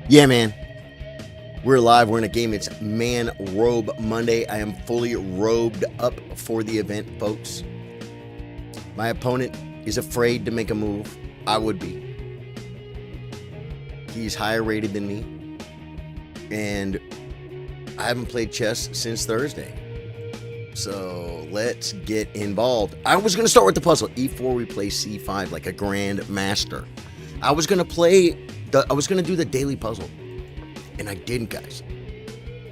Yeah, man. We're live. We're in a game. It's Man Robe Monday. I am fully robed up for the event, folks. My opponent is afraid to make a move. I would be. He's higher rated than me. And I haven't played chess since Thursday. So let's get involved. I was going to start with the puzzle. E4, we play C5 like a grand master. I was going to do the daily puzzle. And I didn't, guys.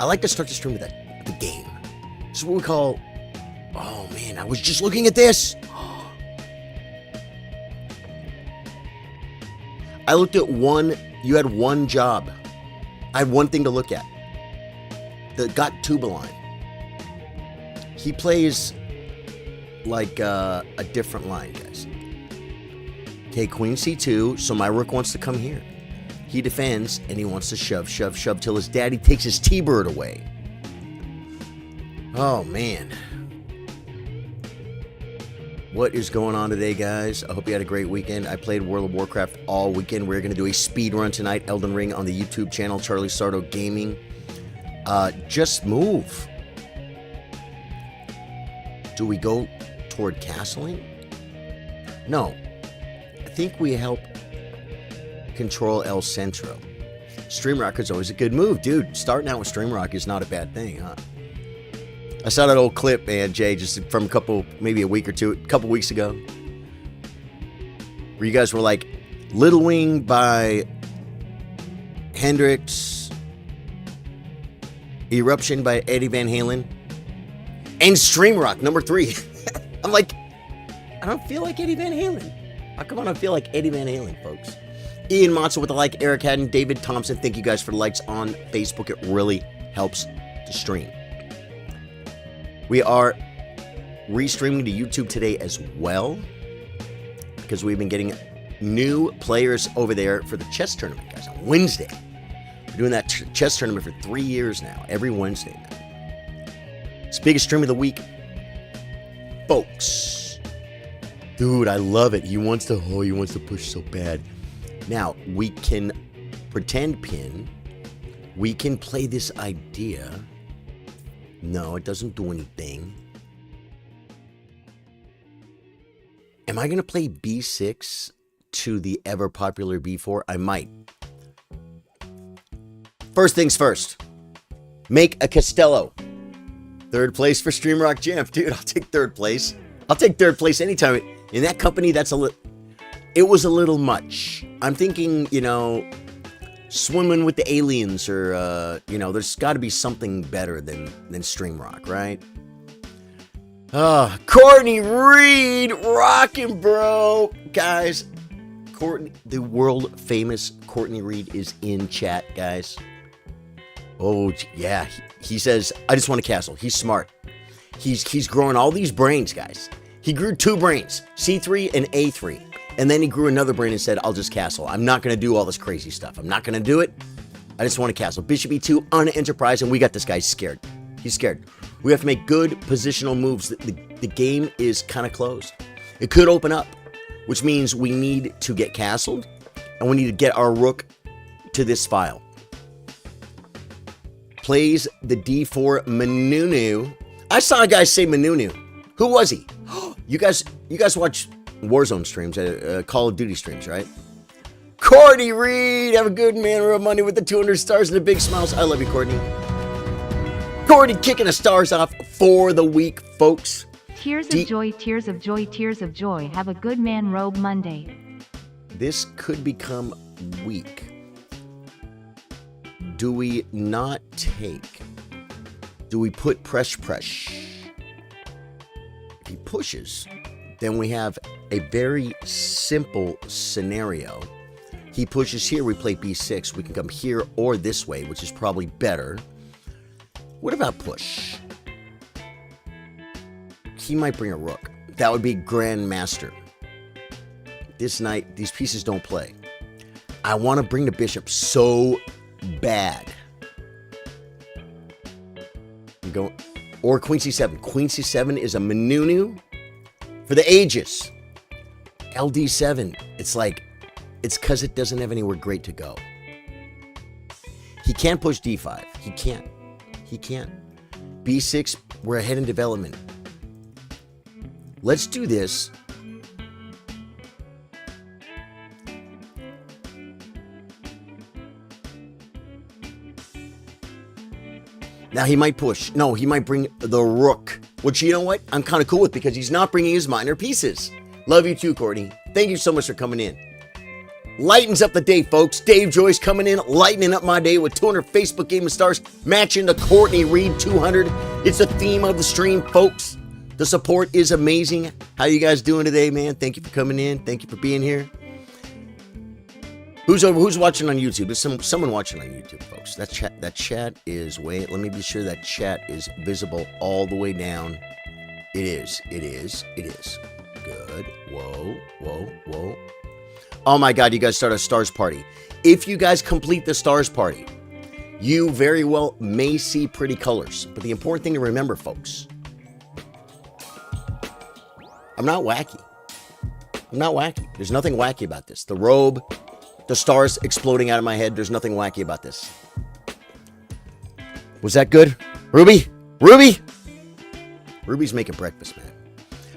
I like to start the stream with the game. This is what we call... Oh, man, I was just looking at this. I looked at one... You had one job. I had one thing to look at. The got tuba line. He plays like a different line, guys. Okay, queen c2, so my rook wants to come here. He defends, and he wants to shove till his daddy takes his T-bird away. Oh, man. What is going on today, guys? I hope you had a great weekend. I played World of Warcraft all weekend. We're going to do a speed run tonight. Elden Ring on the YouTube channel, Charlie Sardo Gaming. Just move. Do we go toward castling? No. I think we help control El Centro. Streamrock is always a good move. Dude, starting out with Streamrock is not a bad thing, huh? I saw that old clip, man, Jay, just from maybe a couple weeks ago, where you guys were like, Little Wing by Hendrix, Eruption by Eddie Van Halen, and Streamrock, number 3. I'm like, I don't feel like Eddie Van Halen. How come I don't feel like Eddie Van Halen, folks? Ian Matzo with the like, Eric Haddon, David Thompson, thank you guys for the likes on Facebook. It really helps to stream. We are restreaming to YouTube today as well, because we've been getting new players over there for the chess tournament, guys, on Wednesday. We're doing that chess tournament for 3 years now, every Wednesday now. It's the biggest stream of the week, folks. Dude, I love it. He wants to push so bad. Now, we can pretend pin. We can play this idea. No, it doesn't do anything. Am I going to play b6 to the ever-popular b4? I might. First things first. Make a Castello. Third place for Streamrock Jam. Dude, I'll take third place. I'll take third place anytime. In that company, it was a little much. I'm thinking, swimming with the aliens, or there's got to be something better than Streamrock, right? Courtney Reed, rocking, bro, guys. The world famous Courtney Reed is in chat, guys. Oh yeah, he says, I just want to castle. He's smart. He's growing all these brains, guys. He grew 2 brains, C3 and A3. And then he grew another brain and said, I'll just castle. I'm not going to do all this crazy stuff. I'm not going to do it. I just want to castle. Bishop E2 on Enterprise, and we got this guy scared. He's scared. We have to make good positional moves. The game is kind of closed. It could open up, which means we need to get castled, and we need to get our rook to this file. Plays the D4 Manunu. I saw a guy say Manunu. Who was he? You guys watch Warzone streams, Call of Duty streams, right? Courtney Reed, have a good Man Robe Monday with the 200 stars and the big smiles. I love you, Courtney. Courtney kicking the stars off for the week, folks. Tears of joy, tears of joy, tears of joy. Have a good Man Robe Monday. This could become weak. Do we not take? Do we put press? If he pushes, then we have a very simple scenario. He pushes here, we play b6. We can come here or this way, which is probably better. What about push? He might bring a rook. That would be grandmaster. This night, these pieces don't play. I want to bring the bishop so bad. Go, or queen c7. Queen c7 is a Manunu for the ages. LD7, it's because it doesn't have anywhere great to go. He can't push d5. He can't. He can't. b6, we're ahead in development. Let's do this. Now he might push. No, he might bring the rook. Which, you know what? I'm kind of cool with because he's not bringing his minor pieces. Love you too, Courtney. Thank you so much for coming in. Lightens up the day, folks. Dave Joyce coming in, lightening up my day with 200 Facebook Game of Stars, matching the Courtney Reed 200. It's the theme of the stream, folks. The support is amazing. How you guys doing today, man? Thank you for coming in. Thank you for being here. Who's watching on YouTube? There's someone watching on YouTube, folks. That chat is way. Let me be sure that chat is visible all the way down. It is. Good. Whoa. Oh my God, you guys start a stars party. If you guys complete the stars party, you very well may see pretty colors. But the important thing to remember, folks, I'm not wacky. There's nothing wacky about this. The robe, the stars exploding out of my head, there's nothing wacky about this. Was that good? Ruby? Ruby's making breakfast, man.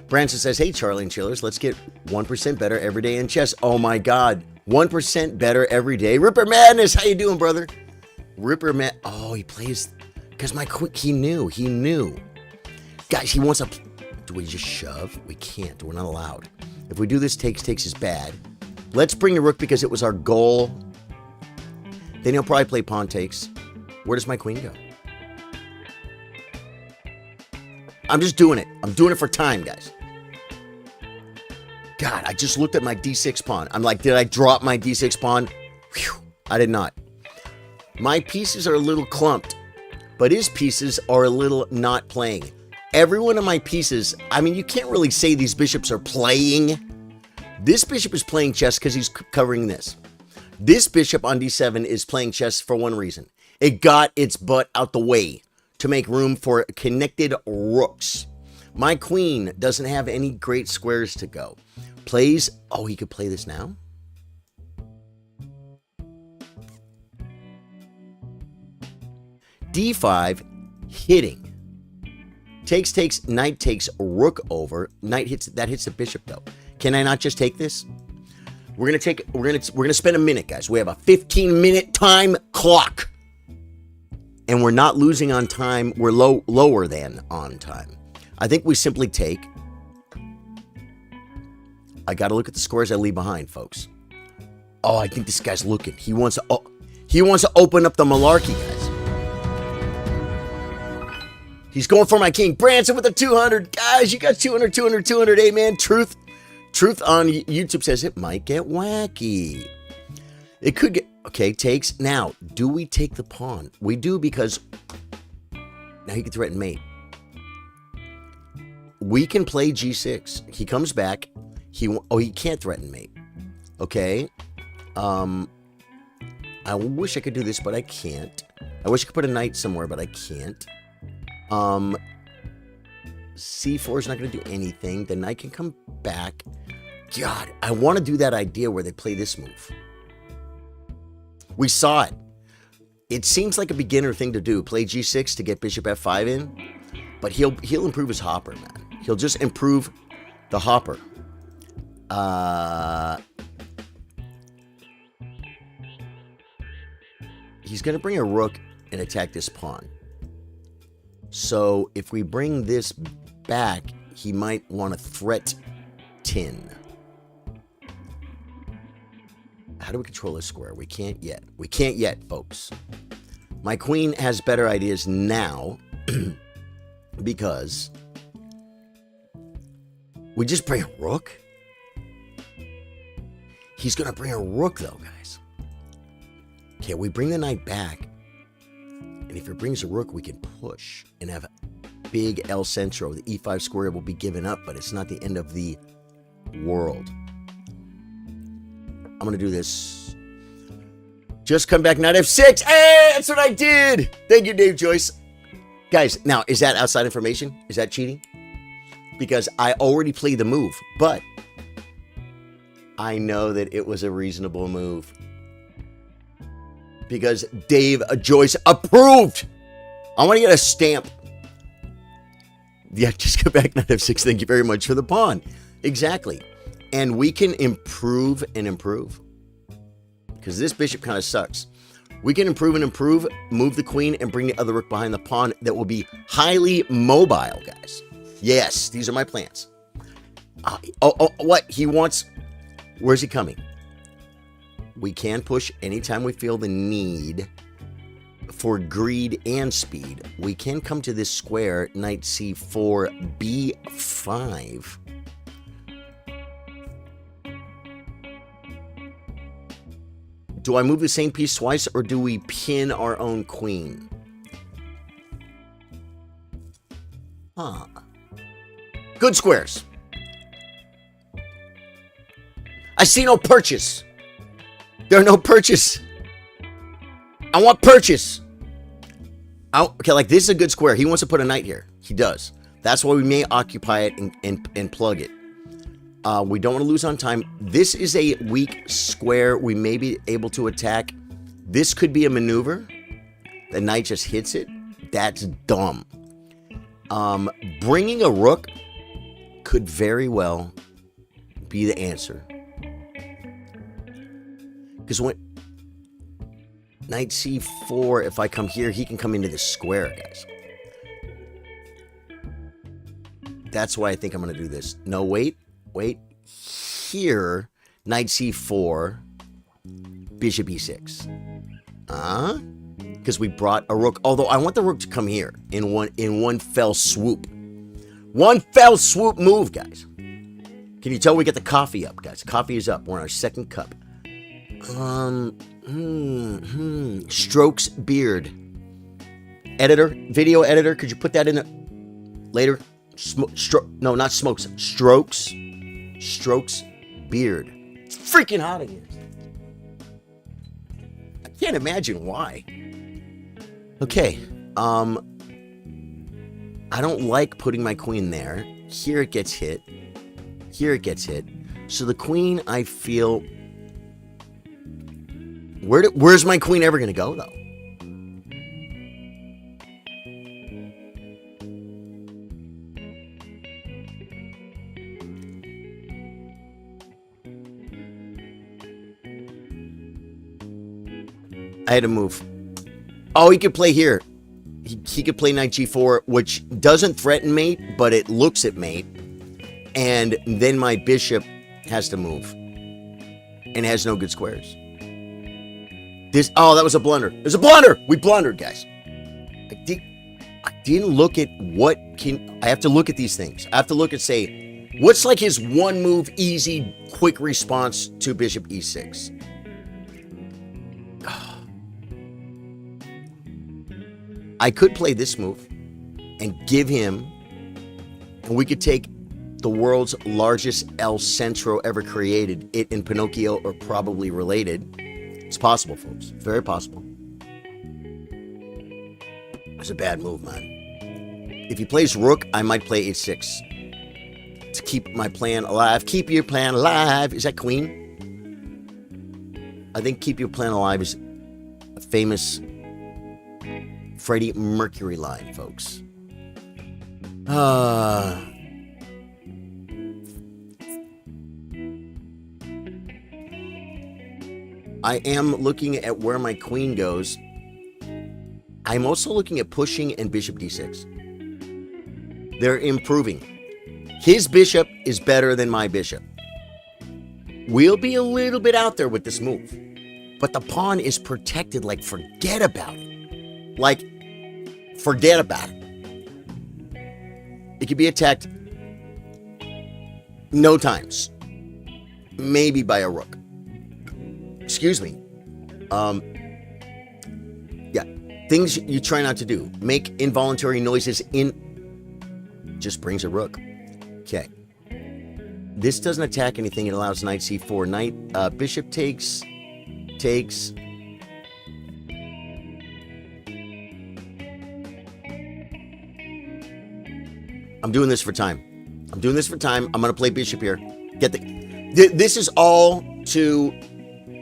Branson says, hey, Charlie and Chillers, let's get 1% better every day in chess. Oh, my God. 1% better every day. Ripper Madness, how you doing, brother? Oh, he plays... Because he knew. Guys, he wants a... Do we just shove? We can't. We're not allowed. If we do this, takes is bad. Let's bring the rook because it was our goal. Then he'll probably play pawn takes. Where does my queen go? I'm just doing it. I'm doing it for time, guys. God, I just looked at my d6 pawn. I'm like, did I drop my d6 pawn? Whew, I did not. My pieces are a little clumped, but his pieces are a little not playing. Every one of my pieces, I mean, you can't really say these bishops are playing. This bishop is playing chess because he's covering this. This bishop on d7 is playing chess for one reason. It got its butt out the way to make room for connected rooks. My queen doesn't have any great squares to go. Plays, oh, he could play this now? d5, hitting. Takes, knight takes, rook over. Knight hits, that hits the bishop though. Can I not just take this? We're gonna spend a minute, guys. We have a 15-minute time clock. And we're not losing on time. We're lower than on time. I think we simply take. I got to look at the scores I leave behind, folks. Oh, I think this guy's looking. He wants to open up the malarkey, guys. He's going for my king. Branson with the 200. Guys, you got 200. Hey, man. Truth on YouTube says it might get wacky. It could get... Okay, takes. Now, do we take the pawn? We do because now he can threaten mate. We can play g6. He comes back. He can't threaten mate. Okay. I wish I could do this, but I can't. I wish I could put a knight somewhere, but I can't. C4 is not going to do anything. The knight can come back. God, I want to do that idea where they play this move. We saw it. It seems like a beginner thing to do. Play g6 to get bishop f5 in. But he'll improve his hopper, man. He'll just improve the hopper. He's going to bring a rook and attack this pawn. So if we bring this back, he might want to threaten. How do we control this square? We can't yet. We can't yet, folks. My queen has better ideas now because we just bring a rook. He's going to bring a rook, though, guys. Okay, we bring the knight back. And if he brings a rook, we can push and have big El Centro. The e5 square will be given up, but it's not the end of the world. I'm going to do this. Just come back, knight f6. Hey, that's what I did. Thank you, Dave Joyce. Guys, now, is that outside information? Is that cheating? Because I already played the move, but I know that it was a reasonable move. because Dave Joyce approved. I want to get a stamp. Yeah, just go back, knight f6. Thank you very much for the pawn. Exactly. And we can improve and improve. Because this bishop kind of sucks. We can improve and improve, move the queen, and bring the other rook behind the pawn that will be highly mobile, guys. Yes, these are my plans. What? He wants... Where's he coming? We can push anytime we feel the need for greed and speed. We can come to this square, knight c4, b5. Do I move the same piece twice, or do we pin our own queen? Huh. Good squares. I see no purchase. There are no purchase. I want purchase. Okay, like this is a good square. He wants to put a knight here. He does. That's why we may occupy it and plug it. We don't want to lose on time. This is a weak square. We may be able to attack. This could be a maneuver. The knight just hits it. That's dumb. Bringing a rook could very well be the answer. Because when knight c4, if I come here, he can come into this square, guys. That's why I think I'm going to do this. No, wait. Here, knight c4, bishop e6. Because we brought a rook. Although I want the rook to come here in one fell swoop. One fell swoop move, guys. Can you tell we get the coffee up, guys? Coffee is up. We're on our second cup. Strokes beard. Editor, video editor, could you put that in the later? No, not smokes. Strokes beard. It's freaking hot in here. I can't imagine why. Okay. I don't like putting my queen there. Here it gets hit. Here it gets hit. So the queen, I feel... Where's my queen ever going to go, though? I had to move. Oh, he could play here. He could play knight g4, which doesn't threaten mate, but it looks at mate. And then my bishop has to move. And has no good squares. Oh, that was a blunder. It was a blunder! We blundered, guys. I didn't look at what can... I have to look at these things. I have to look and say, what's like his one move, easy, quick response to bishop e6? I could play this move and give him, and we could take the world's largest El Centro ever created. It and Pinocchio are probably related. It's possible, folks. Very possible. It's a bad move, man. If he plays rook, I might play h6 to keep my plan alive. Keep your plan alive. Is that queen? I think keep your plan alive is a famous Freddie Mercury line, folks. I am looking at where my queen goes. I'm also looking at pushing and bishop d6. They're improving. His bishop is better than my bishop. We'll be a little bit out there with this move. But the pawn is protected like forget about it. Like, forget about it. It could be attacked no times. Maybe by a rook. Excuse me. Yeah. Things you try not to do. Make involuntary noises just brings a rook. Okay. This doesn't attack anything. It allows knight c4. Bishop takes. I'm doing this for time. I'm going to play bishop here. This is all to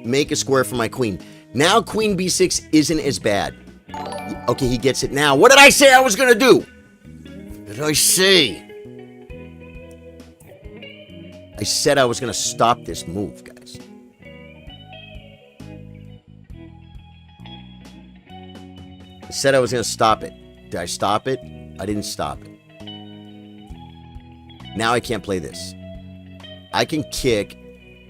make a square for my queen. Now queen b6 isn't as bad. Okay, he gets it now. What did I say I was going to do? What did I say? I said I was going to stop this move, guys. I said I was going to stop it. Did I stop it? I didn't stop it. Now I can't play this. I can kick,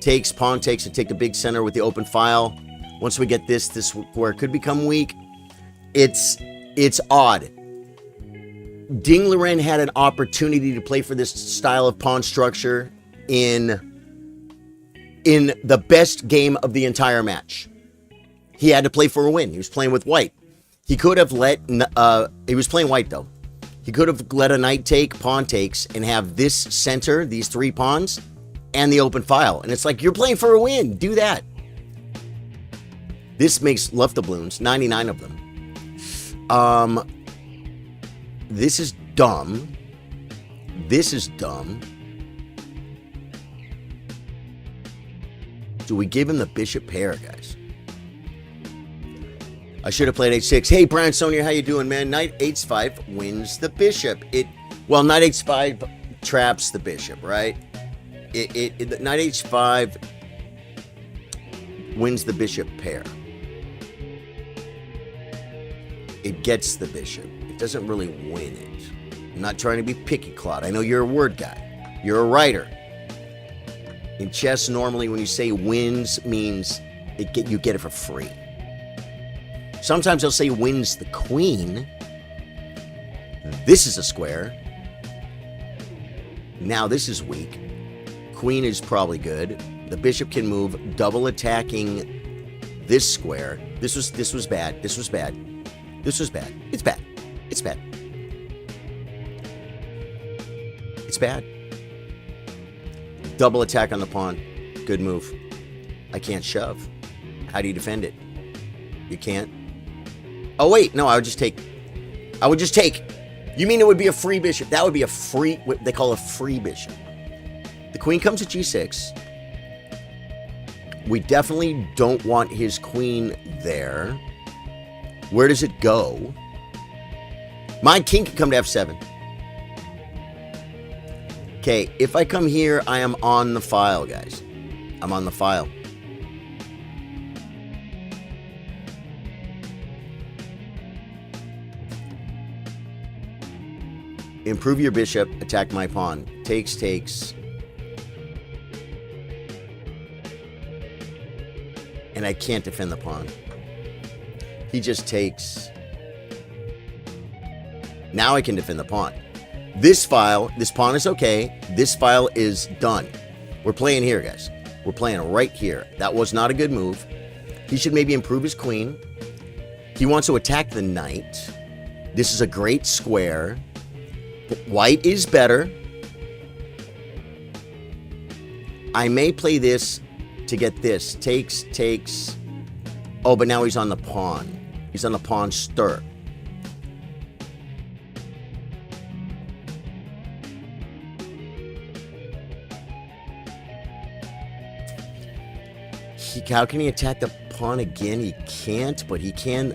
takes, pawn takes, and take the big center with the open file. Once we get this square could become weak. It's odd. Ding Liren had an opportunity to play for this style of pawn structure in the best game of the entire match. He had to play for a win. He was playing with white. He could have let, he was playing white though. He could have let a knight take, pawn takes, and have this center, these 3 pawns, and the open file. And it's like, you're playing for a win. Do that. This makes Luftdoubloons, 99 of them. This is dumb. This is dumb. Do we give him the bishop pair, guys? I should have played h6. Hey, Brian Sonia, how you doing, man? Knight h5 wins the bishop. Well, knight h5 traps the bishop, right? Knight h5 wins the bishop pair. It gets the bishop. It doesn't really win it. I'm not trying to be picky, Claude. I know you're a word guy. You're a writer. In chess, normally when you say wins, means you get it for free. Sometimes they'll say wins the queen. This is a square. Now this is weak. Queen is probably good. The bishop can move, double attacking this square. This was bad. This was bad. This was bad. It's bad. It's bad. It's bad. Double attack on the pawn. Good move. I can't shove. How do you defend it? You can't. Oh, wait. No, I would just take. I would just take. You mean it would be a free bishop? That would be a free, what they call a free bishop. The queen comes to g6. We definitely don't want his queen there. Where does it go? My king can come to f7. Okay, if I come here, I am on the file, guys. I'm on the file. Improve your bishop, attack my pawn. Takes, takes. And I can't defend the pawn. He just takes. Now I can defend the pawn. This pawn is okay. This file is done. We're playing here, guys. We're playing right here. That was not a good move. He should maybe improve his queen. He wants to attack the knight. This is a great square. White is better. I may play this to get this. Takes, takes. Oh, but now he's on the pawn. He's on the pawn stir. How can he attack the pawn again? He can't, but he can.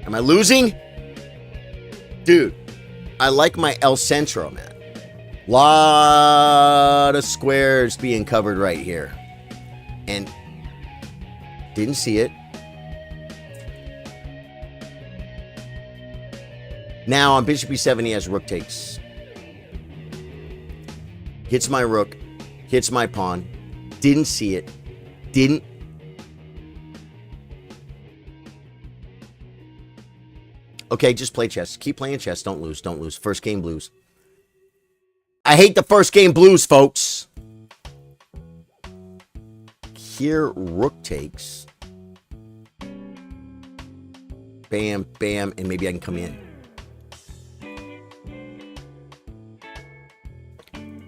Am I losing? Dude, I like my El Centro, man. Lot of squares being covered right here. And didn't see it. Now on bishop e7, he has rook takes. Hits my rook. Hits my pawn. Didn't see it. Didn't. Okay, just play chess. Keep playing chess. Don't lose. Don't lose. First game blues. I hate the first game blues, folks. Here, rook takes. Bam, bam, and maybe I can come in.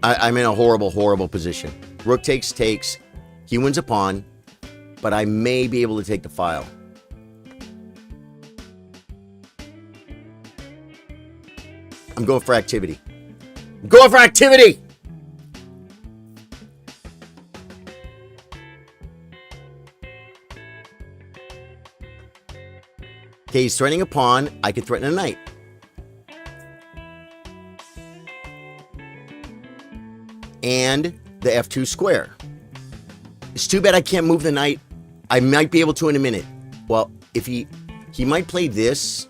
I'm in a horrible, horrible position. Rook takes, takes. He wins a pawn, but I may be able to take the file. I'm going for activity. I'm going for activity! Okay, he's threatening a pawn. I could threaten a knight. And the f2 square. It's too bad I can't move the knight. I might be able to in a minute. Well, if he might play this,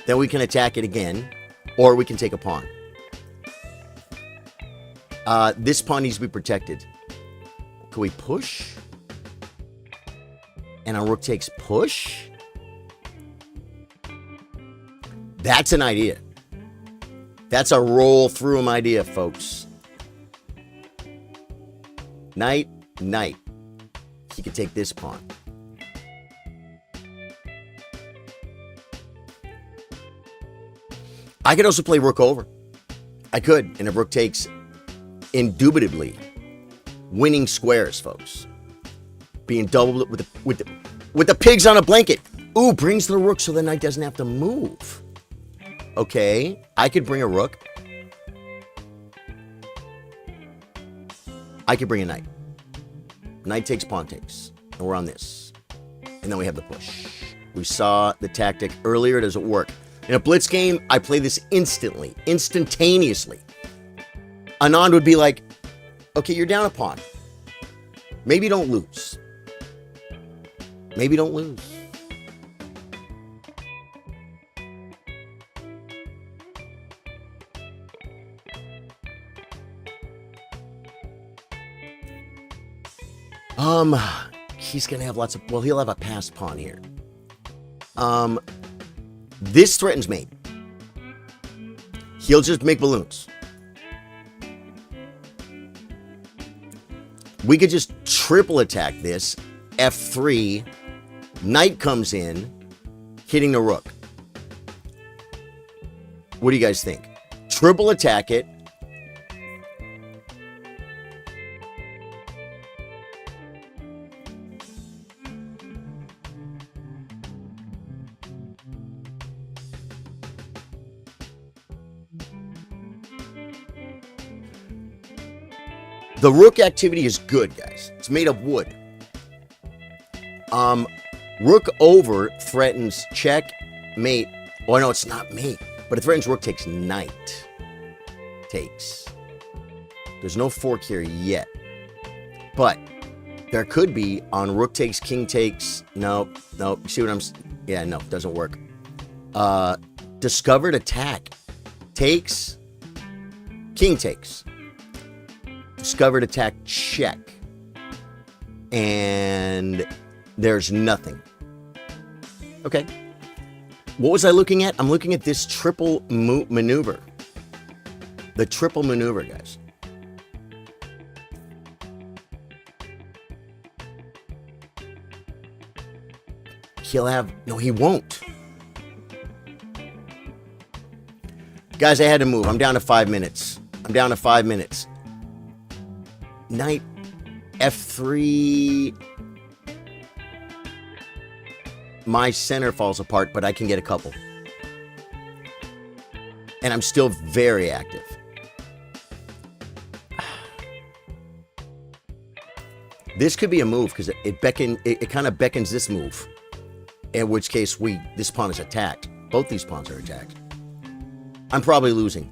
then we can attack it again, or we can take a pawn. This pawn needs to be protected. Can we push? And our rook takes push? That's an idea. That's a roll through 'em idea, folks. Knight, knight. He could take this pawn. I could also play rook over. I could, and if rook takes, indubitably winning squares, folks. Being doubled with the pigs on a blanket. Ooh, brings the rook so the knight doesn't have to move. Okay, I could bring a rook. I could bring a knight. Knight takes, pawn takes. And we're on this. And then we have the push. We saw the tactic earlier. Does it work? In a blitz game, I play this instantly. Instantaneously. Anand would be like, okay, you're down a pawn. Maybe don't lose. Maybe don't lose. He's gonna have lots of, well, he'll have a passed pawn here. This threatens mate. He'll just make balloons. We could just triple attack this. F3. Knight comes in, hitting the rook. What do you guys think? Triple attack it. The rook activity is good, guys. It's made of wood. Rook over threatens check, mate. Oh, no, it's not mate. But it threatens rook takes knight. Takes. There's no fork here yet. But there could be on rook takes, king takes. Nope. Nope. See what I'm... Yeah, no. Doesn't work. Discovered attack. Takes. King takes. Discovered attack, check. And there's nothing. Okay. What was I looking at? I'm looking at this triple maneuver. The triple maneuver, guys. He'll have... No, he won't. Guys, I had to move. I'm down to 5 minutes. I'm down to 5 minutes. Knight F3. My center falls apart, but I can get a couple. And I'm still very active. This could be a move because it kind of beckons this move. In which case this pawn is attacked. Both these pawns are attacked. I'm probably losing.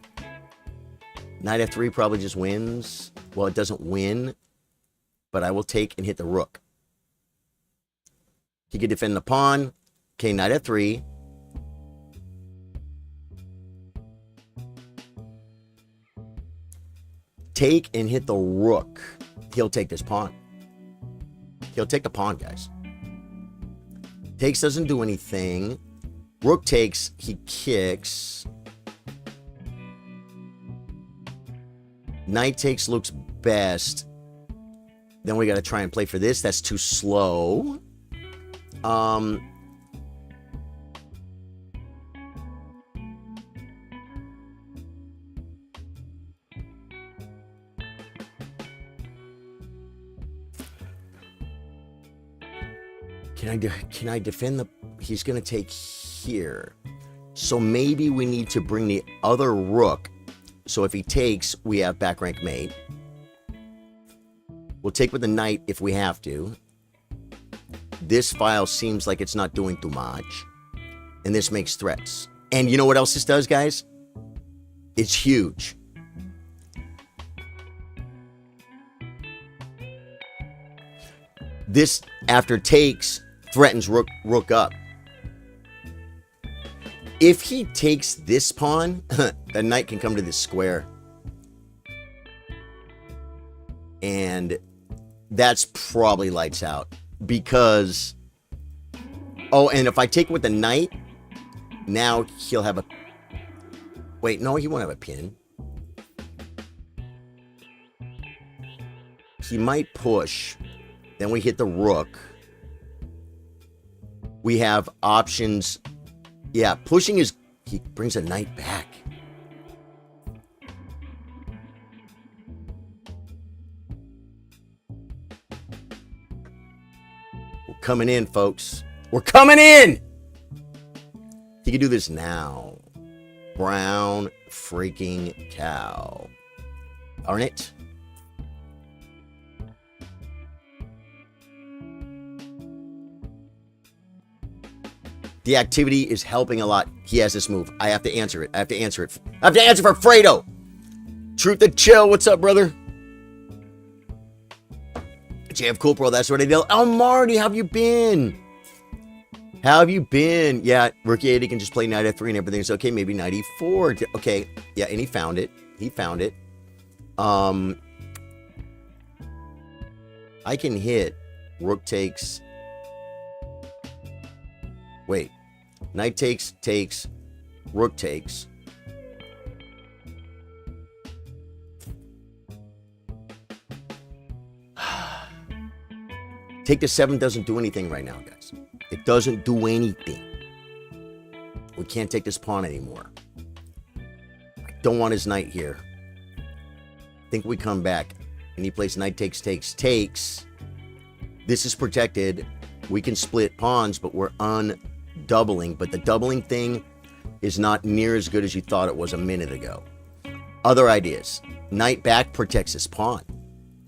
Knight F3 probably just wins. Well, it doesn't win, but I will take and hit the rook. He could defend the pawn. Okay, knight F3. Take and hit the rook. He'll take this pawn. He'll take the pawn, guys. Takes doesn't do anything. Rook takes. He kicks. Knight takes looks best. Then we got to try and play for this. That's too slow. Can I defend the... He's going to take here. So maybe we need to bring the other rook. So if he takes, we have back rank mate. We'll take with the knight if we have to. This file seems like it's not doing too much. And this makes threats. And you know what else this does, guys? It's huge. This, after takes, threatens rook up. If he takes this pawn, the knight can come to this square. And that's probably lights out. Because... Oh, and if I take with the knight, now he'll have a... Wait, no, he won't have a pin. He might push. Then we hit the rook. We have options. Yeah, pushing is... He brings a knight back. We're coming in, folks. We're coming in! He can do this now. Brown freaking cow. Darn it. The activity is helping a lot. He has this move. I have to answer it. I have to answer it. I have to answer for Fredo. Truth and Chill. What's up, brother? JF Cool Pro. That's what I do. Oh, Marty, how have you been? How have you been? Yeah, Rookie 80 can just play knight f3 and everything's okay. Maybe knight e4. Okay. Yeah, and he found it. He found it. I can hit rook takes. Wait. Knight takes, rook takes. Take to 7 doesn't do anything right now, guys. It doesn't do anything. We can't take this pawn anymore. I don't want his knight here. I think we come back. And he plays knight takes. This is protected. We can split pawns, but we're undoubling. But the doubling thing is not near as good as you thought it was a minute ago. Other ideas. Knight back protects his pawn.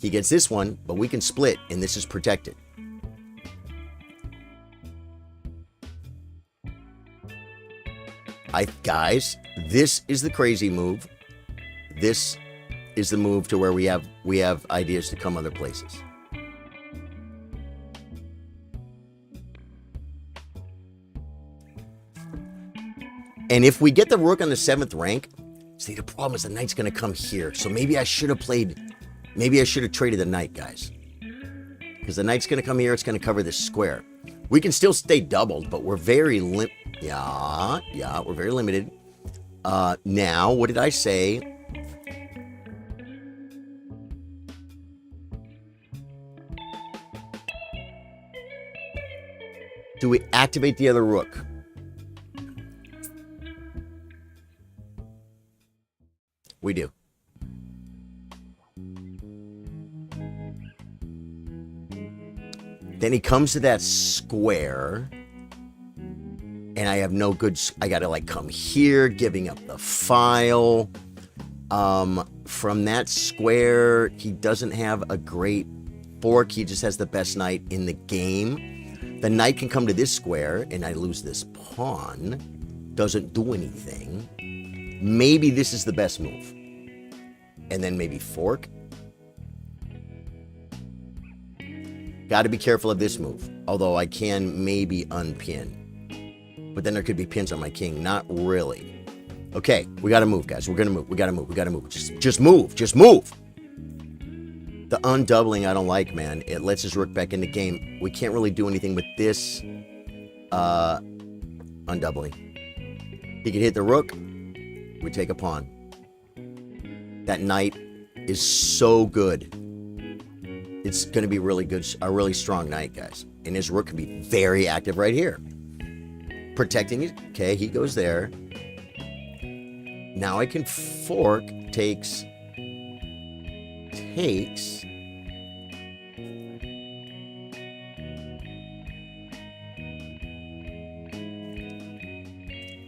He gets this one, but we can split, and this is protected. Guys, this is the crazy move. This is the move to where we have ideas to come other places. And if we get the rook on the 7th rank, see, the problem is the knight's going to come here. So maybe I should have traded the knight, guys. Because the knight's going to come here, it's going to cover this square. We can still stay doubled, but we're very we're very limited. Now, what did I say? Do we activate the other rook? We do. Then he comes to that square. And I have no good... I got to, like, come here, giving up the file. From that square, he doesn't have a great fork. He just has the best knight in the game. The knight can come to this square, and I lose this pawn. Doesn't do anything. Maybe this is the best move. And then maybe fork. Got to be careful of this move. Although I can maybe unpin. But then there could be pins on my king. Not really. Okay, we got to move, guys. We're going to move. We got to move. We got to move. Just move. Just move. The undoubling I don't like, man. It lets his rook back in the game. We can't really do anything with this undoubling. He could hit the rook. We take a pawn. That knight is so good. It's going to be really good. A really strong knight, guys. And his rook can be very active right here. Protecting it. Okay, he goes there. Now I can fork. Takes.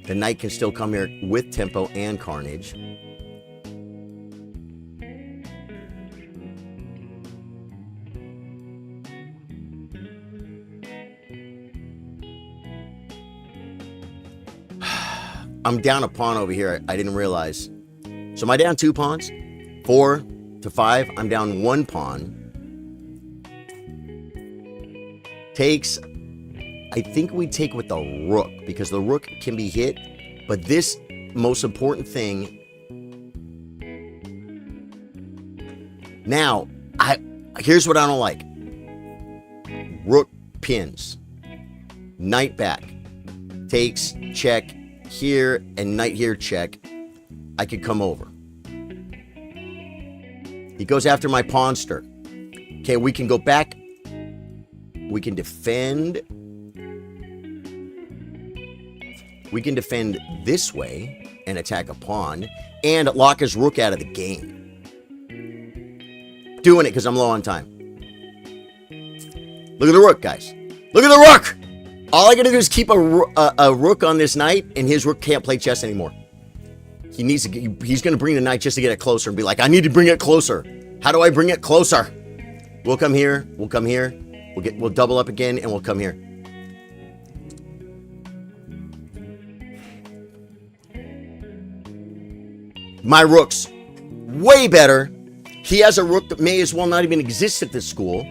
The knight can still come here with tempo and carnage. I'm down a pawn over here. I didn't realize. So am I down 2 pawns? 4 to 5. I'm down 1 pawn. Takes. I think we take with the rook because the rook can be hit. But this most important thing. Now, here's what I don't like. Rook pins. Knight back. Takes, check here, and knight here, check. I could come over. He goes after my pawnster. Okay, we can go back. We can defend. We can defend this way and attack a pawn and lock his rook out of the game. Doing it because I'm low on time. Look at the rook, guys. Look at the rook! All I gotta do is keep a rook on this knight, and his rook can't play chess anymore. He's gonna bring the knight just to get it closer and be like, I need to bring it closer. How do I bring it closer? We'll come here. We'll come here. We'll double up again, and we'll come here. My rook's way better. He has a rook that may as well not even exist at this school.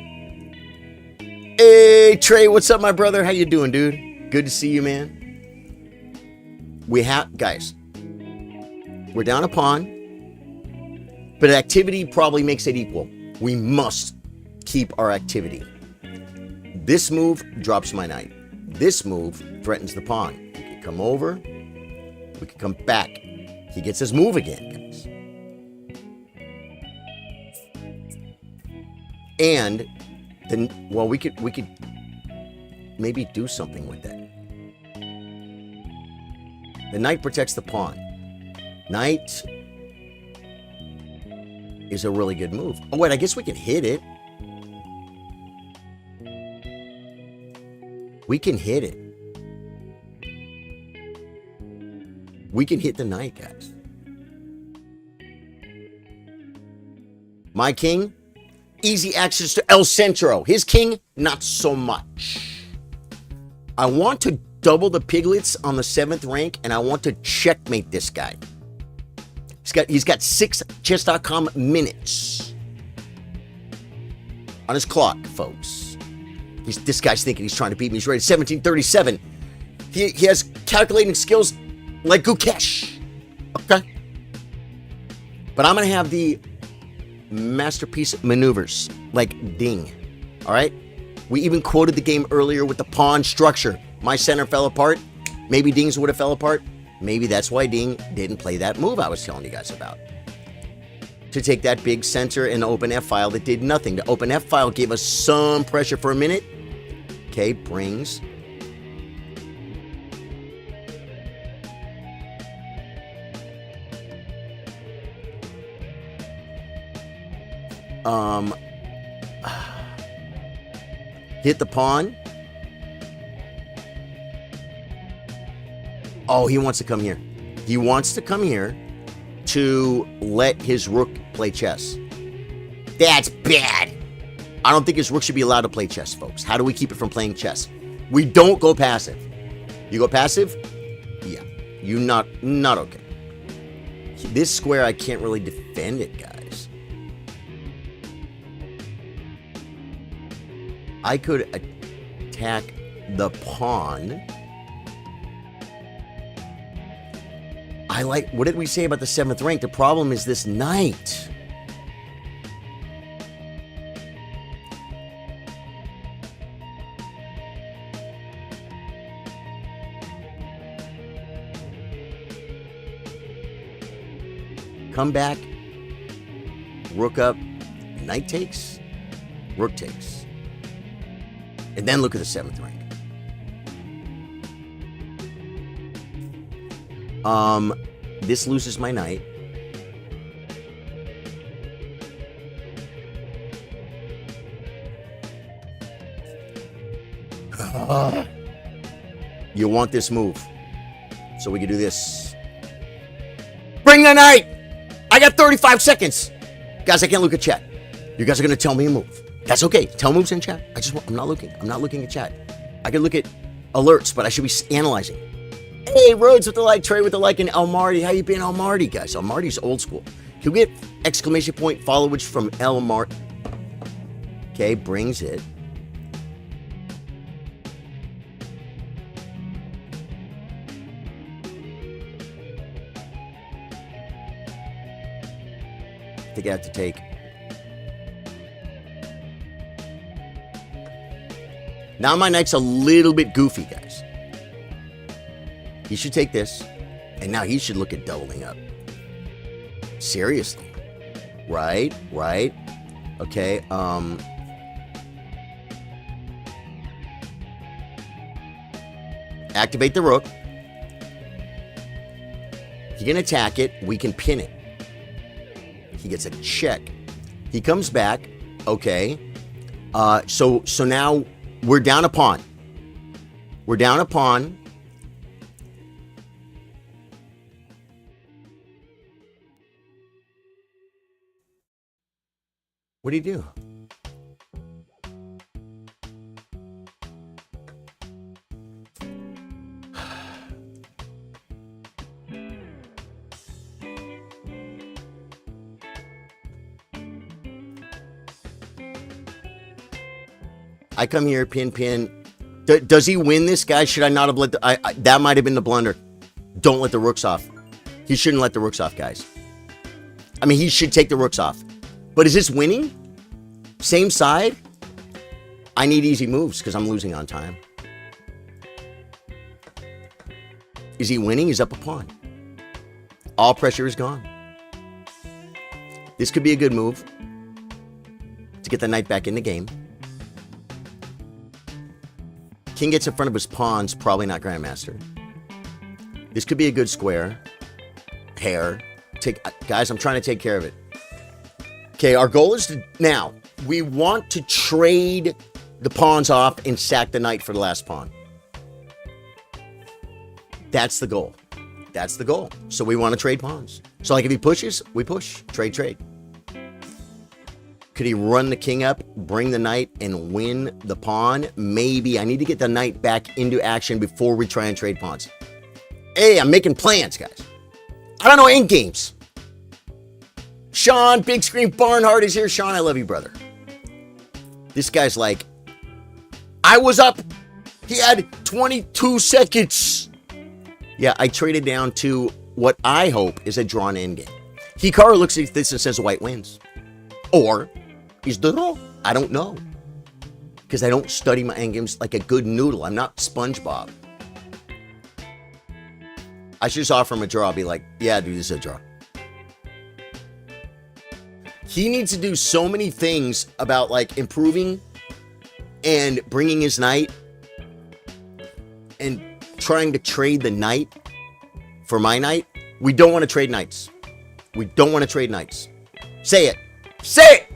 Hey, Trey, what's up, my brother? How you doing, dude? Good to see you, man. Guys, we're down a pawn, but activity probably makes it equal. We must keep our activity. This move drops my knight. This move threatens the pawn. We can come over. We can come back. He gets his move again, guys. And then, well, we could maybe do something with that. The knight protects the pawn. Knight is a really good move. Oh, wait, I guess we can hit it. We can hit it. We can hit the knight, guys. My king, easy access to El Centro. His king, not so much. I want to double the piglets on the 7th rank, and I want to checkmate this guy. He's got 6 chess.com minutes on his clock, folks. This guy's thinking he's trying to beat me. He's rated 1737. He has calculating skills like Gukesh. Okay. But I'm going to have the masterpiece maneuvers like Ding. All right? We even quoted the game earlier with the pawn structure. My center fell apart. Maybe Ding's would have fell apart. Maybe that's why Ding didn't play that move I was telling you guys about. To take that big center and open F file that did nothing. The open F file gave us some pressure for a minute. Okay, brings. Hit the pawn. Oh, he wants to come here. He wants to come here to let his rook play chess. That's bad. I don't think his rook should be allowed to play chess, folks. How do we keep it from playing chess? We don't go passive. You go passive? Yeah. You not okay. This square, I can't really defend it, guys. I could attack the pawn. What did we say about the 7th rank? The problem is this knight. Come back. Rook up. Knight takes. Rook takes. And then look at the 7th rank. This loses my knight. You want this move. So we can do this. Bring the knight! I got 35 seconds. Guys, I can't look at chat. You guys are going to tell me a move. That's okay. Tell moves in chat. I'm not looking at chat. I can look at alerts, but I should be analyzing. Hey, Rhodes with the like, Trey with the like, and El Marty. How you been, El Marty, guys? El Marty's old school. Can we get exclamation point followage from El Marty? Okay, brings it. I think I have to take. Now my knight's a little bit goofy, guys. He should take this, and now he should look at doubling up. Seriously. Right. Okay, activate the rook. He can attack it. We can pin it. He gets a check. He comes back. Okay. So now we're down a pawn. We're down a pawn. What do you do? I come here, pin. Does he win this, guy? Should I not have let the... that might have been the blunder. Don't let the rooks off. He shouldn't let the rooks off, guys. I mean, he should take the rooks off. But is this winning? Same side? I need easy moves because I'm losing on time. Is he winning? He's up a pawn. All pressure is gone. This could be a good move to get the knight back in the game. King gets in front of his pawns, probably not Grandmaster. This could be a good square. Pair. Guys, I'm trying to take care of it. Okay, our goal is to... Now, we want to trade the pawns off and sack the knight for the last pawn. That's the goal. That's the goal. So we want to trade pawns. So like if he pushes, we push. Trade. Could he run the king up, bring the knight, and win the pawn? Maybe. I need to get the knight back into action before we try and trade pawns. Hey, I'm making plans, guys. I don't know end games. Sean, Big Screen Barnhart is here. Sean, I love you, brother. This guy's like, I was up. He had 22 seconds. Yeah, I traded down to what I hope is a drawn endgame. Hikaru looks at this and says white wins. Or is the draw? I don't know. Because I don't study my endgames like a good noodle. I'm not SpongeBob. I should just offer him a draw. I'll be like, yeah, dude, this is a draw. He needs to do so many things about like improving and bringing his knight and trying to trade the knight for my knight. We don't want to trade knights. We don't want to trade knights. Say it. Say it.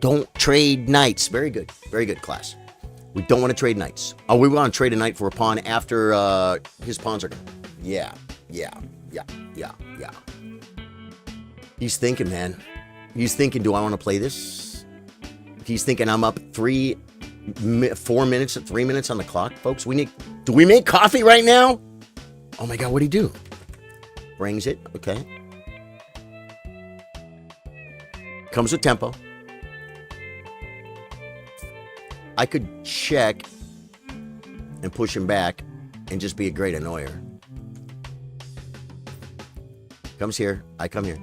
Don't trade knights. Very good. Very good, class. We don't want to trade knights. Oh, we want to trade a knight for a pawn after his pawns are gone. Yeah. He's thinking, man. He's thinking, do I want to play this? He's thinking I'm up 4 minutes at 3 minutes on the clock, folks. Do we make coffee right now? Oh my God, what'd he do? Brings it, okay. Comes with tempo. I could check and push him back and just be a great annoyer. Comes here, I come here.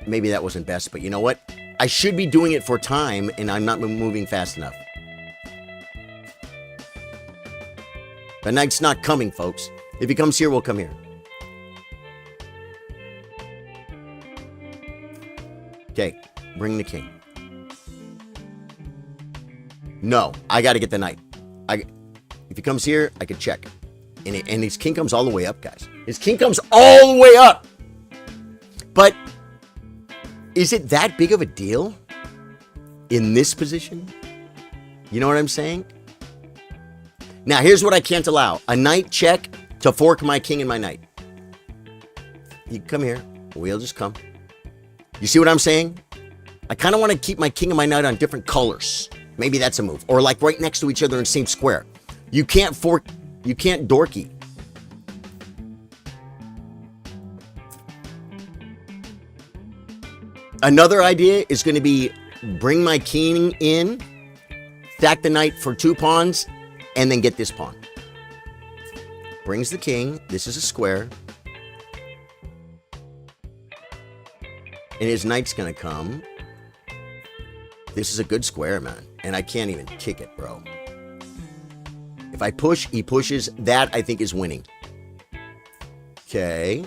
Maybe that wasn't best, but you know what? I should be doing it for time, and I'm not moving fast enough. The knight's not coming, folks. If he comes here, we'll come here. Okay, bring the king. No, I got to get the knight. If he comes here, I could check. And his king comes all the way up, guys. His king comes all the way up. But is it that big of a deal in this position? You know what I'm saying? Now, here's what I can't allow. A knight check to fork my king and my knight. You come here. We'll just come. You see what I'm saying? I kind of want to keep my king and my knight on different colors. Maybe that's a move. Or like right next to each other in the same square. You can't dorky. Another idea is going to be bring my king in, stack the knight for 2 pawns, and then get this pawn. Brings the king. This is a square. And his knight's going to come. This is a good square, man. And I can't even kick it, bro. If I push, he pushes. That, I think, is winning. Okay.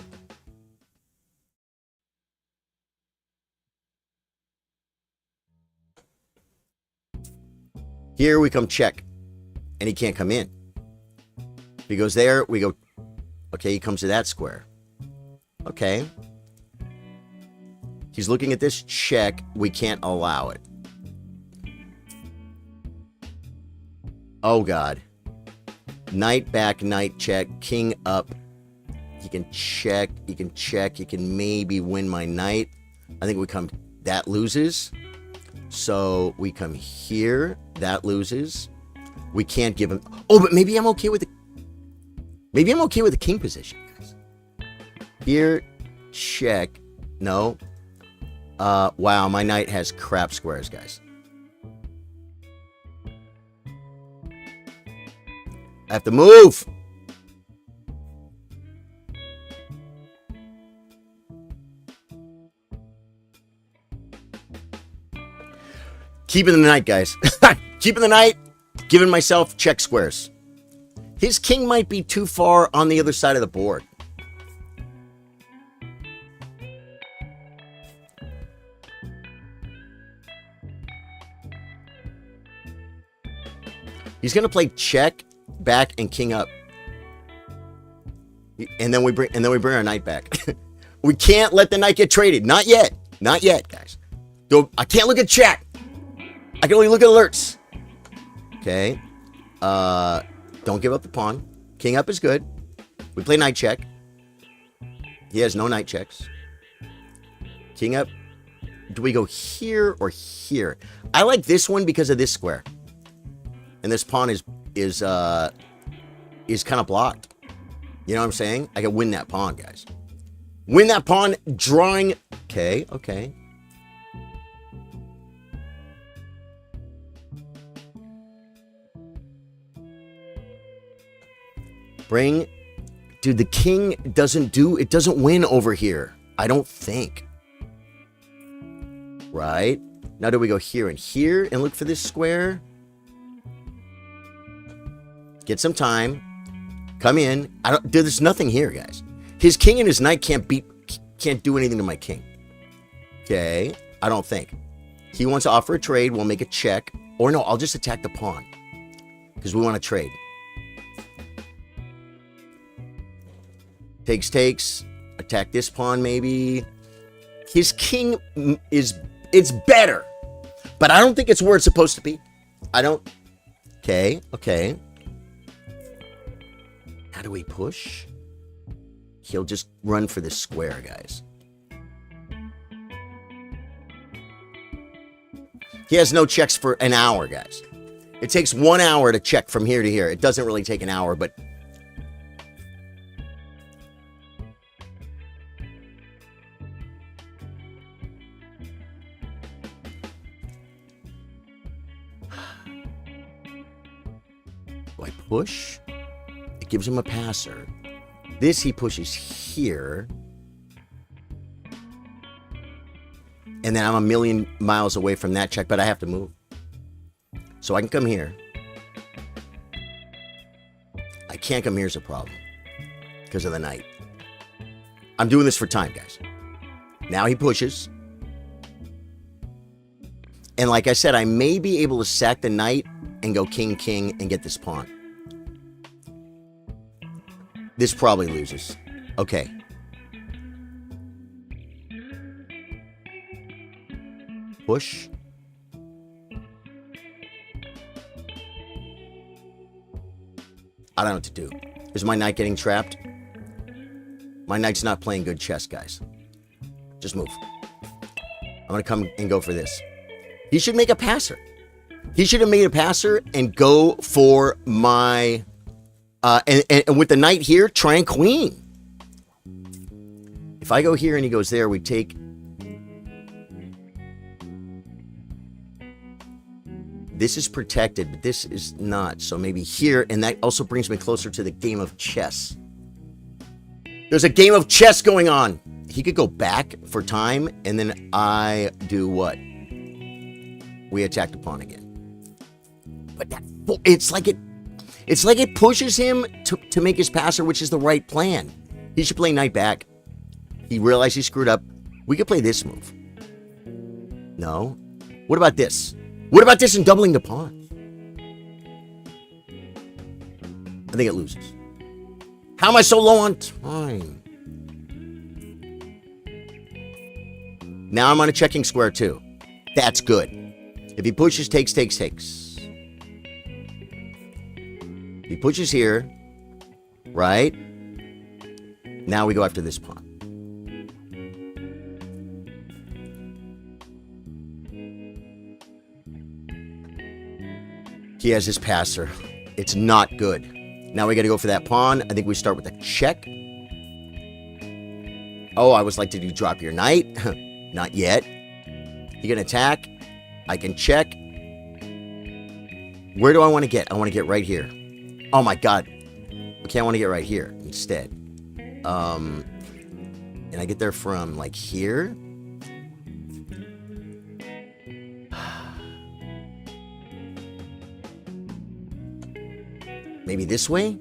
Here we come check. And he can't come in. If he goes there, we go... Okay, he comes to that square. Okay. He's looking at this check. We can't allow it. Oh, God. Knight back, knight check, king up. He can check. He can check. He can maybe win my knight. I think we come... That loses. So we come here. That loses. We can't give him... Oh, but maybe I'm okay with the... Maybe I'm okay with the king position, guys. Here, check. No. Wow, my knight has crap squares, guys. I have to move. Keeping the knight, guys. Keeping the knight. Giving myself check squares. His king might be too far on the other side of the board. He's going to play check, back, and king up. And then we bring our knight back. We can't let the knight get traded. Not yet. Not yet, guys. I can't look at chat. I can only look at alerts. Okay. Don't give up the pawn. King up is good. We play knight check. He has no knight checks. King up. Do we go here or here? I like this one because of this square. And this pawn is kind of blocked. You know what I'm saying? I can win that pawn, guys. Win that pawn, drawing. Okay, okay. Bring. Dude, the king doesn't win over here. I don't think. Right? Now do we go here and look for this square? Get some time. Come in. Dude, there's nothing here, guys. His king and his knight can't do anything to my king. Okay. I don't think. He wants to offer a trade. We'll make a check. Or no, I'll just attack the pawn. Because we want to trade. Takes. Attack this pawn, maybe. His king it's better. But I don't think it's where it's supposed to be. I don't. Okay. How do we push? He'll just run for this square, guys. He has no checks for an hour, guys. It takes 1 hour to check from here to here. It doesn't really take an hour, but... Do I push? It gives him a passer. This he pushes here. And then I'm a million miles away from that check, but I have to move. So I can come here. I can't come here is a problem. Because of the knight. I'm doing this for time, guys. Now he pushes. And like I said, I may be able to sack the knight and go king, king, and get this pawn. This probably loses. Okay. Push. I don't know what to do. Is my knight getting trapped? My knight's not playing good chess, guys. Just move. I'm going to come and go for this. He should make a passer. He should have made a passer and go for my... and with the knight here, try and queen. If I go here and he goes there, we take... This is protected, but this is not. So maybe here, and that also brings me closer to the game of chess. There's a game of chess going on. He could go back for time, and then I do what? We attack the pawn again. But that, it's like it pushes him to make his passer, which is the right plan. He should play knight back. He realized he screwed up. We could play this move. No. What about this? What about this and doubling the pawn? I think it loses. How am I so low on time? Now I'm on a checking square too. That's good. If he pushes, takes. He pushes here, right? Now we go after this pawn. He has his passer. It's not good. Now we got to go for that pawn. I think we start with a check. Oh, I was like to do drop your knight. Not yet. He can attack. I can check. Where do I want to get? I want to get right here. Oh my god. Okay, I want to get right here instead. And I get there from like here. Maybe this way?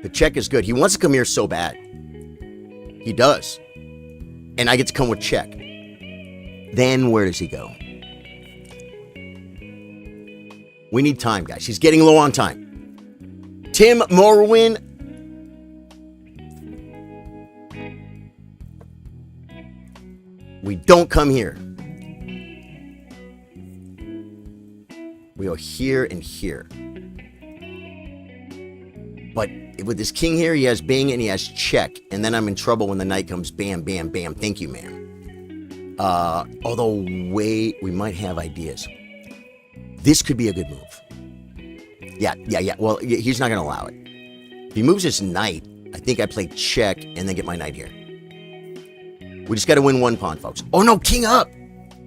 The check is good. He wants to come here so bad. He does. And I get to come with check. Then where does he go? We need time, guys. He's getting low on time. Tim Morwin. We don't come here. We go here and here. But with this king here, he has bing and he has check. And then I'm in trouble when the knight comes bam, bam, bam. Thank you, man. Although, wait, we might have ideas. This could be a good move. Yeah. Well, he's not going to allow it. If he moves his knight, I think I play check and then get my knight here. We just got to win one pawn, folks. Oh, no, king up.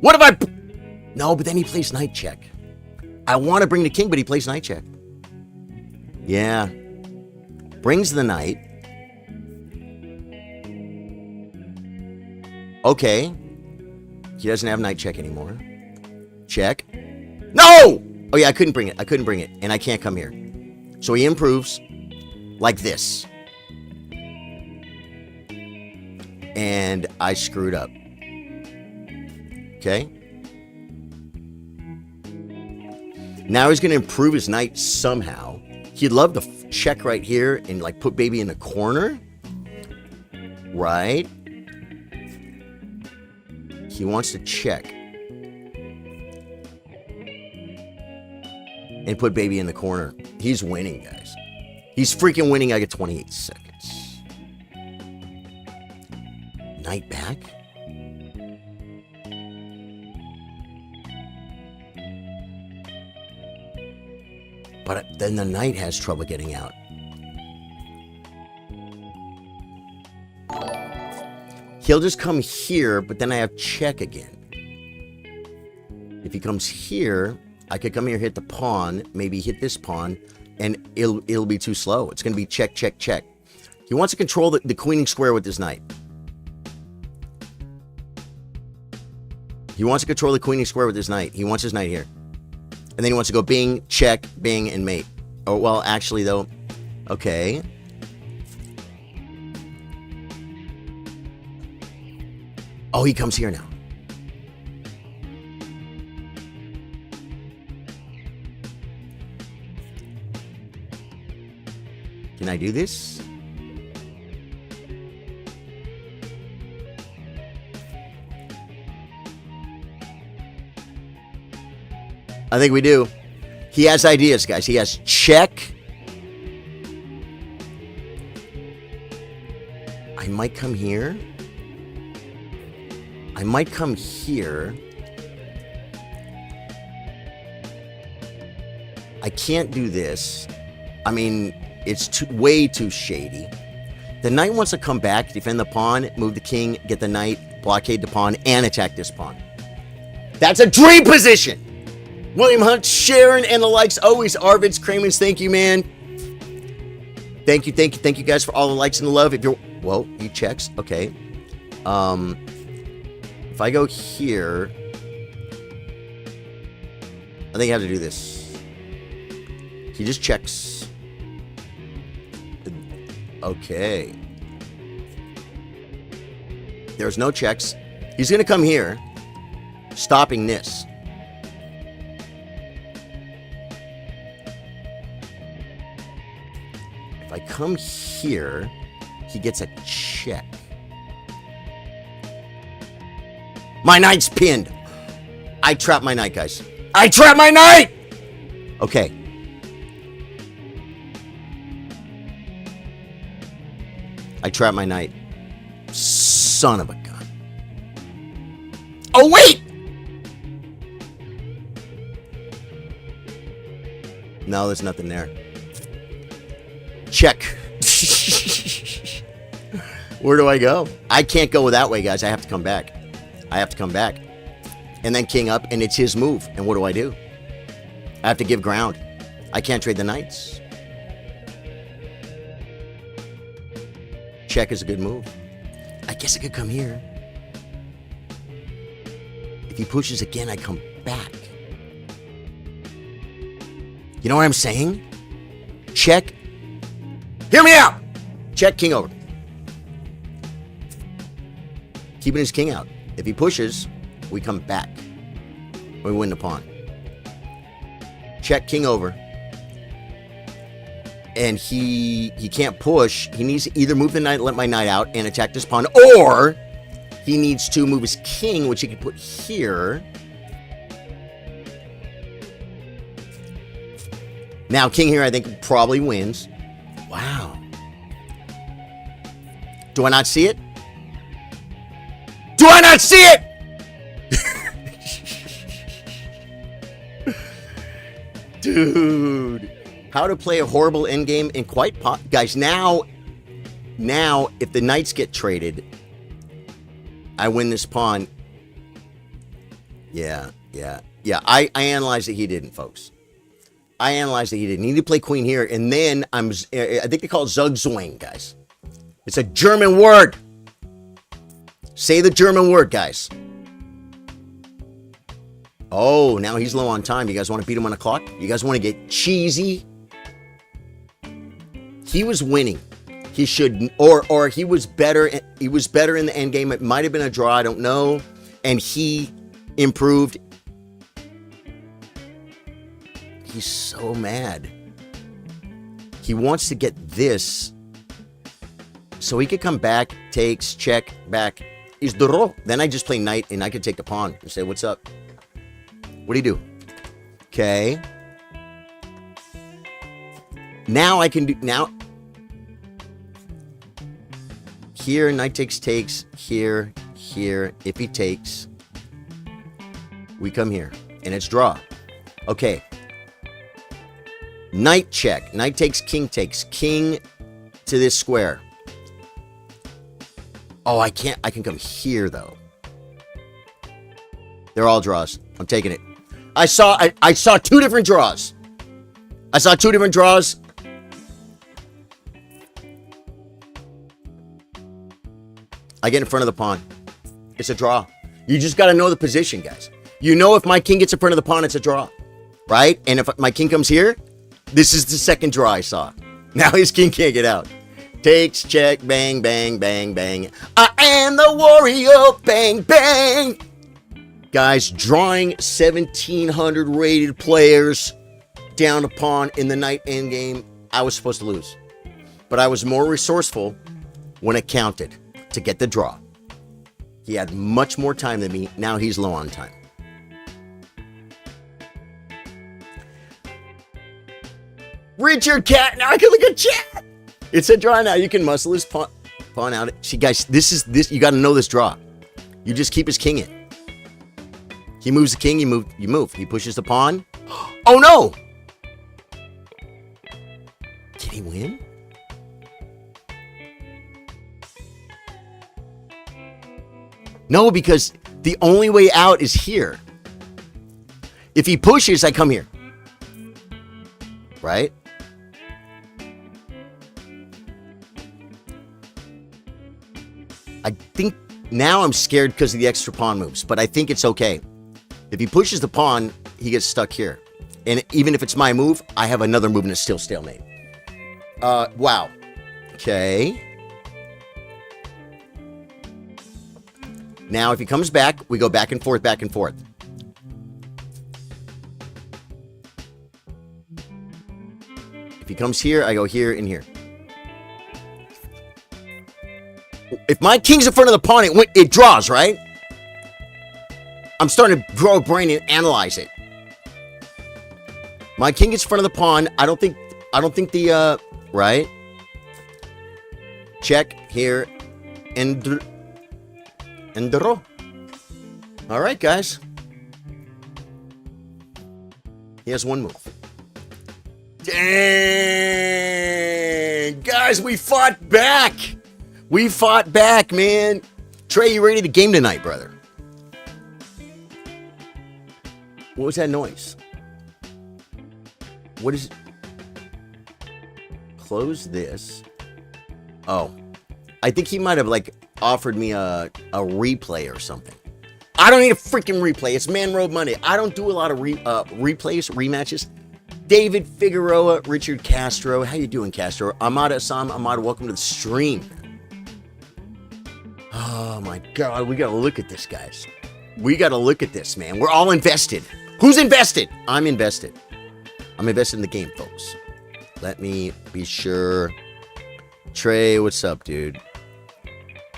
What if I... No, but then he plays knight check. I want to bring the king, but he plays knight check. Yeah. Brings the knight. Okay. He doesn't have knight check anymore. Check. No! Oh, yeah, I couldn't bring it. And I can't come here. So he improves like this. And I screwed up. Okay. Now he's going to improve his knight somehow. He'd love to check right here and like put baby in the corner. Right? He wants to check. And put baby in the corner. He's winning, guys. He's freaking winning. I get 28 seconds. Knight back? But then the knight has trouble getting out. He'll just come here, but then I have check again. If he comes here, I could come here, hit the pawn, maybe hit this pawn, and it'll be too slow. It's going to be check, check, check. He wants to control the queening square with his knight. He wants to control the queening square with his knight. He wants his knight here. And then he wants to go bing, check, bing, and mate. Oh, well, actually, though. Okay. Oh, he comes here now. Can I do this? I think we do. He has ideas, guys. He has check. I might come here. I might come here. I can't do this. I mean, it's way too shady. The knight wants to come back, defend the pawn, move the king, get the knight, blockade the pawn, and attack this pawn. That's a dream position! William Hunt, Sharon, and the likes. Always Arvids, Kramens, thank you, man. Thank you guys for all the likes and the love. If you're, well, he checks, okay. If I go here, I think I have to do this. He just checks. Okay. There's no checks. He's going to come here, stopping this. If I come here, he gets a check. My knight's pinned. I trapped my knight, guys. I trapped my knight! Okay. I trapped my knight. Son of a gun. Oh, wait! No, there's nothing there. Check. Where do I go? I can't go that way, guys. I have to come back. I have to come back. And then king up, and it's his move. And what do? I have to give ground. I can't trade the knights. Check is a good move. I guess I could come here. If he pushes again, I come back. You know what I'm saying? Check. Hear me out! Check, king over. Keeping his king out. If he pushes, we come back. We win the pawn. Check, king over. And he can't push. He needs to either move the knight, let my knight out, and attack this pawn, or he needs to move his king, which he can put here. Now, king here, I think, probably wins. Wow. Do I not see it? Do I not see it? Dude. How to play a horrible endgame and quite guys, now, if the knights get traded, I win this pawn. Yeah. I analyzed that he didn't, folks. I analyzed that he didn't. He need to play queen here, and then I think they call it Zugzwang, guys. It's a German word. Say the German word, guys. Oh, now he's low on time. You guys want to beat him on the clock? You guys want to get cheesy? He was winning. He should, or he was better. He was better in the end game. It might have been a draw. I don't know. And he improved. He's so mad. He wants to get this so he could come back, takes, check, back. He's the draw. Then I just play knight and I could take the pawn and say, what's up? What do you do? Okay. Now I can do, now. Here, knight takes, here. If he takes, we come here and it's draw. Okay. Knight check. Knight takes, king to this square. Oh, I can't. I can come here, though. They're all draws. I'm taking it. I saw two different draws. I saw two different draws. I get in front of the pawn. It's a draw. You just got to know the position, guys. You know if my king gets in front of the pawn, it's a draw. Right? And if my king comes here, this is the second draw I saw. Now his king can't get out. Takes, check, bang, bang, bang, bang. I am the warrior, bang, bang. Guys, drawing 1,700 rated players down a pawn in the knight endgame, I was supposed to lose. But I was more resourceful when it counted to get the draw. He had much more time than me. Now he's low on time. Richard Cat, now I can look at chat. It's a draw now. You can muscle his pawn out. See, guys, this you got to know this draw. You just keep his king in. He moves the king, you move. He pushes the pawn. Oh no! Did he win? No, because the only way out is here. If he pushes, I come here. Right? I think now I'm scared because of the extra pawn moves, but I think it's okay. If he pushes the pawn, he gets stuck here. And even if it's my move, I have another move and it's still stalemate. Wow. Okay. Now, if he comes back, we go back and forth, back and forth. If he comes here, I go here and here. If my king's in front of the pawn, it draws, right? I'm starting to grow a brain and analyze it. My king is in front of the pawn. I don't think the, right? Check here. And draw. All right, guys. He has one move. Dang! Guys, we fought back! We fought back, man. Trey, you ready to game tonight, brother? What was that noise? What is it? Close this. Oh. I think he might have, like, offered me a replay or something. I don't need a freaking replay. It's Man Robe Monday. I don't do a lot of replays, rematches. David Figueroa, Richard Castro. How you doing, Castro? Ahmad Assam. Ahmad, welcome to the stream. Oh, my God. We got to look at this, guys. We got to look at this, man. We're all invested. Who's invested? I'm invested. I'm invested in the game, folks. Let me be sure. Trey, what's up, dude?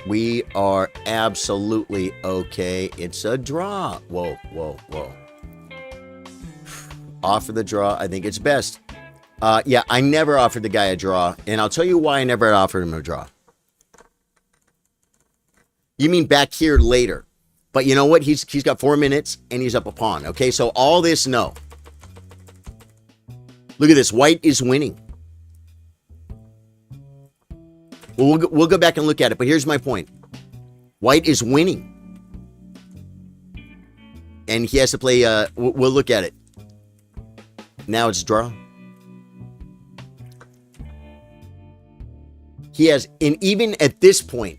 We are absolutely okay. It's a draw. Whoa, whoa, whoa. Offer the draw. I think it's best. Yeah, I never offered the guy a draw. And I'll tell you why I never offered him a draw. You mean back here later. But you know what? He's got 4 minutes and he's up a pawn. Okay, so all this, no. Look at this. White is winning. Well, we'll go back and look at it. But here's my point. White is winning. And he has to play, we'll look at it. Now it's draw. He has, and even at this point,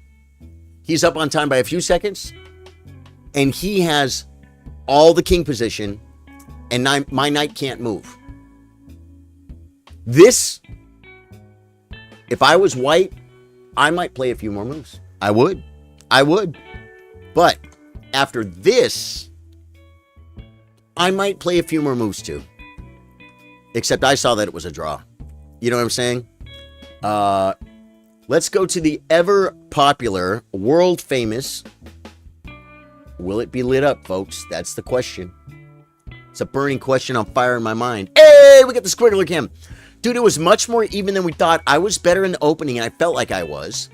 he's up on time by a few seconds. And he has all the king position. And my knight can't move. This, if I was white, I might play a few more moves. I would. But after this, I might play a few more moves too. Except I saw that it was a draw. You know what I'm saying? Let's go to the ever popular, world famous. Will it be lit up, folks? That's the question. It's a burning question on fire in my mind. Hey, we got the squiggler cam. Dude, it was much more even than we thought. I was better in the opening, and I felt like I was.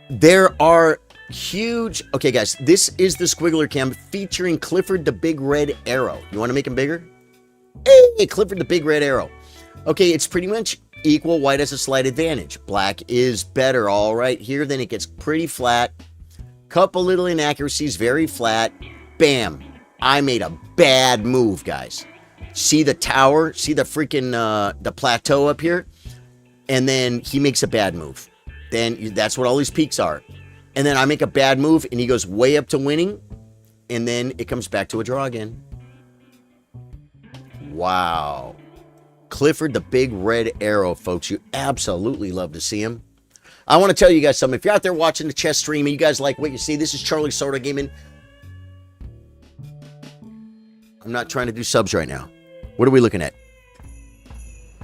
There are huge... Okay, guys, this is the squiggler cam featuring Clifford the Big Red Arrow. You want to make him bigger? Hey, Clifford the Big Red Arrow. Okay, it's pretty much equal. White has a slight advantage. Black is better. All right, here, then it gets pretty flat. Couple little inaccuracies, very flat. Bam. I made a bad move, guys. See the tower? See the freaking, the plateau up here? And then he makes a bad move. Then that's what all these peaks are. And then I make a bad move, and he goes way up to winning. And then it comes back to a draw again. Wow. Clifford the Big Red Arrow, folks. You absolutely love to see him. I want to tell you guys something. If you're out there watching the chess stream and you guys like what you see, this is Charlie Soto Gaming. I'm not trying to do subs right now. What are we looking at?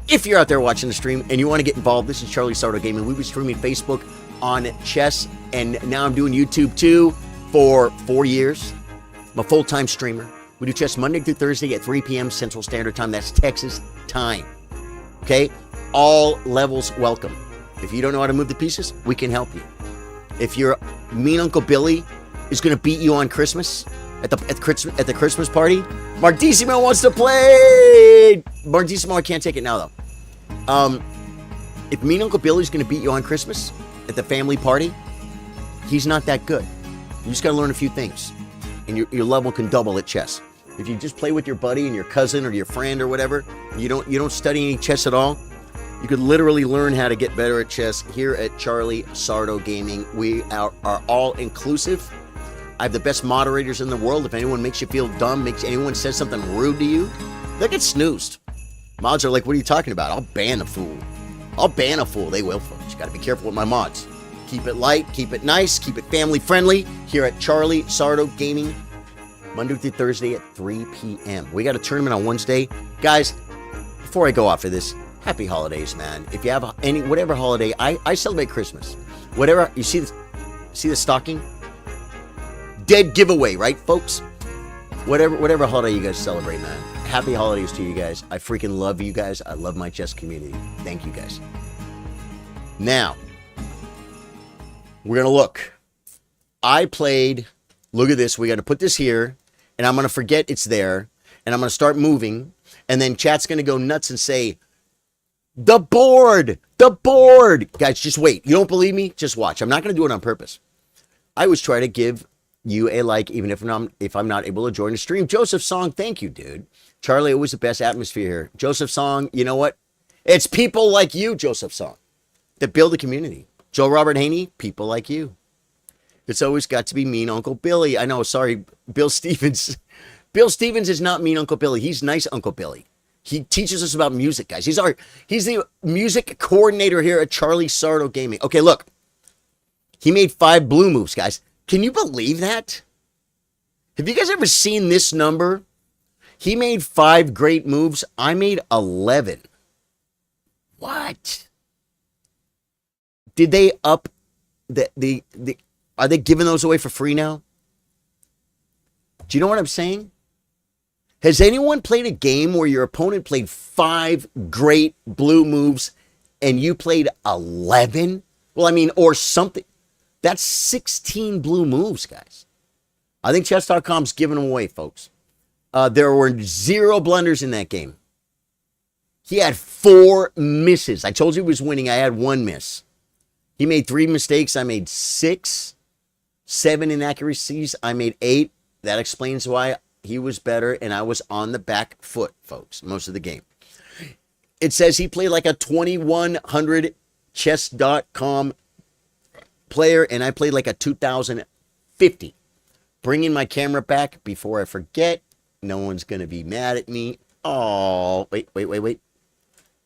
If you're out there watching the stream and you want to get involved, this is Charlie Soto Gaming. We've been streaming Facebook on chess, and now I'm doing YouTube too for 4 years. I'm a full-time streamer. We do chess Monday through Thursday at 3 p.m. Central Standard Time. That's Texas time. Okay? All levels welcome. If you don't know how to move the pieces, we can help you. If you're mean Uncle Billy is going to beat you on Christmas at the Christmas party. Martissimo wants to play. Martissimo, I can't take it now though. If Mean Uncle Billy's going to beat you on Christmas at the family party, he's not that good. You just got to learn a few things, and your level can double at chess. If you just play with your buddy and your cousin or your friend or whatever, you don't study any chess at all, you could literally learn how to get better at chess here at Charlie Sardo Gaming. We are all inclusive. I have the best moderators in the world. If anyone makes you feel dumb, anyone says something rude to you, they'll get snoozed. Mods are like, what are you talking about? I'll ban a fool. I'll ban a fool. They will, folks. You got to be careful with my mods. Keep it light, keep it nice, keep it family friendly here at Charlie Sardo Gaming. Monday through Thursday at 3 p.m. We got a tournament on Wednesday. Guys, before I go off of this, happy holidays, man. If you have whatever holiday, I celebrate Christmas. Whatever, you see the stocking? Dead giveaway, right, folks? Whatever holiday you guys celebrate, man. Happy holidays to you guys. I freaking love you guys. I love my chess community. Thank you guys. Now, we're going to look. I played, look at this. We got to put this here, and I'm going to forget it's there, and I'm going to start moving, and then chat's going to go nuts and say, the board. Guys, just wait. You don't believe me? Just watch. I'm not going to do it on purpose. I always try to give you a like, even if I'm not able to join the stream. Joseph Song, thank you, dude. Charlie, always the best atmosphere here. Joseph Song, you know what? It's people like you, Joseph Song, that build a community. Joe Robert Haney, people like you. It's always got to be Mean Uncle Billy. I know, sorry, Bill Stevens. Bill Stevens is not Mean Uncle Billy. He's nice Uncle Billy. He teaches us about music, guys. He's the music coordinator here at Charlie Sardo Gaming. Okay, look. He made 5 blue moves, guys. Can you believe that? Have you guys ever seen this number? He made 5 great moves. I made 11. What? Did they up the are they giving those away for free now? Do you know what I'm saying? Has anyone played a game where your opponent played 5 great blue moves and you played 11? Well, I mean, or something. That's 16 blue moves, guys. I think chess.com's giving them away, folks. There were 0 blunders in that game. He had 4 misses. I told you he was winning. I had 1 miss. He made 3 mistakes. I made 6. 7 inaccuracies. I made 8. That explains why he was better, and I was on the back foot, folks, most of the game. It says he played like a 2100 chess.com player, and I played like a 2050. Bringing my camera back before I forget. No one's going to be mad at me. Oh, wait.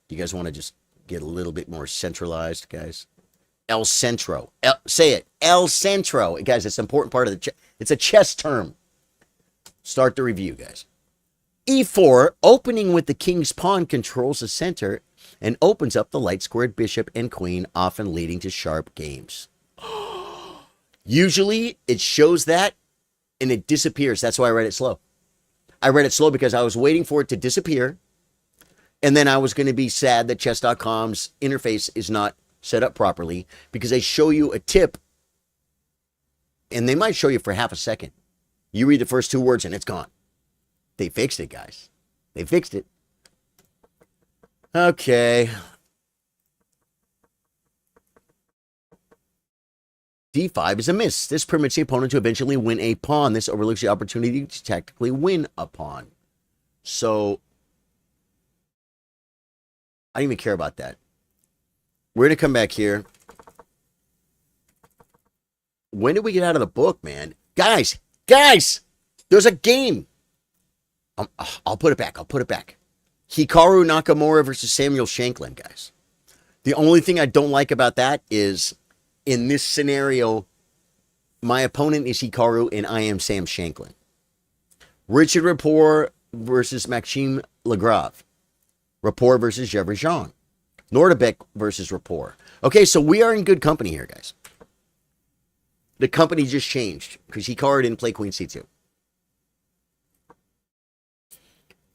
You guys want to just get a little bit more centralized, guys? El Centro. Say it. El Centro. Guys, it's an important part of the chess. It's a chess term. Start the review, guys. E4, opening with the king's pawn, controls the center and opens up the light-squared bishop and queen, often leading to sharp games. Usually, it shows that, and it disappears. That's why I read it slow. I read it slow because I was waiting for it to disappear, and then I was going to be sad that chess.com's interface is not set up properly because they show you a tip, and they might show you for half a second. You read the first 2 words, and it's gone. They fixed it, guys. They fixed it. Okay. D5 is a miss. This permits the opponent to eventually win a pawn. This overlooks the opportunity to tactically win a pawn. So, I don't even care about that. We're going to come back here. When did we get out of the book, man? Guys, there's a game. I'll put it back. Hikaru Nakamura versus Samuel Shanklin, guys. The only thing I don't like about that is, in this scenario, my opponent is Hikaru and I am Sam Shanklin. Richard Rapport versus Maxime Legrave. Rapport versus Jeffrey Jean. Nordebeck versus Rapport. Okay, so we are in good company here, guys. The company just changed because Hikaru didn't play Queen C2.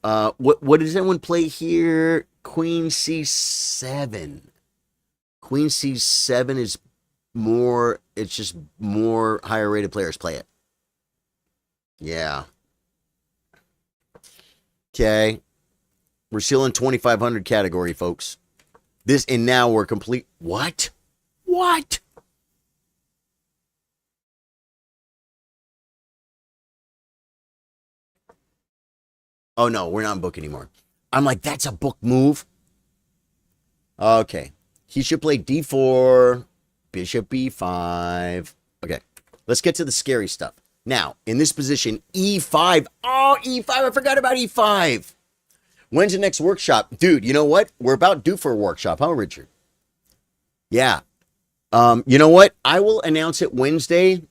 What does anyone play here? Queen C7. Queen C7 is more, it's just more higher rated players play it. Yeah. Okay. We're still in 2500 category, folks. This, and now we're complete. What? What? Oh, no, we're not in book anymore. I'm like, that's a book move. Okay. He should play d4, bishop b5. Okay. Let's get to the scary stuff. Now, in this position, e5. Oh, e5. I forgot about e5. When's the next workshop? Dude, you know what? We're about due for a workshop, huh, Richard? Yeah. You know what? I will announce it Wednesday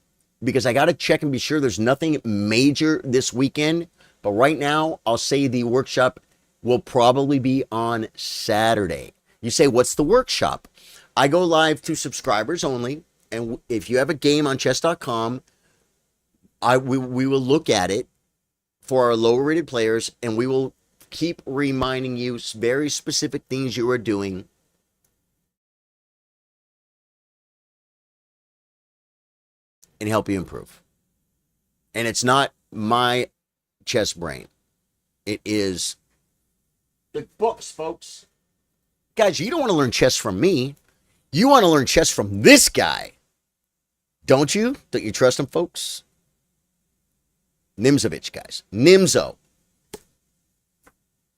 because I got to check and be sure there's nothing major this weekend. But right now, I'll say the workshop will probably be on Saturday. You say, what's the workshop? I go live to subscribers only. And if you have a game on chess.com, we will look at it for our lower rated players, and we will keep reminding you very specific things you are doing and help you improve. And it's not my chess brain. It is the books, folks. Guys, you don't want to learn chess from me. You want to learn chess from this guy. Don't you? Don't you trust him, folks? Nimzovich, guys. Nimzo.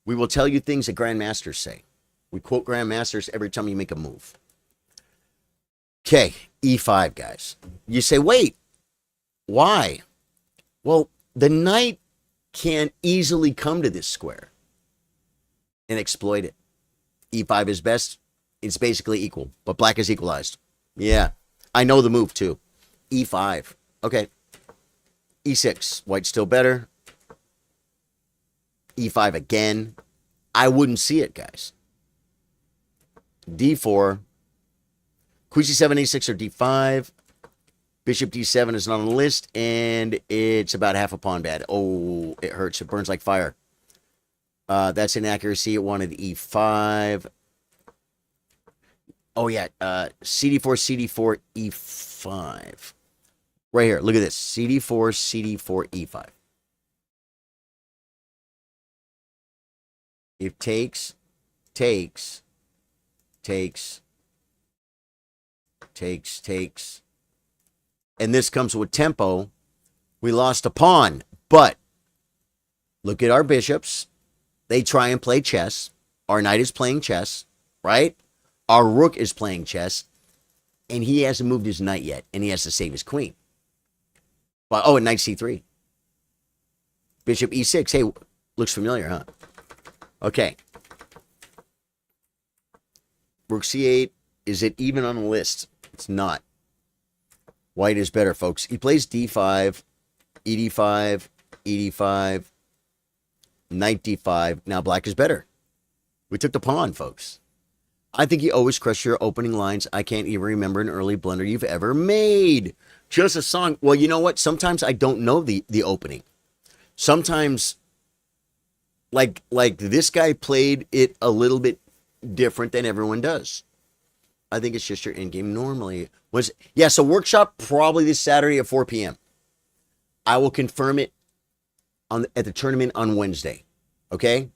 We will tell you things that grandmasters say. We quote grandmasters every time you make a move. Okay, e5, guys. You say, wait, why? Well, the knight can easily come to this square and exploit it. e5 is best. It's basically equal, but black is equalized. Yeah, I know the move too. e5. Okay. e6. White's still better. e5 again. I wouldn't see it, guys. d4. Queen c7, a6, or d5. Bishop d7 is not on the list, and it's about half a pawn bad. Oh, it hurts. It burns like fire. That's inaccuracy. It wanted e5. Oh, yeah. CD4, CD4, E5. Right here. Look at this. CD4, CD4, E5. It takes, takes, takes, takes, takes. And this comes with tempo. We lost a pawn. But look at our bishops. They try and play chess. Our knight is playing chess, right? Our rook is playing chess, and he hasn't moved his knight yet, and he has to save his queen. But, oh, and knight c3. Bishop e6. Hey, looks familiar, huh? Okay. Rook c8. Is it even on the list? It's not. White is better, folks. He plays d5, ed5, ed5, knight d5. Now black is better. We took the pawn, folks. I think you always crush your opening lines. I can't even remember an early blunder you've ever made. Just a song. Well, you know what? Sometimes I don't know the opening. Sometimes, like this guy played it a little bit different than everyone does. I think it's just your end game normally. So workshop probably this Saturday at 4 p.m. I will confirm it at the tournament on Wednesday. Okay?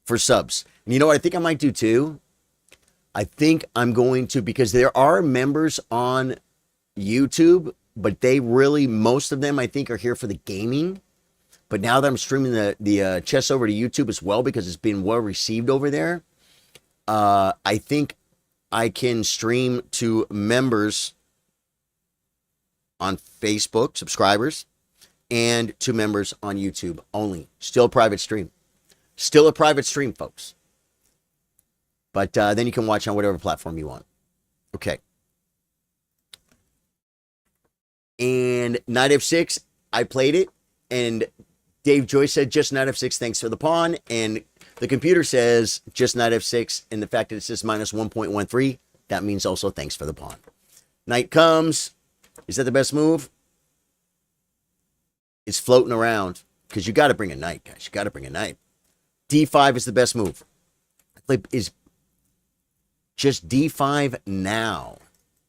For subs. And you know what I think I might do too? I think I'm going to, because there are members on YouTube, but they really, most of them I think are here for the gaming. But now that I'm streaming the chess over to YouTube as well, because it's been well received over there, I think I can stream to members on Facebook, subscribers, and to members on YouTube only. Still a private stream. Still a private stream, folks. But then you can watch on whatever platform you want. Okay. And knight f6, I played it. And Dave Joyce said, just knight f6, thanks for the pawn. And the computer says, just knight f6. And the fact that it says minus 1.13, that means also thanks for the pawn. Knight comes. Is that the best move? It's floating around. Because you got to bring a knight, guys. You got to bring a knight. d5 is the best move. Is just d5 now.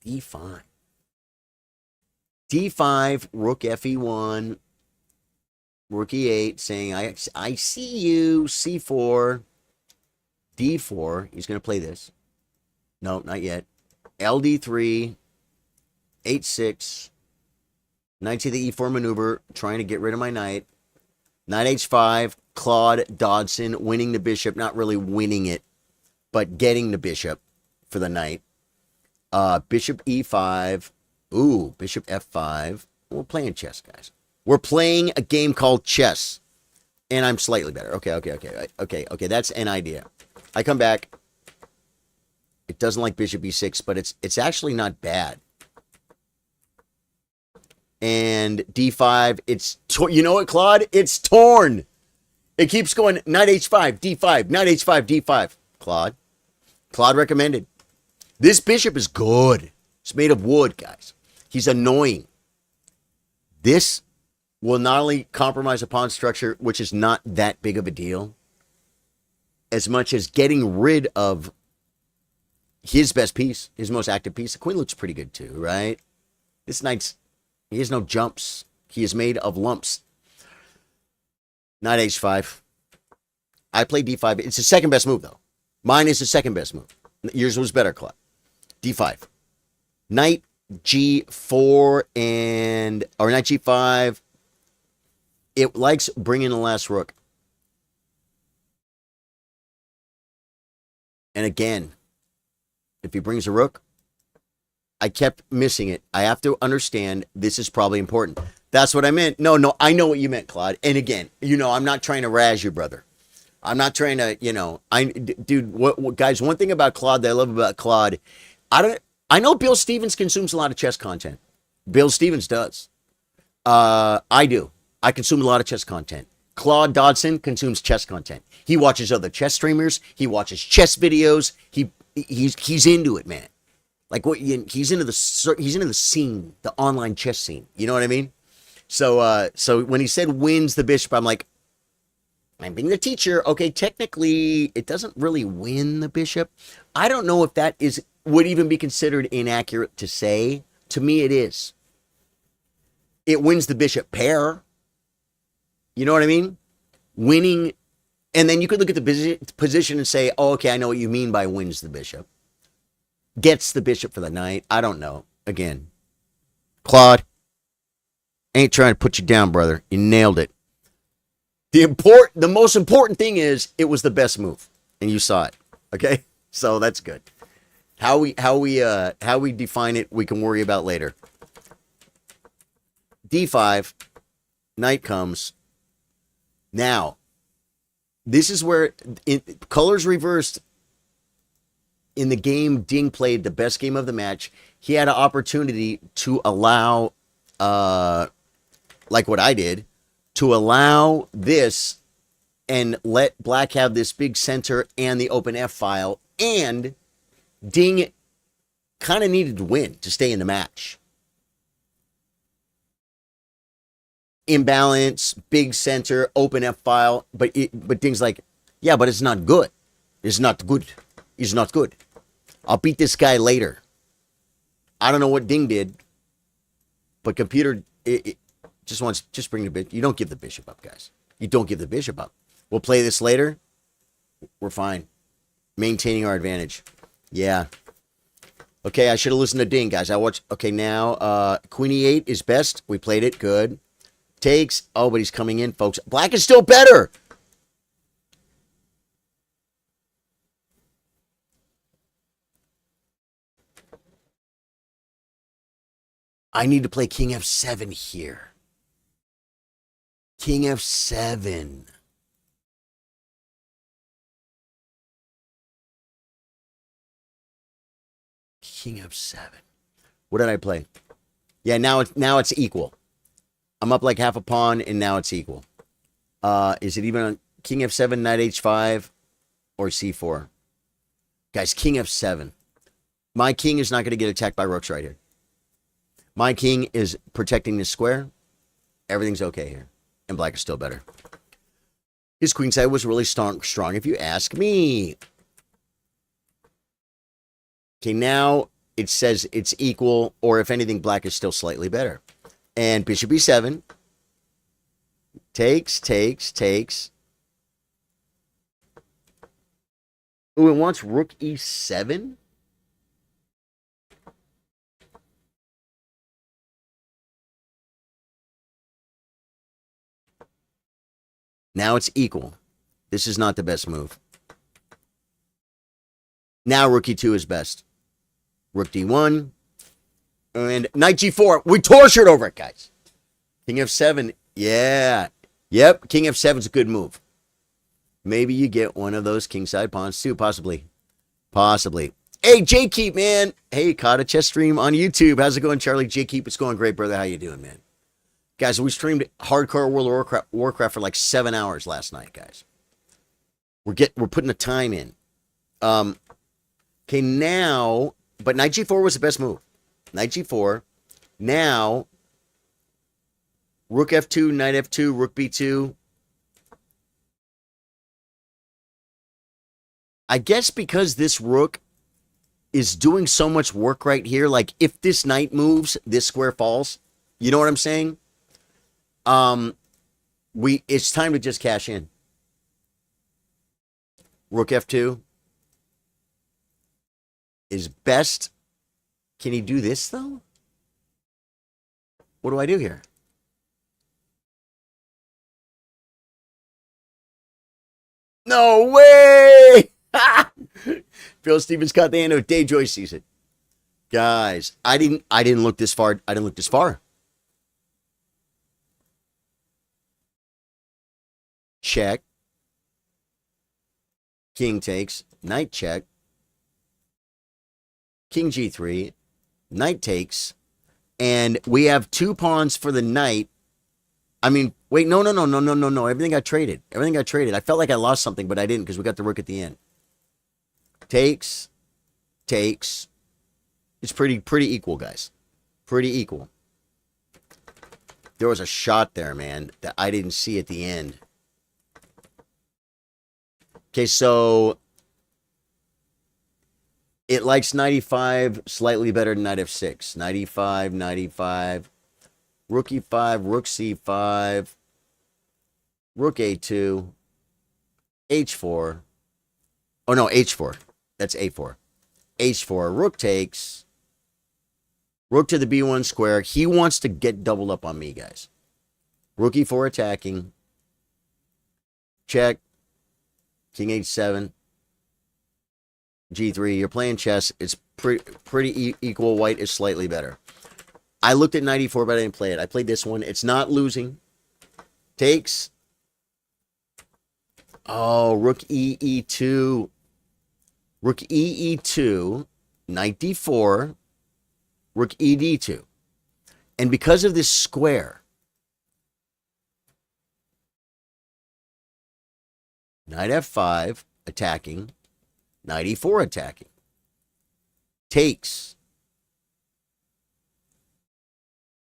d5. d5, rook fe1. Rook E8 saying, I see you. C4. D4. He's going to play this. No, not yet. LD3. H6. Knight to the E4 maneuver. Trying to get rid of my knight. Knight H5. Claude Dodson winning the bishop. Not really winning it, but getting the bishop for the knight. Bishop E5. Ooh, bishop F5. We're playing chess, guys. We're playing a game called chess. And I'm slightly better. Okay. That's an idea. I come back. It doesn't like bishop E6, but it's actually not bad. And D5, you know what, Claude? It's torn. It keeps going knight H5, D5, knight H5, D5. Claude recommended. This bishop is good. It's made of wood, guys. He's annoying. This will not only compromise a pawn structure, which is not that big of a deal, as much as getting rid of his best piece, his most active piece. The queen looks pretty good too, right? This knight's, he has no jumps. He is made of lumps. Knight H5. I play D5. It's the second best move, though. Mine is the second best move. Yours was better, Claude. D5. Knight G4 or Knight G5. It likes bringing the last rook. And again, if he brings a rook, I kept missing it. I have to understand this is probably important. That's what I meant. No, I know what you meant, Claude. And again, I'm not trying to razz you, brother. I'm not trying to, dude, guys, one thing about Claude that I love about Claude, I know Bill Stevens consumes a lot of chess content. Bill Stevens does. I do. I consume a lot of chess content. Claude Dodson consumes chess content. He watches other chess streamers. He watches chess videos. He's into it, man. Like he's into the scene, the online chess scene. You know what I mean? So when he said wins the bishop, I'm like, I'm being the teacher. Okay, technically, it doesn't really win the bishop. I don't know if that would even be considered inaccurate to say. To me, it is. It wins the bishop pair. You know what I mean? Winning, and then you could look at the position and say, oh, okay, I know what you mean by wins the bishop. Gets the bishop for the knight. I don't know. Again, Claude, ain't trying to put you down, brother. You nailed it. The most important thing is it was the best move, and you saw it. Okay, so that's good. How we define it, we can worry about later. D5, knight comes. Now, this is where colors reversed. In the game Ding played, the best game of the match, he had an opportunity to allow, like what I did, to allow this and let black have this big center and the open F file, and Ding kind of needed to win to stay in the match. Imbalance, big center, open F file, but Ding's like, yeah, but it's not good. It's not good. It's not good. I'll beat this guy later. I don't know what Ding did, but computer just bring the bishop. You don't give the bishop up, guys. You don't give the bishop up. We'll play this later. We're fine. Maintaining our advantage. Yeah. Okay, I should have listened to Ding, guys. Okay, now Queen E8 is best. We played it. Good. Takes. Oh, but he's coming in, folks. Black is still better. I need to play King F7 here. King F7. King F7. What did I play? Yeah, now it's equal. I'm up like half a pawn, and now it's equal. Is it even on King F7, Knight H5, or C4? Guys, King F7. My king is not going to get attacked by rooks right here. My king is protecting this square. Everything's okay here. And black is still better. His queenside was really strong, if you ask me. Okay, now it says it's equal, or if anything, black is still slightly better. And bishop E7. Takes. Ooh, it wants rook e7? Now it's equal. This is not the best move. Now rook e2 is best. Rook d1. And knight g4. We tortured over it, guys. King f7. Yeah. Yep, king f7 is a good move. Maybe you get one of those kingside pawns too, possibly. Possibly. Hey, J-Keep, man. Hey, caught a chess stream on YouTube. How's it going, Charlie? J-Keep, it's going great, brother. How you doing, man? Guys, we streamed Hardcore World of Warcraft for like 7 hours last night, guys. We're putting the time in. Okay, now, but knight g4 was the best move. Knight g4. Now, rook f2, knight f2, rook b2. I guess because this rook is doing so much work right here, like if this knight moves, this square falls. You know what I'm saying? It's time to just cash in. Rook f2 is best. Can he do this though? What do I do here? No way! Phil Stevens caught the end of Dave Joyce sees it. Guys, I didn't look this far. I didn't look this far. Check. King takes. Knight check. King g3. Knight takes. And we have 2 pawns for the knight. I mean, wait, no. Everything got traded. I felt like I lost something, but I didn't because we got the rook at the end. Takes. It's pretty equal, guys. Pretty equal. There was a shot there, man, that I didn't see at the end. Okay, so it likes 95 slightly better than knight f6. 95. Rook e5, rook c5, rook a2, h4. Oh, no, h4. That's a4. h4, rook takes. Rook to the b1 square. He wants to get doubled up on me, guys. Rook e4 attacking. Check. King h7. g3. You're playing chess. It's pretty equal. White is slightly better. I looked at 94, but I didn't play it. I played this one. It's not losing. Takes. Oh, rook e2. Rook e2. Knight d4. Rook e d2. And because of this square, knight f5 attacking. Knight e4 attacking. Takes.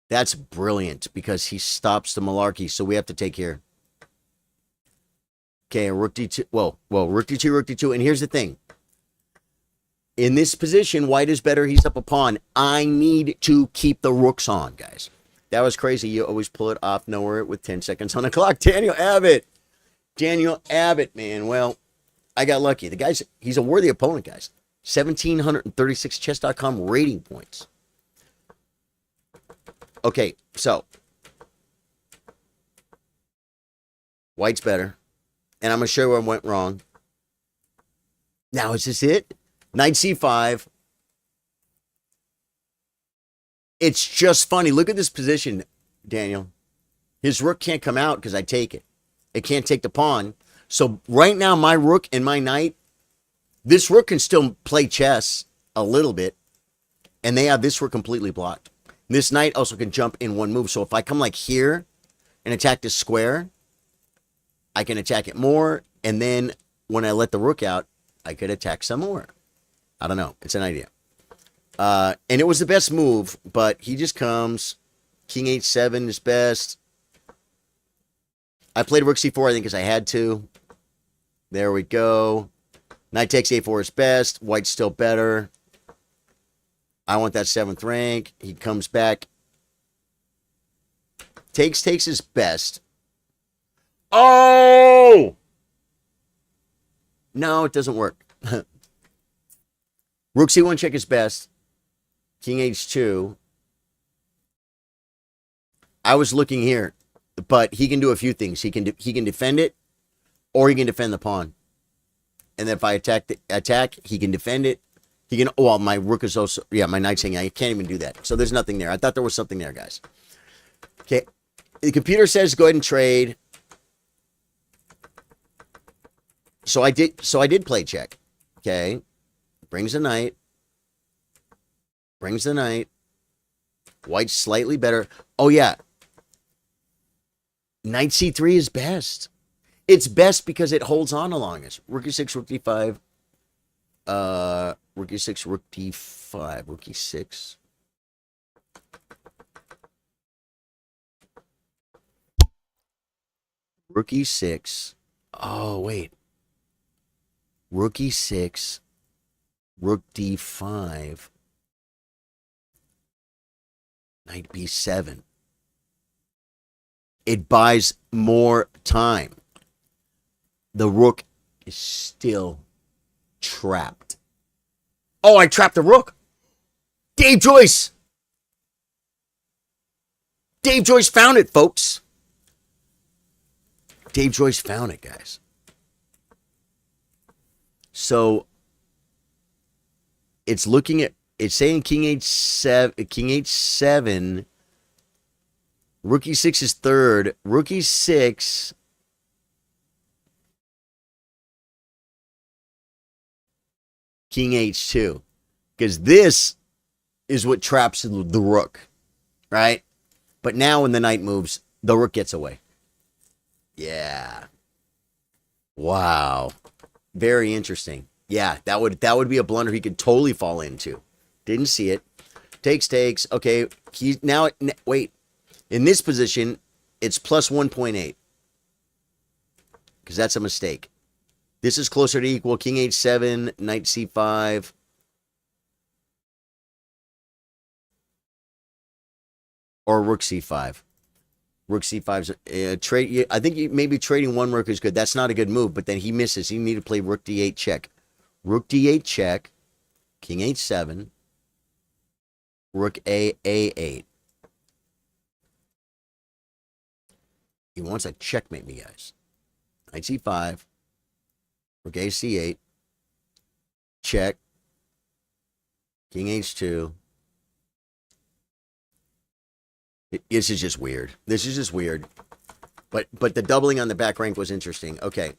That's brilliant because he stops the malarkey, so we have to take here. Okay, rook d2. Whoa, rook d2. And here's the thing. In this position, white is better. He's up a pawn. I need to keep the rooks on, guys. That was crazy. You always pull it off nowhere with 10 seconds on the clock. Daniel Abbott, man. Well, I got lucky. The guy's, he's a worthy opponent, guys. 1,736 chess.com rating points. Okay, so white's better. And I'm going to show you where I went wrong. Now, is this it? Knight c5. It's just funny. Look at this position, Daniel. His rook can't come out because I take it. It can't take the pawn. So right now, my rook and my knight, this rook can still play chess a little bit. And they have this rook completely blocked. This knight also can jump in one move. So if I come like here and attack this square, I can attack it more. And then when I let the rook out, I could attack some more. I don't know. It's an idea. And it was the best move, but he just comes. King h7 is best. I played rook c4, I think, because I had to. There we go. Knight takes a4 is best. White's still better. I want that 7th rank. He comes back. Takes is best. Oh! No, it doesn't work. Rook C1 check is best. King H2. I was looking here, but he can do a few things. He can defend it, or he can defend the pawn. And then if I attack, he can defend it. He can. Well, my rook is also. Yeah, my knight's hanging. I can't even do that. So there's nothing there. I thought there was something there, guys. Okay. The computer says go ahead and trade. So I did. So I did play check. Okay. Brings the knight. Brings the knight. White's slightly better. Oh yeah. Knight C3 is best. It's best because it holds on the longest. Rook E6, Rook D5. Rook E6, Rook D5. Rook E6. Rook E6. Oh, wait. Rook E6. Rook D5. Knight B7. It buys more time. The rook is still trapped. Oh, I trapped the rook. Dave Joyce. Dave Joyce found it, folks. Dave Joyce found it, guys. So it's looking at, it's saying King H7, King H7. Rook E6 is third. Rook E6. King H2. Because this is what traps the rook. Right? But now when the knight moves, the rook gets away. Yeah. Wow. Very interesting. Yeah, that would be a blunder he could totally fall into. Didn't see it. Takes. Okay, he's now, wait. In this position, it's plus 1.8. Because that's a mistake. This is closer to equal. King H7, Knight C5. Or Rook C5. Rook C5's trade. I think maybe trading one rook is good. That's not a good move, but then he misses. He need to play Rook D8 check. Rook D8 check. King H7. Rook A8. He wants to checkmate me, guys. Knight C5. Rook AC8. Check. King H2. This is just weird. This is just weird. But the doubling on the back rank was interesting. Okay.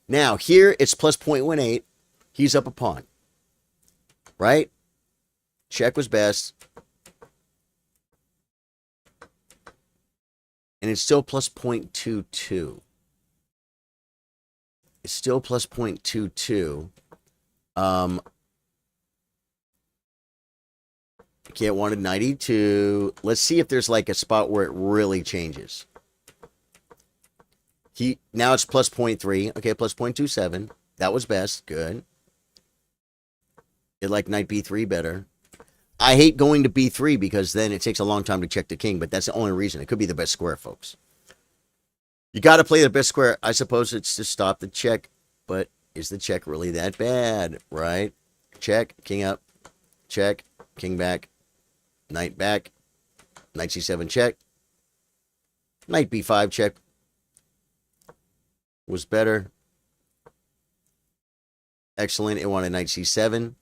Now, here it's plus 0.18. He's up a pawn. Right? Check was best. And it's still plus 0.22. It's still plus 0.22. Can't wanted 92. Let's see if there's like a spot where it really changes. Now it's plus 0.3. Okay, plus 0.27. That was best. Good. It like knight b3 better. I hate going to b3 because then it takes a long time to check the king, but that's the only reason. It could be the best square, folks. You got to play the best square. I suppose it's to stop the check, but is the check really that bad, right? Check, king up, check, king back, knight back, knight c7 check, knight b5 check was better. Excellent. It wanted knight c7.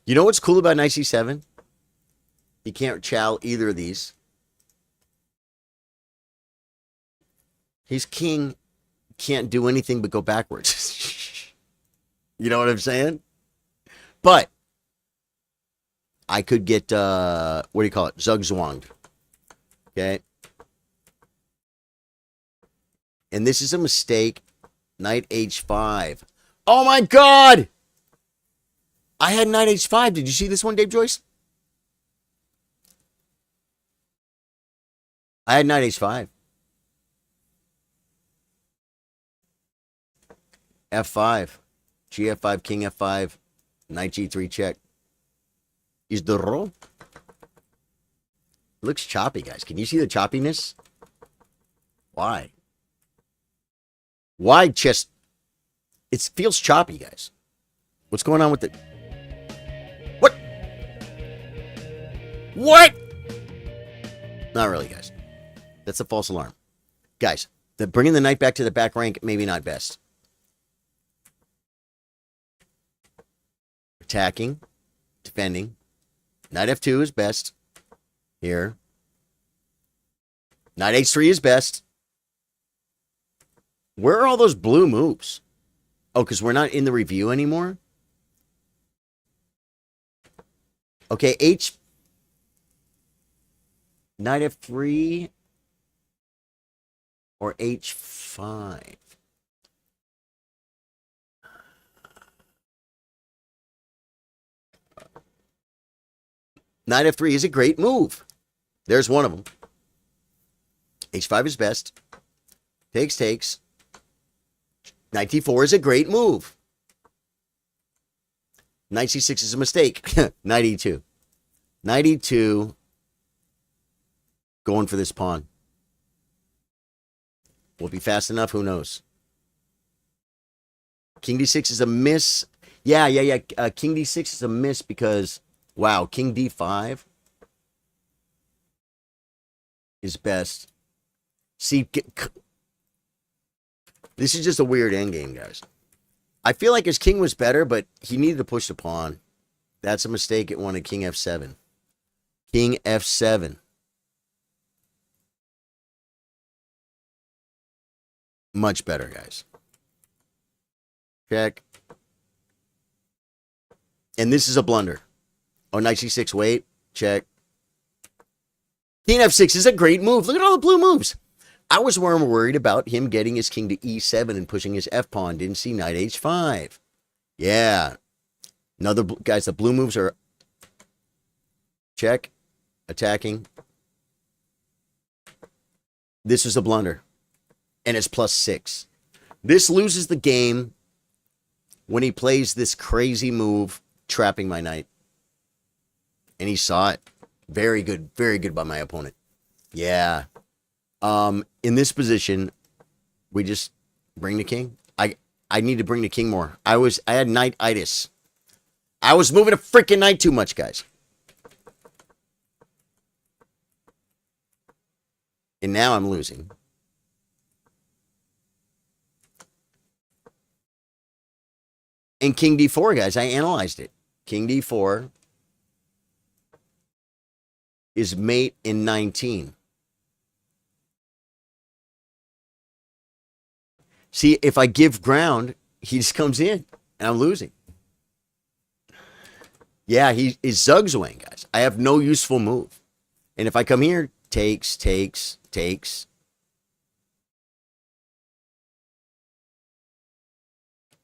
You know what's cool about knight c7? You can't chow either of these. His king can't do anything but go backwards. You know what I'm saying? But I could get, what do you call it? Zugzwanged. Okay. And this is a mistake. Knight h5. Oh my God! I had knight h5. Did you see this one, Dave Joyce? I had knight h5. f5. gf5, king f5. Knight g3 check. Is the roll? Looks choppy, guys. Can you see the choppiness? Why? Wide chest. It feels choppy, guys. What's going on with it? What? What? Not really, guys. That's a false alarm. Guys, bringing the knight back to the back rank, maybe not best. Attacking. Defending. Knight f2 is best. Here. Knight h3 is best. Where are all those blue moves? Oh, because we're not in the review anymore? Okay, Knight f3 or h5. Knight f3 is a great move. There's one of them. h5 is best. Takes, takes. Knight d4 is a great move. Knight c6 is a mistake. Knight e2. Knight e2. Going for this pawn. Will it be fast enough? Who knows? King d6 is a miss. Yeah. King d6 is a miss because, wow, King d5 is best. See, this is just a weird endgame, guys. I feel like his king was better, but he needed to push the pawn. That's a mistake. It wanted king f7. King f7. Much better, guys. Check. And this is a blunder. Oh, knight c6, wait. Check. King f6 is a great move. Look at all the blue moves. I was more worried about him getting his king to e7 and pushing his f-pawn. Didn't see knight h5. Yeah. Another, guys, the blue moves are check. Attacking. This is a blunder. And it's +6. This loses the game when he plays this crazy move, trapping my knight. And he saw it. Very good by my opponent. Yeah. In this position, we just bring the king. I need to bring the king more. I had knight-itis. I was moving a freaking knight too much, guys. And now I'm losing. And king d4, guys, I analyzed it. King d4 is mate in 19. See, if I give ground, he just comes in, and I'm losing. Yeah, he is zugzwang, guys. I have no useful move. And if I come here, takes.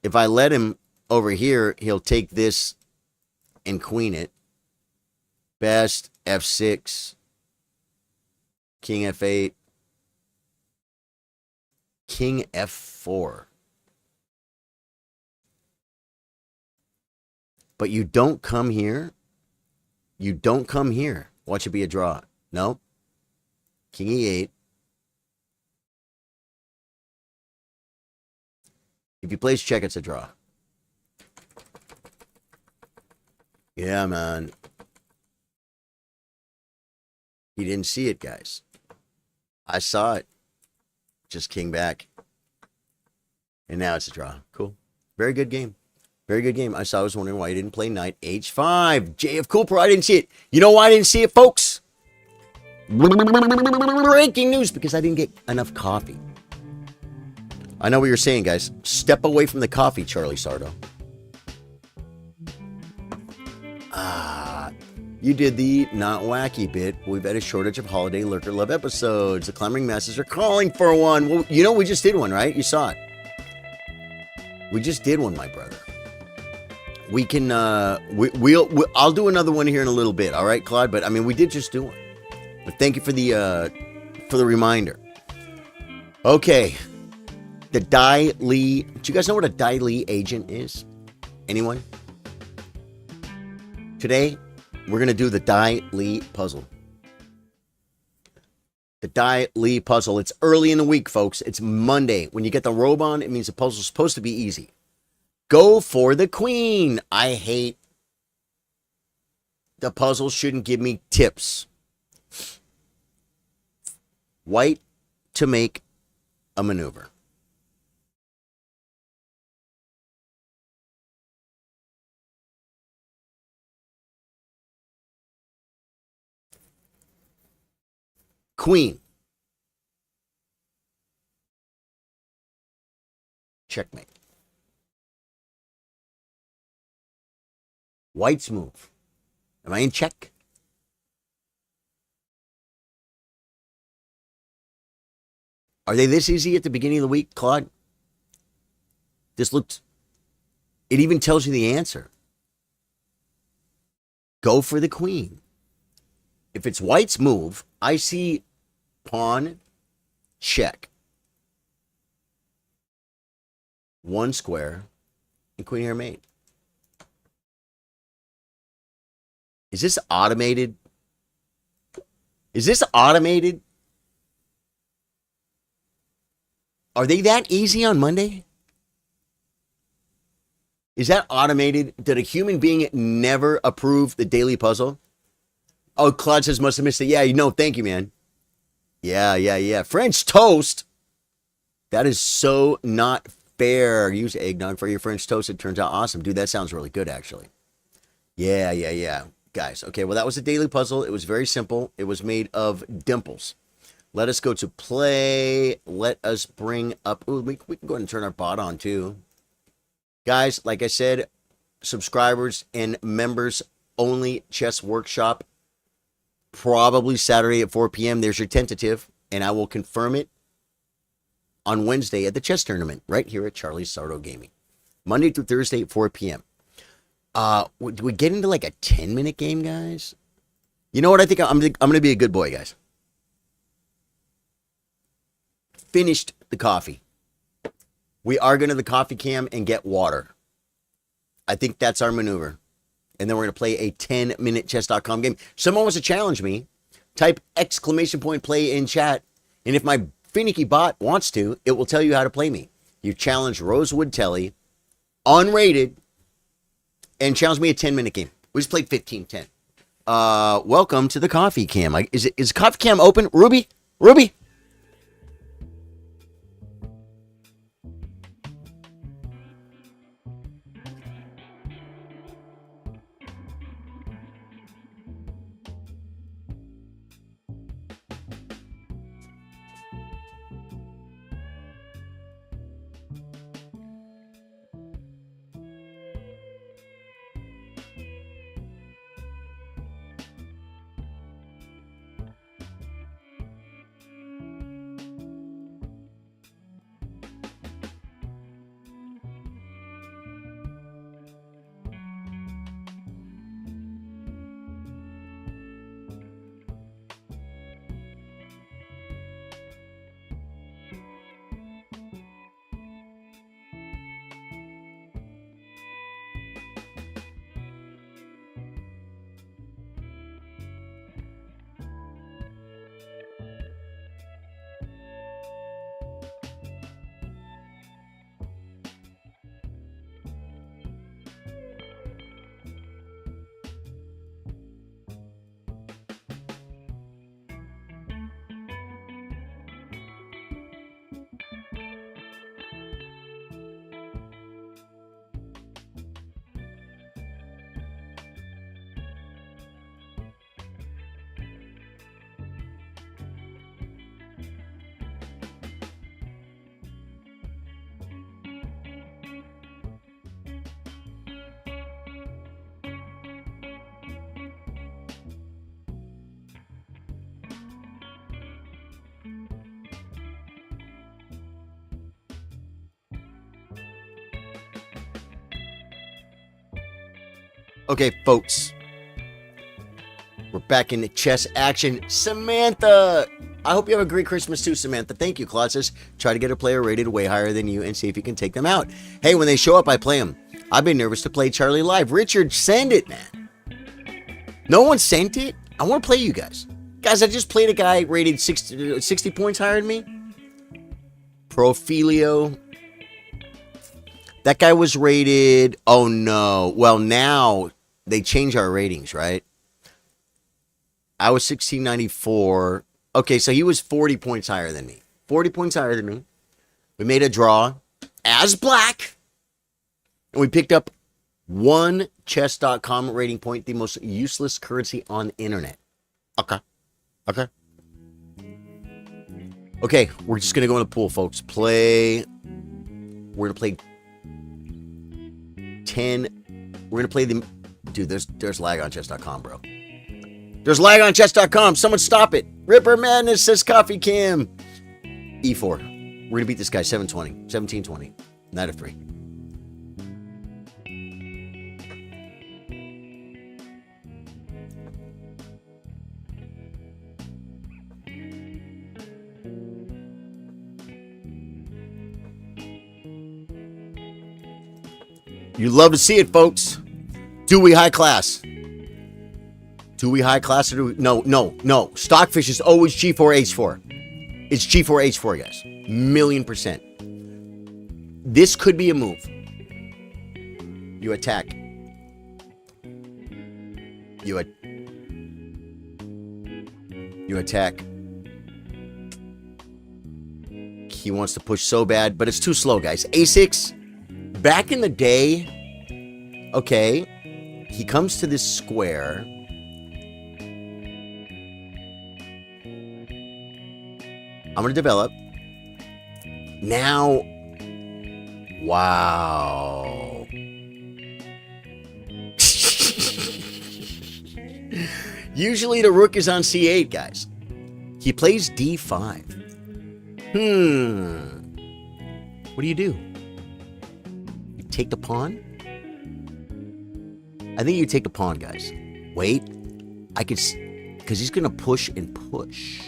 If I let him over here, he'll take this and queen it. Best, f6. King f8. King f4. But you don't come here. You don't come here. Watch it be a draw. No. King e8. If he plays check, it's a draw. Yeah, man. He didn't see it, guys. I saw it. Just king back. And now it's a draw. Cool. Very good game. Very good game. I was wondering why he didn't play knight h5. JF Cooper, I didn't see it. You know why I didn't see it, folks? Breaking news, because I didn't get enough coffee. I know what you're saying, guys. Step away from the coffee, Charlie Sardo. You did the not wacky bit. We've had a shortage of holiday lurker love episodes. The clamoring masses are calling for one. Well, you know, we just did one, right? You saw it. We just did one, my brother. We can, I'll do another one here in a little bit. All right, Claude? But I mean, we did just do one. But thank you for the reminder. Okay. The Dai Li. Do you guys know what a Dai Li agent is? Anyone? Today, we're going to do the Dai Li puzzle. The Dai Li puzzle. It's early in the week, folks. It's Monday. When you get the robe on, it means the puzzle's supposed to be easy. Go for the queen. I hate the puzzle shouldn't give me tips. White to make a maneuver. Queen. Checkmate. White's move. Am I in check? Are they this easy at the beginning of the week, Claude? This looked... It even tells you the answer. Go for the queen. If it's White's move, I see pawn, check. One square, and queen here mate. Is this automated? Is this automated? Are they that easy on Monday? Is that automated? Did a human being never approve the daily puzzle? Oh, Claude says must have missed it. Yeah, no, thank you, man. Yeah. French toast. That is so not fair. Use eggnog for your French toast. It turns out awesome. Dude, that sounds really good, actually. Yeah. Guys, okay, well, that was a daily puzzle. It was very simple. It was made of dimples. Let us go to play. Let us bring up... Ooh, we can go ahead and turn our bot on, too. Guys, like I said, subscribers and members only chess workshop. Probably Saturday at 4 p.m. There's your tentative, and I will confirm it on Wednesday at the chess tournament right here at Charlie Sardo Gaming. Monday through Thursday at 4 p.m. Do we get into like a 10-minute game, guys? You know what? I think I'm going to be a good boy, guys. Finished the coffee. We are going to the coffee cam and get water. I think that's our maneuver. And then we're going to play a 10-minute chess.com game. Someone wants to challenge me. Type exclamation point play in chat. And if my finicky bot wants to, it will tell you how to play me. You challenge Rosewood Telly, unrated, and challenge me a 10-minute game. We just played 15-10. Welcome to the coffee cam. Is coffee cam open? Ruby? Okay, folks. We're back in the chess action. Samantha! I hope you have a great Christmas too, Samantha. Thank you, Claude says. Try to get a player rated way higher than you and see if you can take them out. Hey, when they show up, I play them. I've been nervous to play Charlie live. Richard, send it, man. No one sent it? I want to play you guys. Guys, I just played a guy rated 60 points higher than me. Profilio. That guy was rated... Oh, no. Well, now they change our ratings, right? I was 1694. Okay, so he was 40 points higher than me. 40 points higher than me. We made a draw as black. And we picked up one chess.com rating point, the most useless currency on the internet. Okay. Okay. Okay, we're just going to go in the pool, folks. We're going to play 10. We're going to play the... Dude, there's lag on chess.com, bro. There's lag on chess.com. Someone stop it. Ripper Madness says Coffee Kim. E4. We're going to beat this guy 720. 1720. Knight of 3. You love to see it, folks. Do we high class? Do we high class or do we... No. Stockfish is always G4, H4. It's G4, H4, guys. 1,000,000%. This could be a move. You attack. You attack. He wants to push so bad, but it's too slow, guys. A6. Back in the day, okay, he comes to this square. I'm going to develop. Now, wow. Usually the rook is on C8, guys. He plays D5. What do you do? You take the pawn? I think you take the pawn, guys. Wait. I could... Because he's going to push and push.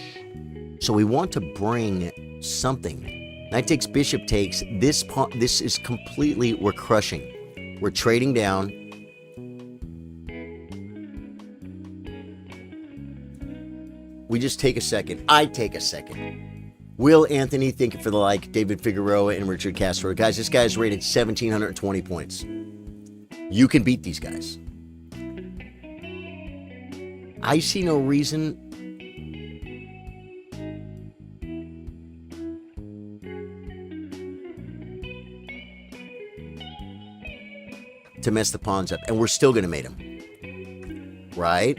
So we want to bring something. Knight takes, bishop takes. This pawn... This is completely... We're crushing. We're trading down. We just take a second. I take a second. Will Anthony, thank you for the like. David Figueroa and Richard Castro. Guys, this guy's rated 1,720 points. You can beat these guys. I see no reason. To mess the pawns up. And we're still going to mate them. Right?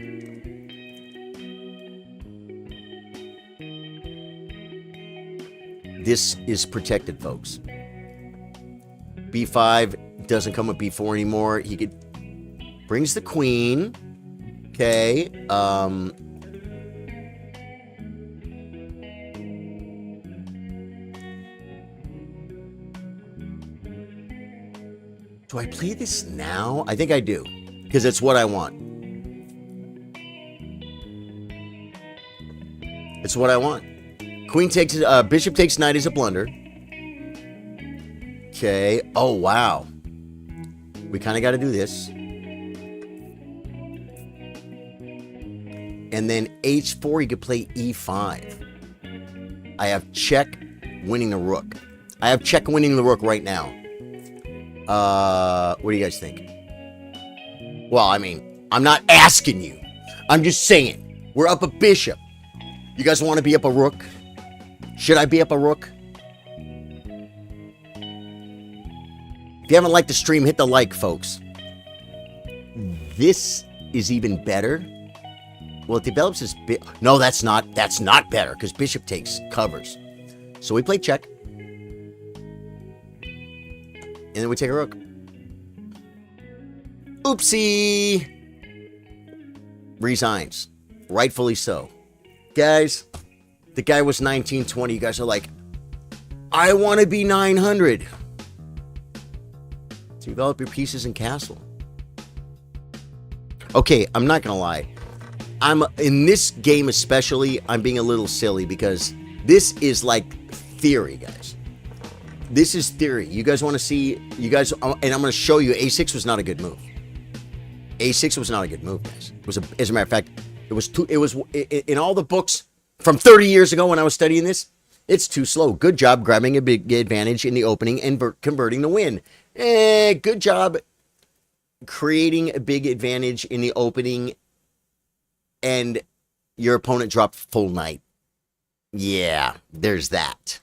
This is protected, folks. B5 doesn't come with B4 anymore. He could... Brings the queen. Okay. Do I play this now? I think I do. Because it's what I want. It's what I want. Queen takes... bishop takes knight is a blunder. Okay. Oh, wow. We kind of got to do this. And then H4, you could play E5. I have check winning the rook. I have check winning the rook right now. What do you guys think? Well, I mean, I'm not asking you. I'm just saying. We're up a bishop. You guys want to be up a rook? Should I be up a rook? If you haven't liked the stream, hit the like, folks. This is even better. Well, it develops as... No, that's not better, because bishop takes covers. So we play check. And then we take a rook. Oopsie! Resigns. Rightfully so. Guys, the guy was 1920. You guys are like, I want to be 900. Develop your pieces in castle. Okay, I'm not going to lie. In this game especially, I'm being a little silly because this is like theory, guys. This is theory. You guys want to see, and I'm going to show you A6 was not a good move. A6 was not a good move, guys. As a matter of fact, It was too. It was in all the books from 30 years ago when I was studying this. It's too slow. Good job grabbing a big advantage in the opening and converting the win. Good job creating a big advantage in the opening and your opponent dropped full knight. Yeah, there's that.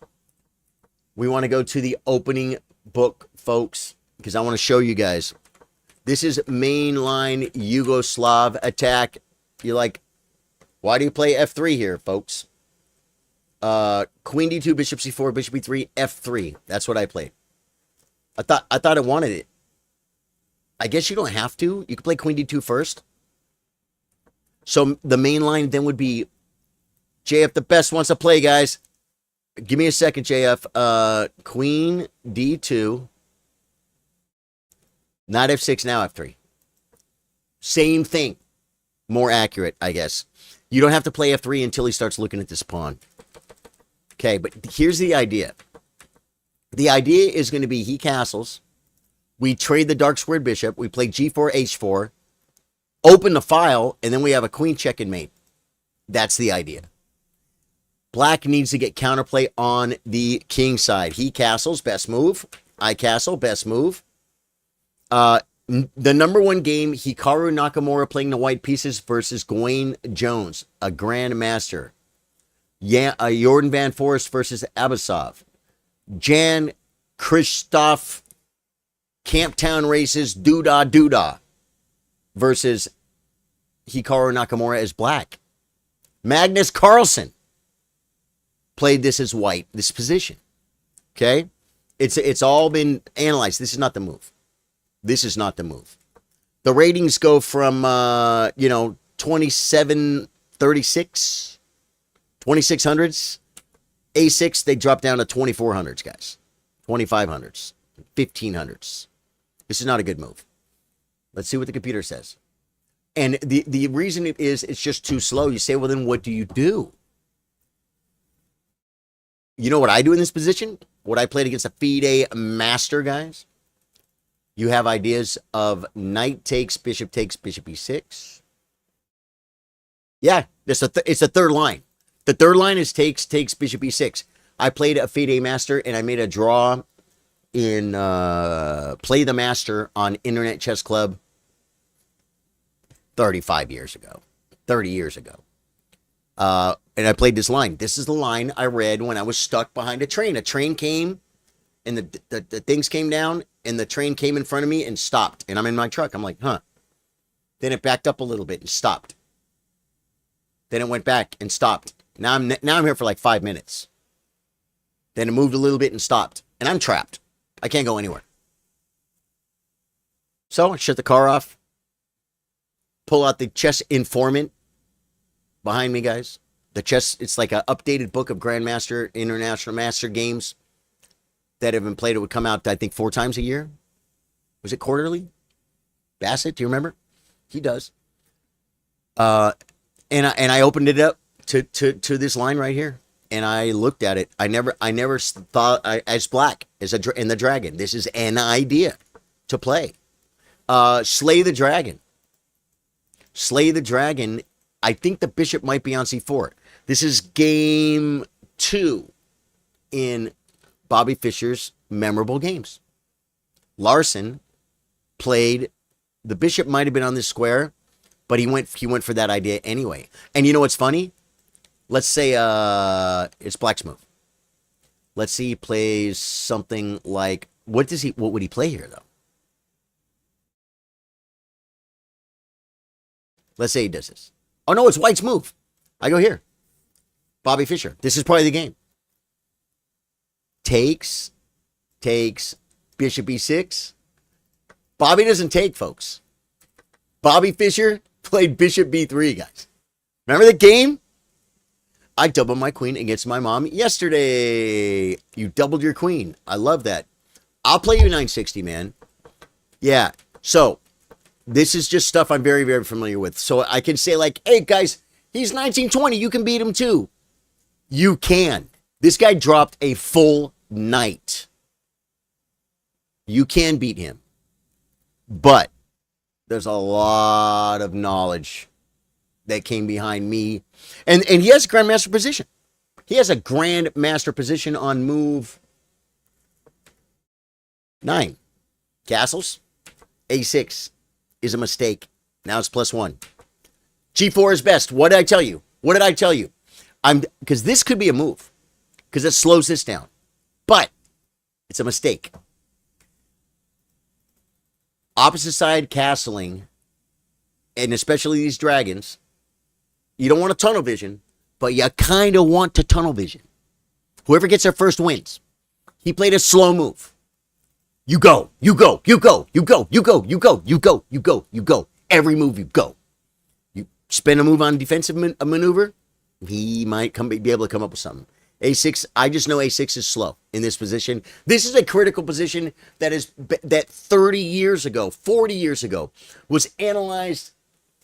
We want to go to the opening book, folks, because I want to show you guys. This is mainline Yugoslav attack. You're like, why do you play F3 here, folks? Queen D2, Bishop C4, Bishop E3, F3. That's what I played. I thought I wanted it. I guess you don't have to. You can play Queen D2 first. So the main line then would be JF the best wants to play, guys. Give me a second, JF. Queen D2. Not F6, now F3. Same thing. More accurate, I guess. You don't have to play F3 until he starts looking at this pawn. Okay, but here's the idea. The idea is going to be he castles. We trade the dark squared bishop. We play G4, H4. Open the file, and then we have a queen check and mate. That's the idea. Black needs to get counterplay on the king side. He castles, best move. I castle, best move. The number one game, Hikaru Nakamura playing the white pieces versus Gawain Jones, a grandmaster. Yeah, Jordan Van Forest versus Abasov. Jan Christoph Camptown Races Doodah versus Hikaru Nakamura as black. Magnus Carlsen played this as white, this position. Okay? It's all been analyzed. This is not the move. This is not the move. The ratings go from 2736, 2600s. A6, they drop down to 2400s, guys. 2500s, 1500s. This is not a good move. Let's see what the computer says. And the reason it is, it's just too slow. You say, well, then what do you do? You know what I do in this position? What I played against a FIDE master, guys? You have ideas of knight takes, bishop e6. Yeah, it's the third line. The third line is takes, bishop e6. I played a FIDE master, and I made a draw in Play the Master on Internet Chess Club 35 years ago. 30 years ago. And I played this line. This is the line I read when I was stuck behind a train. A train came, and the things came down, and the train came in front of me and stopped. And I'm in my truck. I'm like, huh. Then it backed up a little bit and stopped. Then it went back and stopped. Now I'm here for like 5 minutes. Then it moved a little bit and stopped. And I'm trapped. I can't go anywhere. So I shut the car off. Pull out the chess informant behind me, guys. The chess, it's like an updated book of Grandmaster, International Master games that have been played. It would come out, I think, 4 times a year. Was it quarterly? Bassett, do you remember? He does. And I opened it up to this line right here, and I looked at it. I never thought as black as in the dragon. This is an idea to play. Slay the dragon. Slay the dragon. I think the bishop might be on c4. This is game 2 in Bobby Fischer's memorable games. Larson played, the bishop might have been on this square, but he went for that idea anyway. And you know what's funny? Let's say it's black's move. Let's see he plays something like, what would he play here though? Let's say he does this. Oh no, it's white's move. I go here. Bobby Fischer. This is probably the game. Takes, bishop e6. Bobby doesn't take, folks. Bobby Fischer played bishop b3, guys. Remember the game? I doubled my queen against my mom yesterday. You doubled your queen. I love that. I'll play you 960, man. Yeah. So, this is just stuff I'm very, very familiar with. So, I can say like, hey, guys, he's 1920. You can beat him too. You can. This guy dropped a full knight. You can beat him. But there's a lot of knowledge that came behind me. And he has a grandmaster position. He has a grandmaster position on move 9. Castles. A6 is a mistake. Now it's +1. G4 is best. What did I tell you? What did I tell you? Because this could be a move. Because it slows this down. But it's a mistake. Opposite side castling, and especially these dragons, you don't want a tunnel vision, but you kind of want to tunnel vision. Whoever gets their first wins. He played a slow move. You go, you go, you go, you go, you go, you go, you go, you go, you go. Every move you go. You spend a move on defensive maneuver, he might be able to come up with something. A6, I just know A6 is slow in this position. This is a critical position that 30 years ago, 40 years ago, was analyzed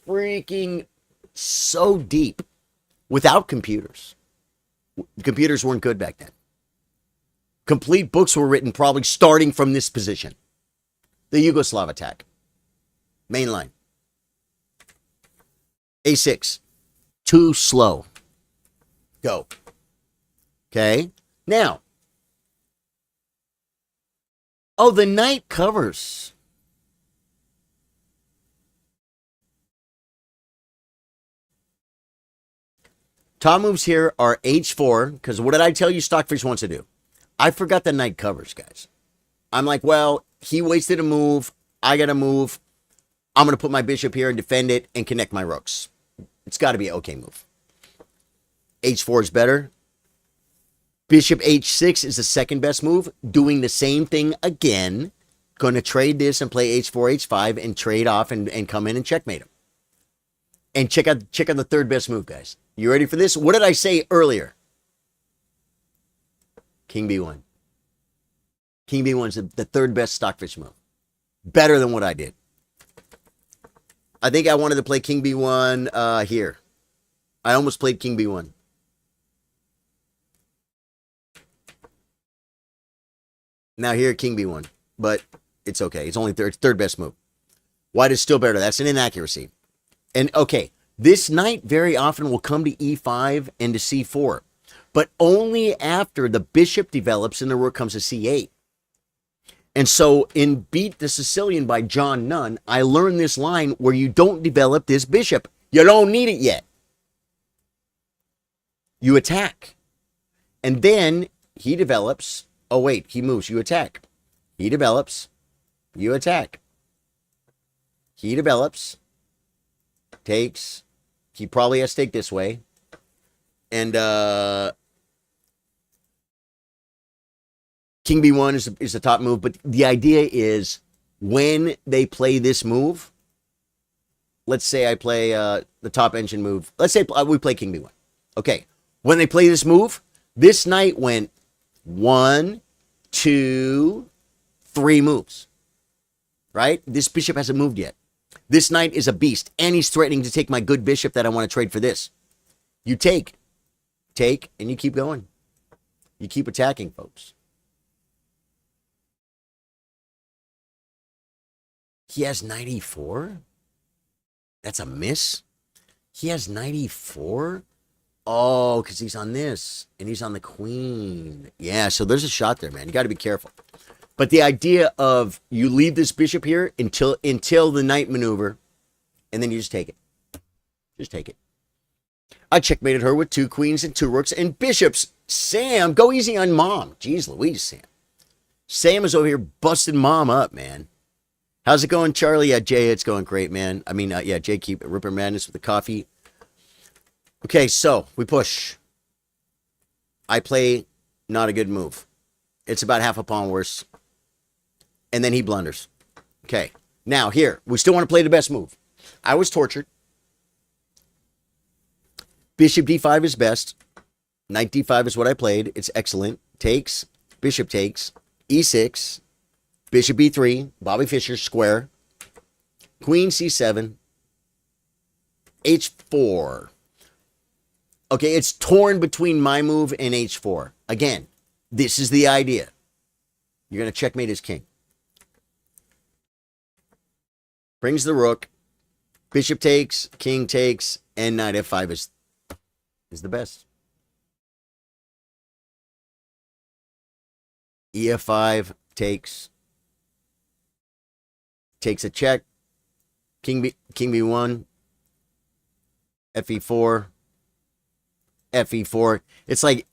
freaking so deep without computers. Computers weren't good back then. Complete books were written probably starting from this position. The Yugoslav attack. Main line. A6. Too slow. Go. Okay. Now. Oh, the knight covers. Top moves here are H4, because what did I tell you Stockfish wants to do? I forgot the knight covers, guys. I'm like, well, he wasted a move. I got to move. I'm going to put my bishop here and defend it and connect my rooks. It's got to be an okay move. H4 is better. Bishop H6 is the second best move. Doing the same thing again. Going to trade this and play H4, H5 and trade off and come in and checkmate him. And check out the third best move, guys. You ready for this? What did I say earlier? King B1. King B1 is the third best Stockfish move. Better than what I did. I think I wanted to play King B1 here. I almost played King B1. Now here, King B1. But it's okay. It's only third best move. White is still better. That's an inaccuracy. And okay, this knight very often will come to E5 and to C4. But only after the bishop develops and the rook comes to C8. And so in Beat the Sicilian by John Nunn, I learned this line where you don't develop this bishop. You don't need it yet. You attack. And then he develops. Oh, wait, he moves. You attack. He develops. You attack. He develops. Takes. He probably has to take this way. And King B1 is the top move, but the idea is when they play this move, let's say I play the top engine move. Let's say we play King B1. Okay, when they play this move, this knight went 1, 2, 3 moves, right? This bishop hasn't moved yet. This knight is a beast, and he's threatening to take my good bishop that I want to trade for this. You take, and you keep going. You keep attacking, folks. He has 94? That's a miss? He has 94? Oh, because he's on this. And he's on the queen. Yeah, so there's a shot there, man. You got to be careful. But the idea of you leave this bishop here until the knight maneuver, and then you just take it. Just take it. I checkmated her with 2 queens and 2 rooks and bishops. Sam, go easy on mom. Jeez Louise, Sam. Sam is over here busting mom up, man. How's it going, Charlie? Yeah, Jay, it's going great, man. I mean, yeah, Jay, keep Ripper Madness with the coffee. Okay, so we push. I play not a good move. It's about half a pawn worse. And then he blunders. Okay, now here, we still want to play the best move. I was tortured. Bishop D5 is best. Knight D5 is what I played. It's excellent. Takes. Bishop takes. E6. Bishop B3, Bobby Fischer, square. Queen C7. H4. Okay, it's torn between my move and H4. Again, this is the idea. You're going to checkmate his king. Brings the rook. Bishop takes, king takes, And knight f5 is the best. ef5 takes a check. King b1. fe4. fe4. It's like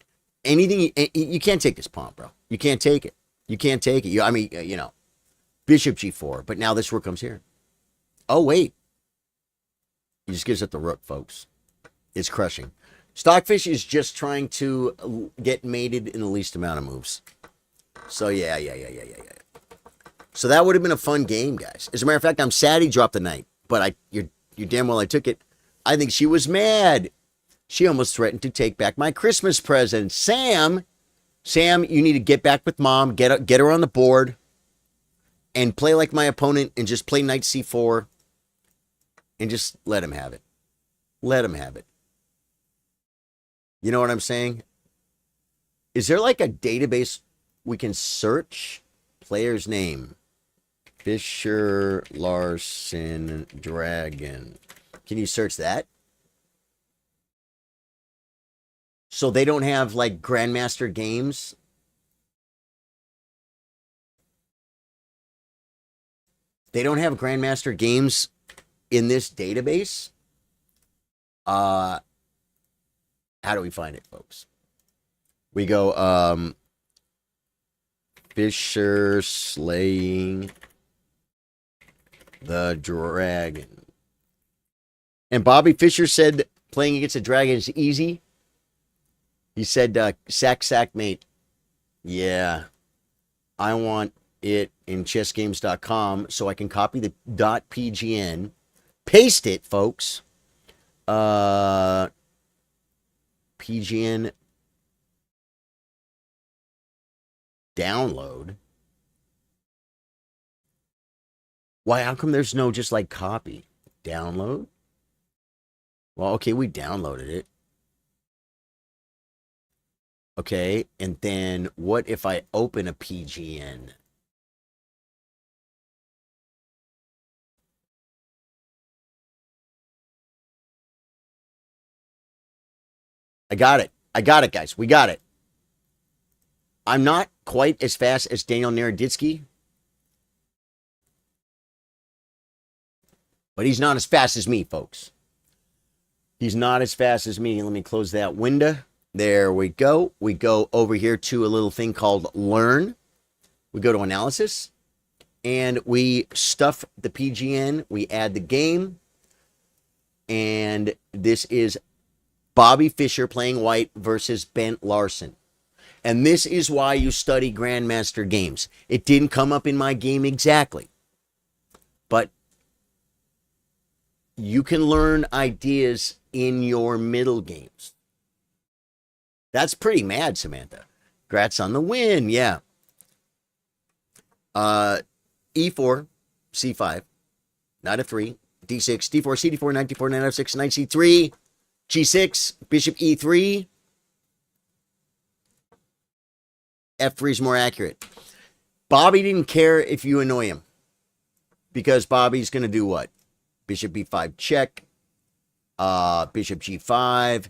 anything. You can't take this pawn, bro. You can't take it. You can't take it. I mean, you know, bishop g4. But now this rook comes here. Oh, wait. He just gives it the rook, folks. It's crushing. Stockfish is just trying to get mated in the least amount of moves. So, yeah. So that would have been a fun game, guys. As a matter of fact, I'm sad he dropped the knight. But you're damn well I took it. I think she was mad. She almost threatened to take back my Christmas present. Sam, you need to get back with mom. Get her on the board. And play like my opponent and just play knight c4. And just let him have it. Let him have it. You know what I'm saying? Is there like a database we can search? Player's name. Fisher Larson Dragon. Can you search that? So they don't have like Grandmaster games? They don't have Grandmaster games in this database? How do we find it, folks? We go, Fisher slaying the dragon. And Bobby Fischer said playing against a dragon is easy. He said, sack, mate. Yeah. I want it in chessgames.com so I can copy the .pgn, paste it, folks. PGN download. Why, how come there's no just like copy? Download? Well, okay, we downloaded it. Okay, and then what if I open a PGN? I got it, guys. We got it. I'm not quite as fast as Daniel Naroditsky, but he's not as fast as me, folks. He's not as fast as me. Let me close that window. There we go. We go over here to a little thing called Learn. We go to Analysis, and we stuff the PGN. We add the game, and this is Bobby Fischer playing white versus Bent Larson. And this is why you study Grandmaster games. It didn't come up in my game exactly, but you can learn ideas in your middle games. That's pretty mad, Samantha. Congrats on the win. Yeah. E4, C5, knight f3, D6, D4, CD4, knight D4, knight F6, knight C3, G6, bishop E3. F3 is more accurate. Bobby didn't care if you annoy him, because Bobby's going to do what? Bishop B5 check. Bishop G5.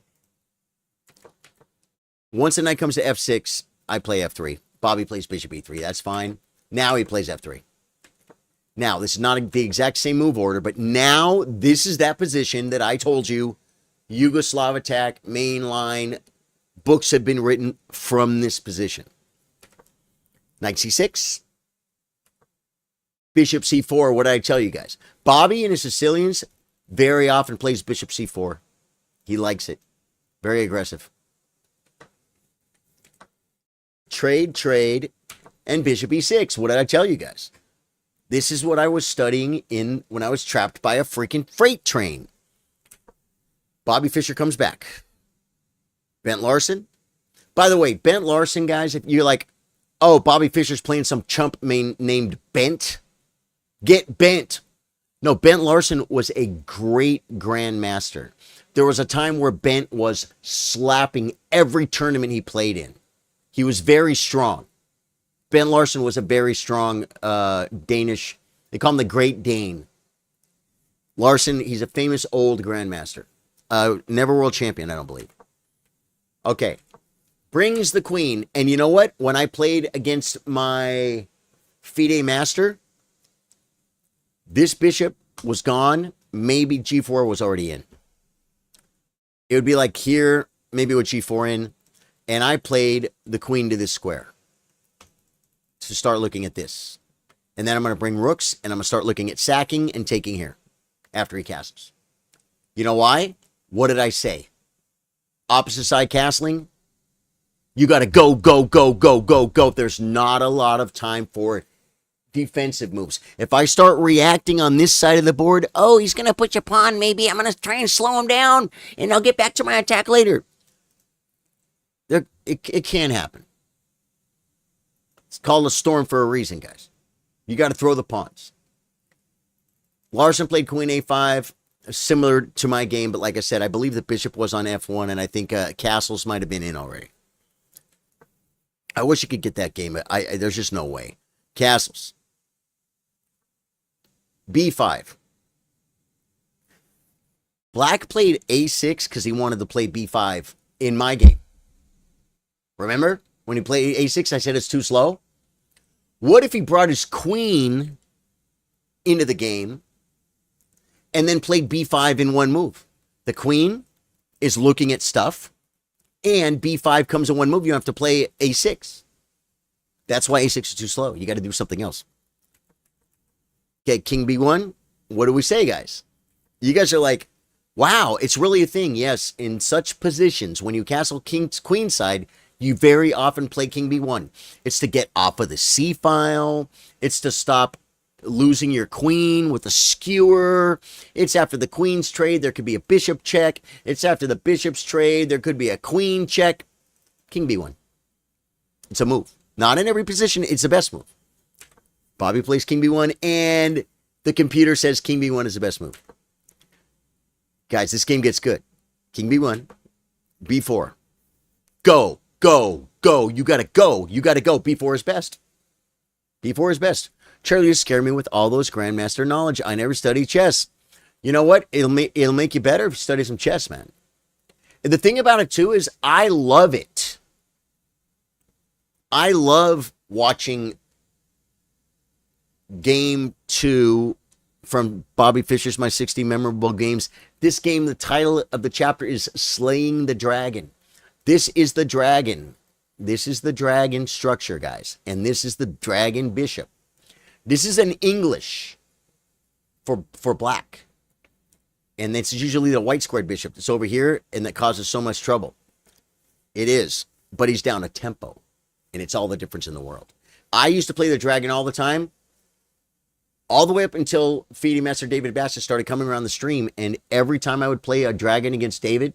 Once the knight comes to F6, I play F3. Bobby plays bishop E3. That's fine. Now he plays F3. Now, this is not the exact same move order, but now this is that position that I told you, Yugoslav attack, main line, books have been written from this position. Knight C6. Bishop C4. What did I tell you guys? Bobby and his Sicilians very often plays bishop C4. He likes it. Very aggressive. Trade, and bishop E6. What did I tell you guys? This is what I was studying in when I was trapped by a freaking freight train. Bobby Fischer comes back. Bent Larson. By the way, Bent Larson, guys, if you're like, oh, Bobby Fischer's playing some chump named Bent, get bent. No, Bent Larson was a great grandmaster. There was a time where Bent was slapping every tournament he played in. He was very strong. Bent Larson was a very strong Danish. They call him the Great Dane. Larson, he's a famous old grandmaster. Never world champion, I don't believe. Okay. Brings the queen. And you know what? When I played against my FIDE master, this bishop was gone. Maybe g4 was already in. It would be like here, maybe with g4 in. And I played the queen to this square to start looking at this. And then I'm going to bring rooks, and I'm going to start looking at sacking and taking here after he castles. You know why? What did I say? Opposite side castling. You got to go, go, go, go, go, go. There's not a lot of time for defensive moves. If I start reacting on this side of the board, oh, he's going to put your pawn, maybe I'm going to try and slow him down, and I'll get back to my attack later. It can't happen. It's called a storm for a reason, guys. You got to throw the pawns. Larson played queen a5, similar to my game, but like I said, I believe the bishop was on f1, and I think castles might have been in already. I wish you could get that game, but there's just no way. Castles. b5. Black played a6 because he wanted to play b5 in my game. Remember? When he played a6, I said it's too slow. What if he brought his queen into the game and then played b5 in one move? The queen is looking at stuff, and b5 comes in one move. You don't have to play a6. That's why a6 is too slow. You got to do something else. Okay, king b1. What do we say, guys? You guys are like, wow, it's really a thing. Yes, in such positions, when you castle queen side, you very often play king b1. It's to get off of the c file. It's to stop losing your queen with a skewer. It's after the queen's trade. There could be a bishop check. It's after the bishop's trade. There could be a queen check. King b1. It's a move. Not in every position. It's the best move. Bobby plays king b1, and the computer says king b1 is the best move. Guys, this game gets good. King b1, b4. Go, go, go. You got to go. You got to go. b4 is best. b4 is best. Charlie, you scare me with all those grandmaster knowledge. I never studied chess. You know what? It'll make you better if you study some chess, man. And the thing about it, too, is I love it. I love watching Game 2 from Bobby Fischer's My 60 Memorable Games. This game, the title of the chapter is Slaying the Dragon. This is the dragon. This is the dragon structure, guys. And this is the dragon bishop. This is an English for black. And it's usually the white squared bishop that's over here and that causes so much trouble. It is. But he's down a tempo. And it's all the difference in the world. I used to play the dragon all the time. All the way up until FIDE Master David Bassett started coming around the stream. And every time I would play a dragon against David,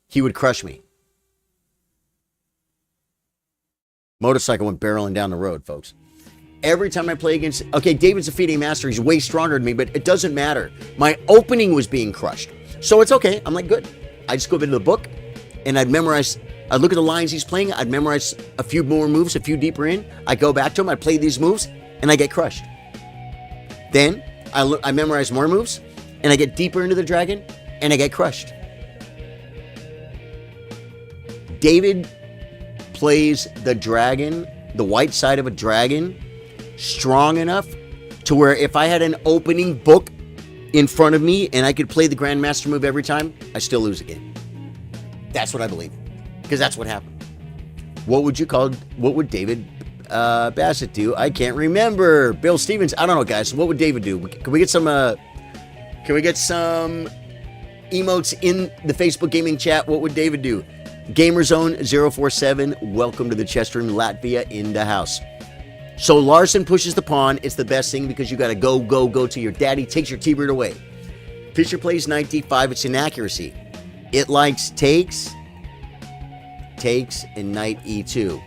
he would crush me. Motorcycle went barreling down the road, folks. Every time I play against... Okay, David's a FIDE Master. He's way stronger than me, but it doesn't matter. My opening was being crushed. So it's okay. I'm like, good. I just go into the book, and I'd memorize... I'd look at the lines he's playing. I'd memorize a few more moves, a few deeper in. I go back to him. I play these moves, and I get crushed. Then I memorize more moves, and I get deeper into the dragon, and I get crushed. David plays the dragon, the white side of a dragon, strong enough to where if I had an opening book in front of me and I could play the Grandmaster move every time, I still lose a game. That's what I believe. Because that's what happened. What would David Bassett do? I can't remember. Bill Stevens, I don't know, guys. What would David do? Can we get some emotes in the Facebook gaming chat? What would David do? GamerZone047, welcome to the chess room. Latvia in the house. So Larson pushes the pawn. It's the best thing because you got to go, go, go till your daddy takes your T-bird away. Fischer plays knight d5. It's inaccuracy. It likes takes, and knight e2.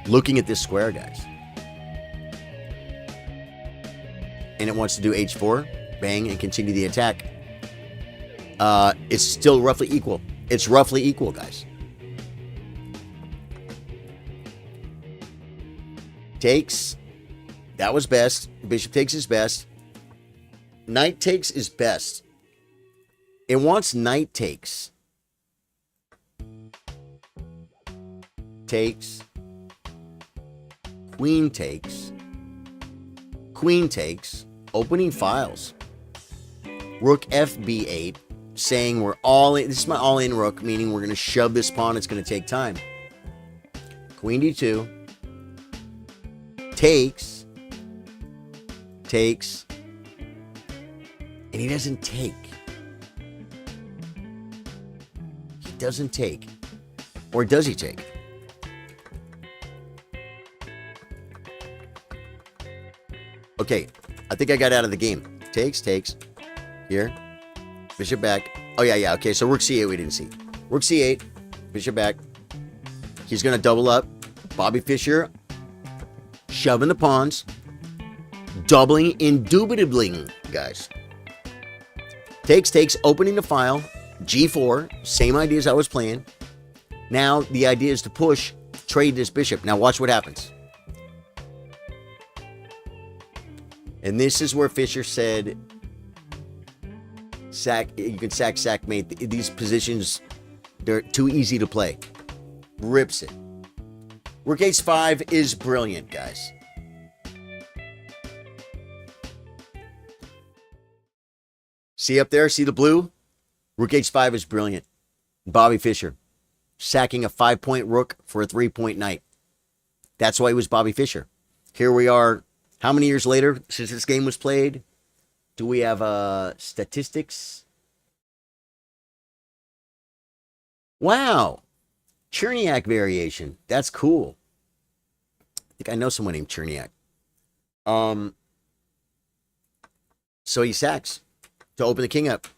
Looking at this square, guys. And it wants to do h4. Bang, and continue the attack. It's still roughly equal. It's roughly equal, guys. Takes. That was best. Bishop takes is best. Knight takes is best. It wants knight takes. Takes. Queen takes. Queen takes. Opening files. Rook FB8. Saying we're all in. This is my all-in rook, meaning we're going to shove this pawn. It's going to take time. Queen D2. Takes. Takes. And he doesn't take. He doesn't take. Or does he take? Okay, I think I got out of the game. Takes, takes. Here. Bishop back. Oh, yeah. Okay, so rook c8 we didn't see. Rook c8. Bishop back. He's going to double up. Bobby Fischer. Shoving the pawns. Doubling indubitably, guys. Takes, takes. Opening the file. G4. Same idea as I was playing. Now, the idea is to push. Trade this bishop. Now, watch what happens. And this is where Fischer said, sack, you can sack mate. These positions, they're too easy to play. Rips it. Rook H5 is brilliant, guys. See up there? See the blue? Rook H5 is brilliant. Bobby Fischer. Sacking a 5-point rook for a 3-point knight. That's why he was Bobby Fischer. Here we are. How many years later since this game was played? Do we have statistics? Wow. Cherniak variation. That's cool. I think I know someone named Cherniak. So he sacks to open the king up.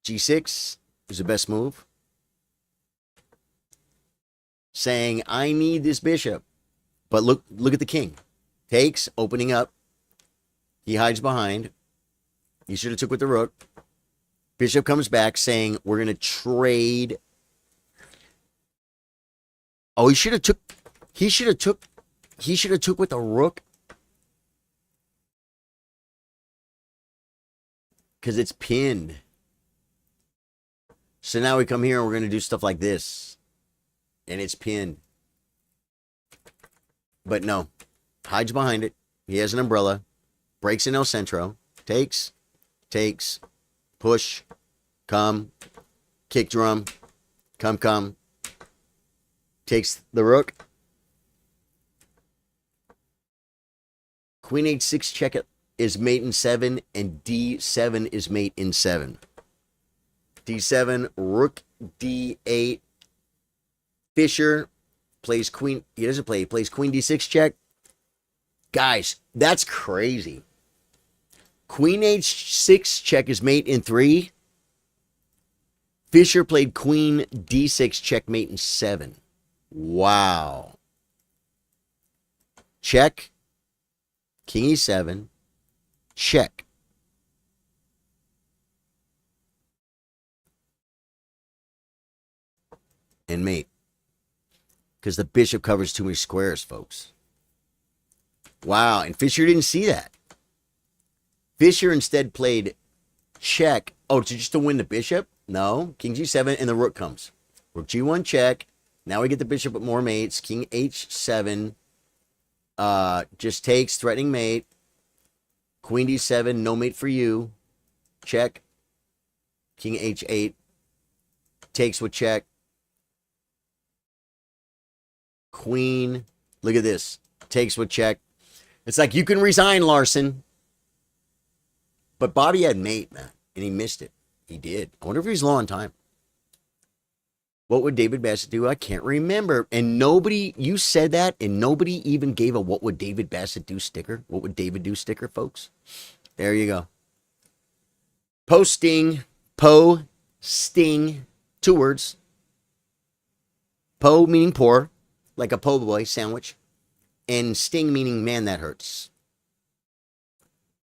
G6 is the best move. Saying, I need this bishop. But look at the king. Takes, opening up. He hides behind. He should have took with the rook. Bishop comes back saying, we're going to trade. Oh, he should have took with the rook. Because it's pinned. So now we come here and we're going to do stuff like this. And it's pinned. But no. Hides behind it. He has an umbrella. Breaks in El Centro. Takes. Takes. Push. Come. Kick drum. Come. Takes the rook. Queen H6 check it is mate in 7. And D7 is mate in 7. D7. Rook D8. Fischer plays queen. He doesn't play. He plays queen D6 check. Guys, that's crazy. Queen H6 check is mate in 3. Fischer played queen D6 checkmate in 7. Wow. Check. King E7. Check. And mate. Because the bishop covers too many squares, folks. Wow, and Fischer didn't see that. Fischer instead played check. Oh, just to win the bishop? No. King G7 and the rook comes. Rook G1 check. Now we get the bishop with more mates. King H7. Just takes, threatening mate. Queen D7, no mate for you. Check. King H8. Takes with check. Queen. Look at this. Takes with check. It's like, you can resign, Larson. But Bobby had mate, man. And he missed it. He did. I wonder if he's low on time. What would David Bassett do? I can't remember. And nobody, you said that, and nobody even gave a what would David Bassett do sticker. What would David do sticker, folks? There you go. Posting. Sting. 2 words. Po meaning poor. Like a po' boy sandwich. And sting meaning, man, that hurts.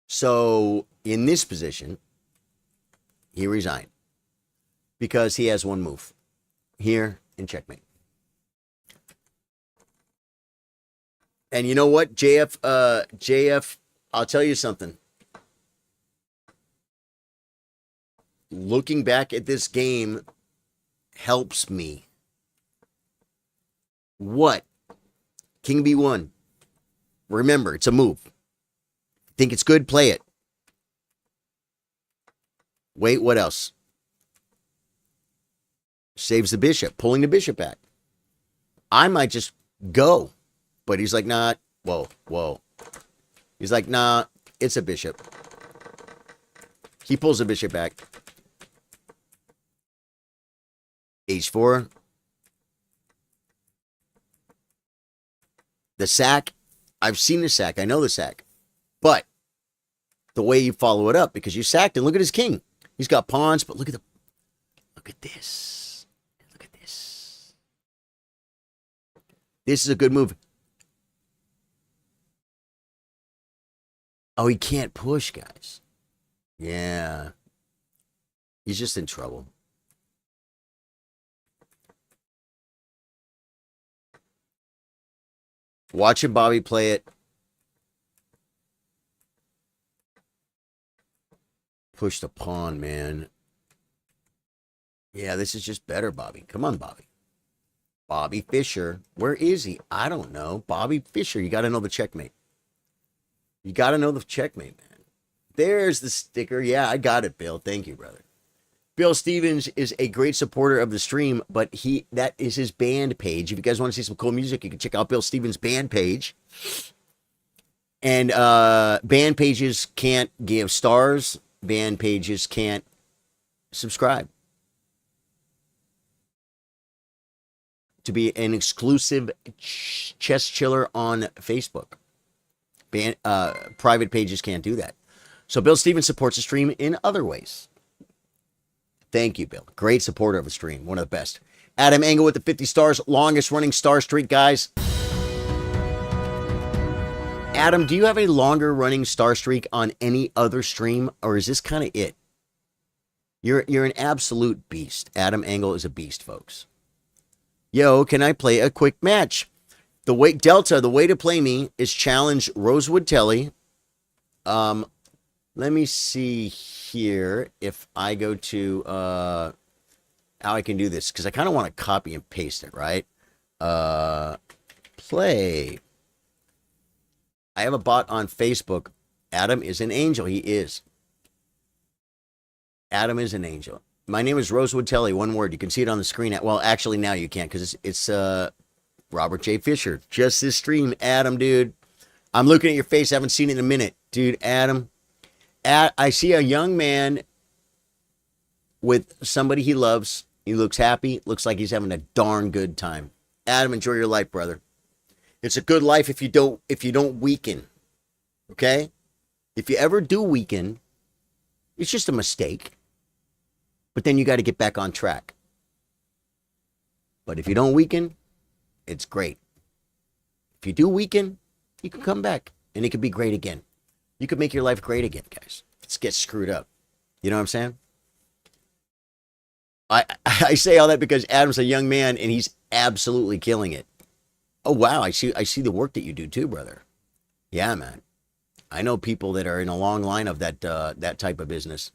So, in this position, he resigned. Because he has one move. Here, in checkmate. And you know what, JF, I'll tell you something. looking back at this game helps me. What? King B1. Remember, it's a move. Think it's good? Play it. Wait, what else? Saves the bishop, pulling the bishop back. I might just go. But he's like, nah. Whoa. He's like, nah, it's a bishop. He pulls the bishop back. H4. The sack. I've seen the sack. I know the sack. But the way you follow it up, because you sacked him. Look at his king. He's got pawns, but look at this. Look at this. This is a good move. Oh, he can't push, guys. Yeah. He's just in trouble. Watching Bobby play it. Push the pawn, man. Yeah, this is just better, Bobby. Come on, Bobby. Bobby Fischer. Where is he? I don't know. Bobby Fischer. You got to know the checkmate. You got to know the checkmate, man. There's the sticker. Yeah, I got it, Bill. Thank you, brother. Bill Stevens is a great supporter of the stream, but that is his band page. If you guys want to see some cool music, you can check out Bill Stevens' band page. And band pages can't give stars. Band pages can't subscribe. To be an exclusive chess chiller on Facebook. Private pages can't do that. So Bill Stevens supports the stream in other ways. Thank you, Bill. Great supporter of the stream. One of the best. Adam Engel with the 50 stars. Longest running star streak, guys. Adam, do you have a longer running star streak on any other stream, or is this kind of it? You're an absolute beast. Adam Engel is a beast, folks. Yo, can I play a quick match? The way to play me is challenge Rosewood Telly. Let me see here if I go to how I can do this, because I kind of want to copy and paste it, right? Play. I have a bot on Facebook. Adam is an angel. He is. Adam is an angel. My name is Rosewood Telly. One word. You can see it on the screen. Well, actually, now you can't, because it's Robert J. Fisher. Just this stream. Adam, dude. I'm looking at your face. I haven't seen it in a minute. Dude, Adam. I see a young man with somebody he loves. He looks happy. Looks like he's having a darn good time. Adam, enjoy your life, brother. It's a good life if you don't weaken. Okay? If you ever do weaken, it's just a mistake. But then you got to get back on track. But if you don't weaken, it's great. If you do weaken, you can come back and it could be great again. You could make your life great again, guys. Let's get screwed up. You know what I'm saying? I say all that because Adam's a young man and he's absolutely killing it. Oh, wow. I see the work that you do too, brother. Yeah, man. I know people that are in a long line of that type of business.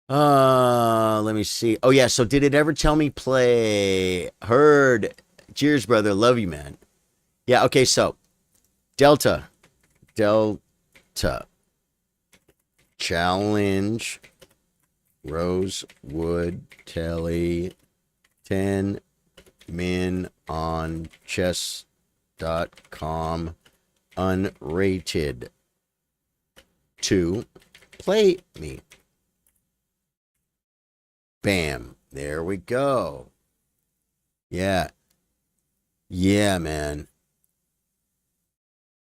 Let me see. Oh, yeah. So did it ever tell me play? Heard. Cheers, brother. Love you, man. Yeah. Okay. So Delta. Challenge Rosewood Telly 10 min on chess.com unrated to play me. Bam. There we go. Yeah. Yeah, man.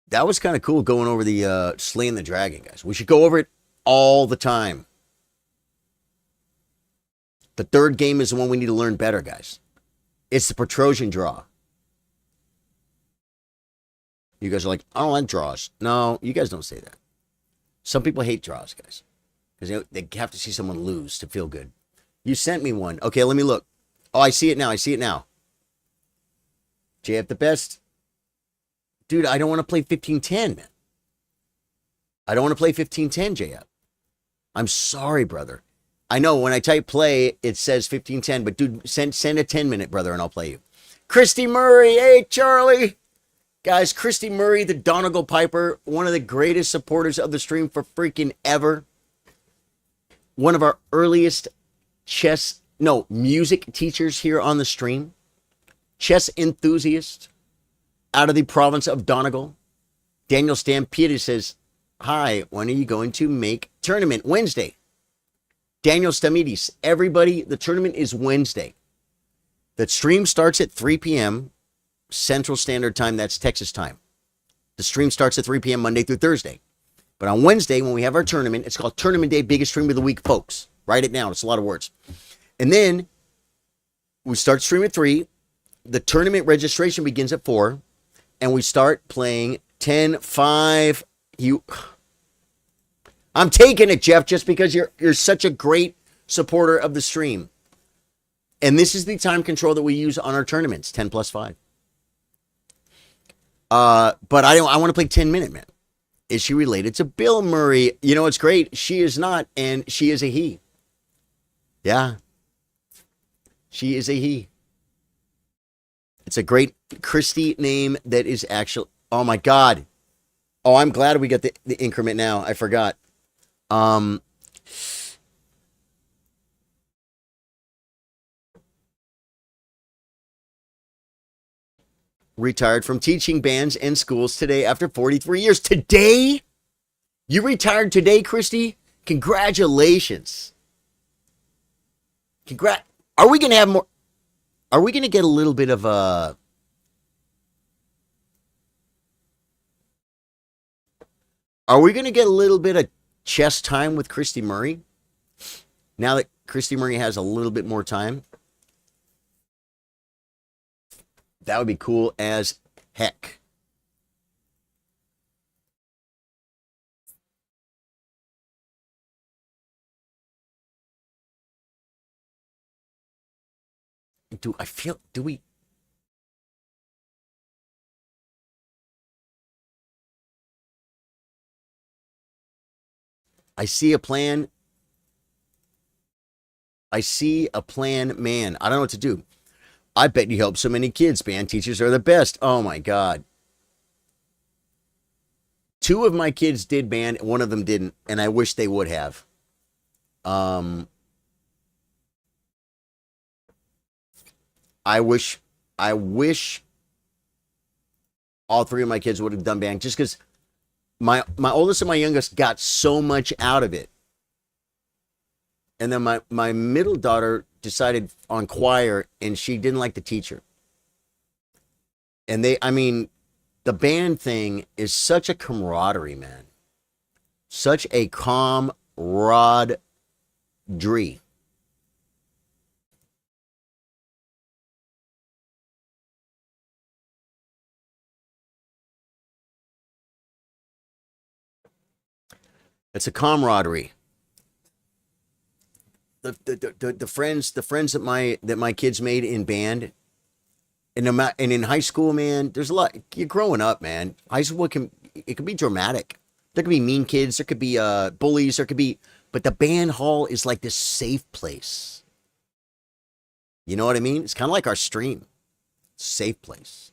That was kind of cool going over the slaying the dragon, guys. We should go over it all the time. The third game is the one we need to learn better, guys. It's the Petrosian draw. You guys are like, I don't like draws. No, you guys don't say that. Some people hate draws, guys. Because they have to see someone lose to feel good. You sent me one. Okay, let me look. Oh, I see it now. JF the best. Dude, I don't want to play 15-10, man. I don't want to play 15-10, JF. I'm sorry, brother. I know when I type play, it says 1510, but dude, send a 10-minute, brother, and I'll play you. Christy Murray, hey, Charlie. Guys, Christy Murray, the Donegal Piper, one of the greatest supporters of the stream for freaking ever. One of our earliest music teachers here on the stream. Chess enthusiast out of the province of Donegal. Daniel Stampede says, hi, when are you going to make tournament? Wednesday. Daniel Stamides, everybody, the tournament is Wednesday. The stream starts at 3 p.m. Central Standard Time. That's Texas time. The stream starts at 3 p.m. Monday through Thursday. But on Wednesday, when we have our tournament, it's called Tournament Day, biggest stream of the week, folks. Write it down. It's a lot of words. And then we start stream at 3. The tournament registration begins at 4. And we start playing 10-5. I'm taking it, Jeff, just because you're such a great supporter of the stream. And this is the time control that we use on our tournaments, 10+5. But I want to play 10-minute, man. Is she related to Bill Murray? You know, it's great. She is not, and she is a he. Yeah. She is a he. It's a great Christy name that is actually, oh my God. Oh, I'm glad we got the increment now. I forgot. Retired from teaching bands and schools today after 43 years. Today? You retired today, Christy? Congratulations. Are we going to have more? Are we going to get a little bit of a... Are we going to get a little bit of chess time with Christy Murray? Now that Christy Murray has a little bit more time? That would be cool as heck. Do we? I see a plan. I see a plan, man. I don't know what to do. I bet you help so many kids. Band teachers are the best. Oh my God. 2 of my kids did band, one of them didn't, and I wish they would have. I wish all 3 of my kids would have done band, just because my oldest and my youngest got so much out of it. And then my middle daughter decided on choir, and she didn't like the teacher. And the band thing is such a camaraderie, man. Such a camaraderie. It's a camaraderie. The friends that my kids made in band, and in high school, man, there's a lot. You're growing up, man. High school can be dramatic. There could be mean kids. There could be bullies. But the band hall is like this safe place. You know what I mean? It's kind of like our stream. Safe place.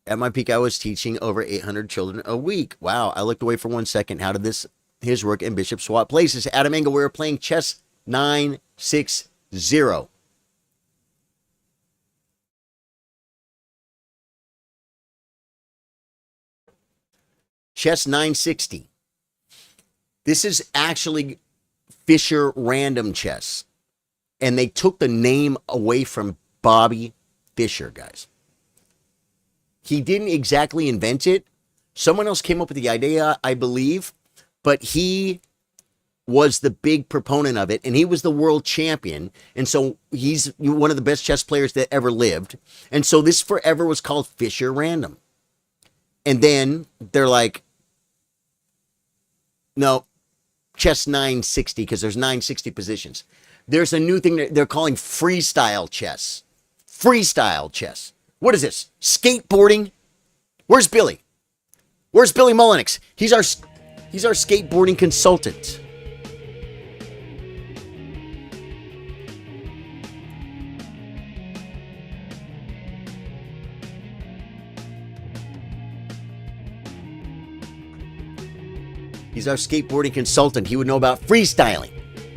At my peak, I was teaching over 800 children a week. Wow. I looked away for 1 second. How did his work and Bishop swap places? Adam Engel, we were playing chess 960. Chess 960. This is actually Fisher Random Chess. And they took the name away from Bobby Fischer, guys. He didn't exactly invent it. Someone else came up with the idea, I believe. But he was the big proponent of it, and he was the world champion. And so he's one of the best chess players that ever lived. And so this forever was called Fisher Random. And then they're like, no, chess 960, because there's 960 positions. There's a new thing that they're calling freestyle chess. Freestyle chess. What is this? Skateboarding? Where's Billy? Where's Billy Mullenix? He's our skateboarding consultant. He's our skateboarding consultant. He would know about freestyling.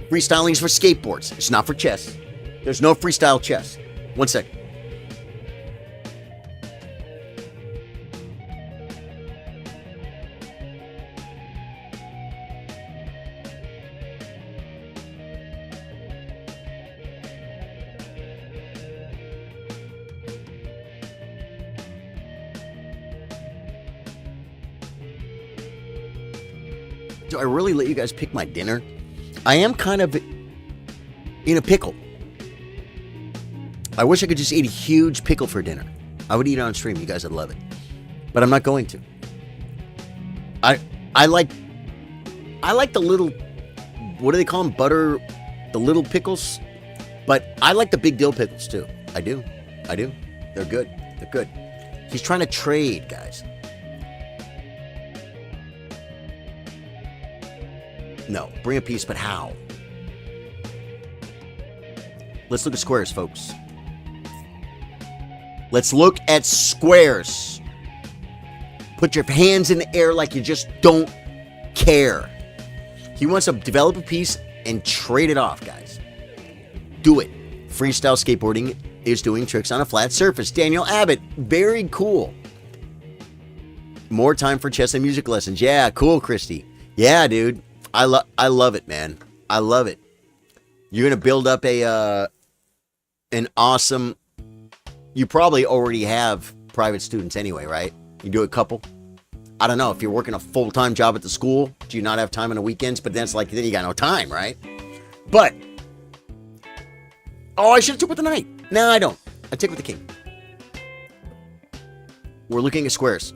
Freestyling is for skateboards. It's not for chess. There's no freestyle chess. 1 sec. Do I really let you guys pick my dinner? I am kind of in a pickle. I wish I could just eat a huge pickle for dinner. I would eat it on stream. You guys would love it. But I'm not going to. I like the little, what do they call them? Butter, the little pickles. But I like the big dill pickles too. I do. They're good. They're good. He's trying to trade, guys. No, bring a piece, but how? Let's look at squares, folks. Let's look at squares. Put your hands in the air like you just don't care. He wants to develop a piece and trade it off, guys. Do it. Freestyle skateboarding is doing tricks on a flat surface. Daniel Abbott, very cool. More time for chess and music lessons. Yeah, cool, Christy. Yeah, dude. I love it, man. I love it. You're gonna build up an awesome. You probably already have private students anyway, right? You do a couple. I don't know if you're working a full-time job at the school. Do you not have time on the weekends? But then you got no time, right? But I should have took with the knight. No, I don't. I take with the king. We're looking at squares.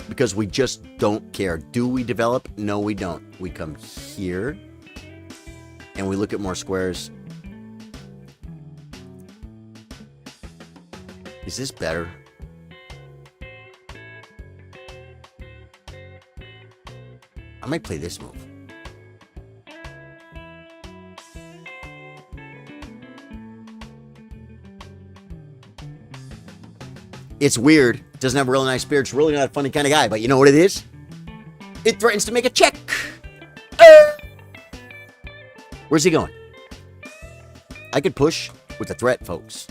Because we just don't care. Do we develop? No, we don't. We come here and we look at more squares. Is this better? I might play this move. It's weird. Doesn't have a really nice beard. It's really not a funny kind of guy. But you know what it is? It threatens to make a check. Where's he going? I could push with the threat, folks.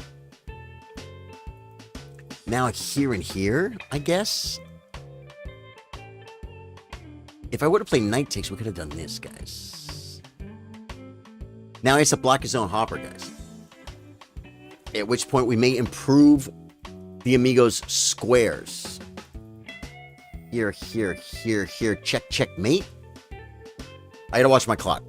Now here and here, I guess. If I would have played knight takes, we could have done this, guys. Now he has to block his own hopper, guys. At which point we may improve the Amigos squares. Here. Check, checkmate. I gotta watch my clock.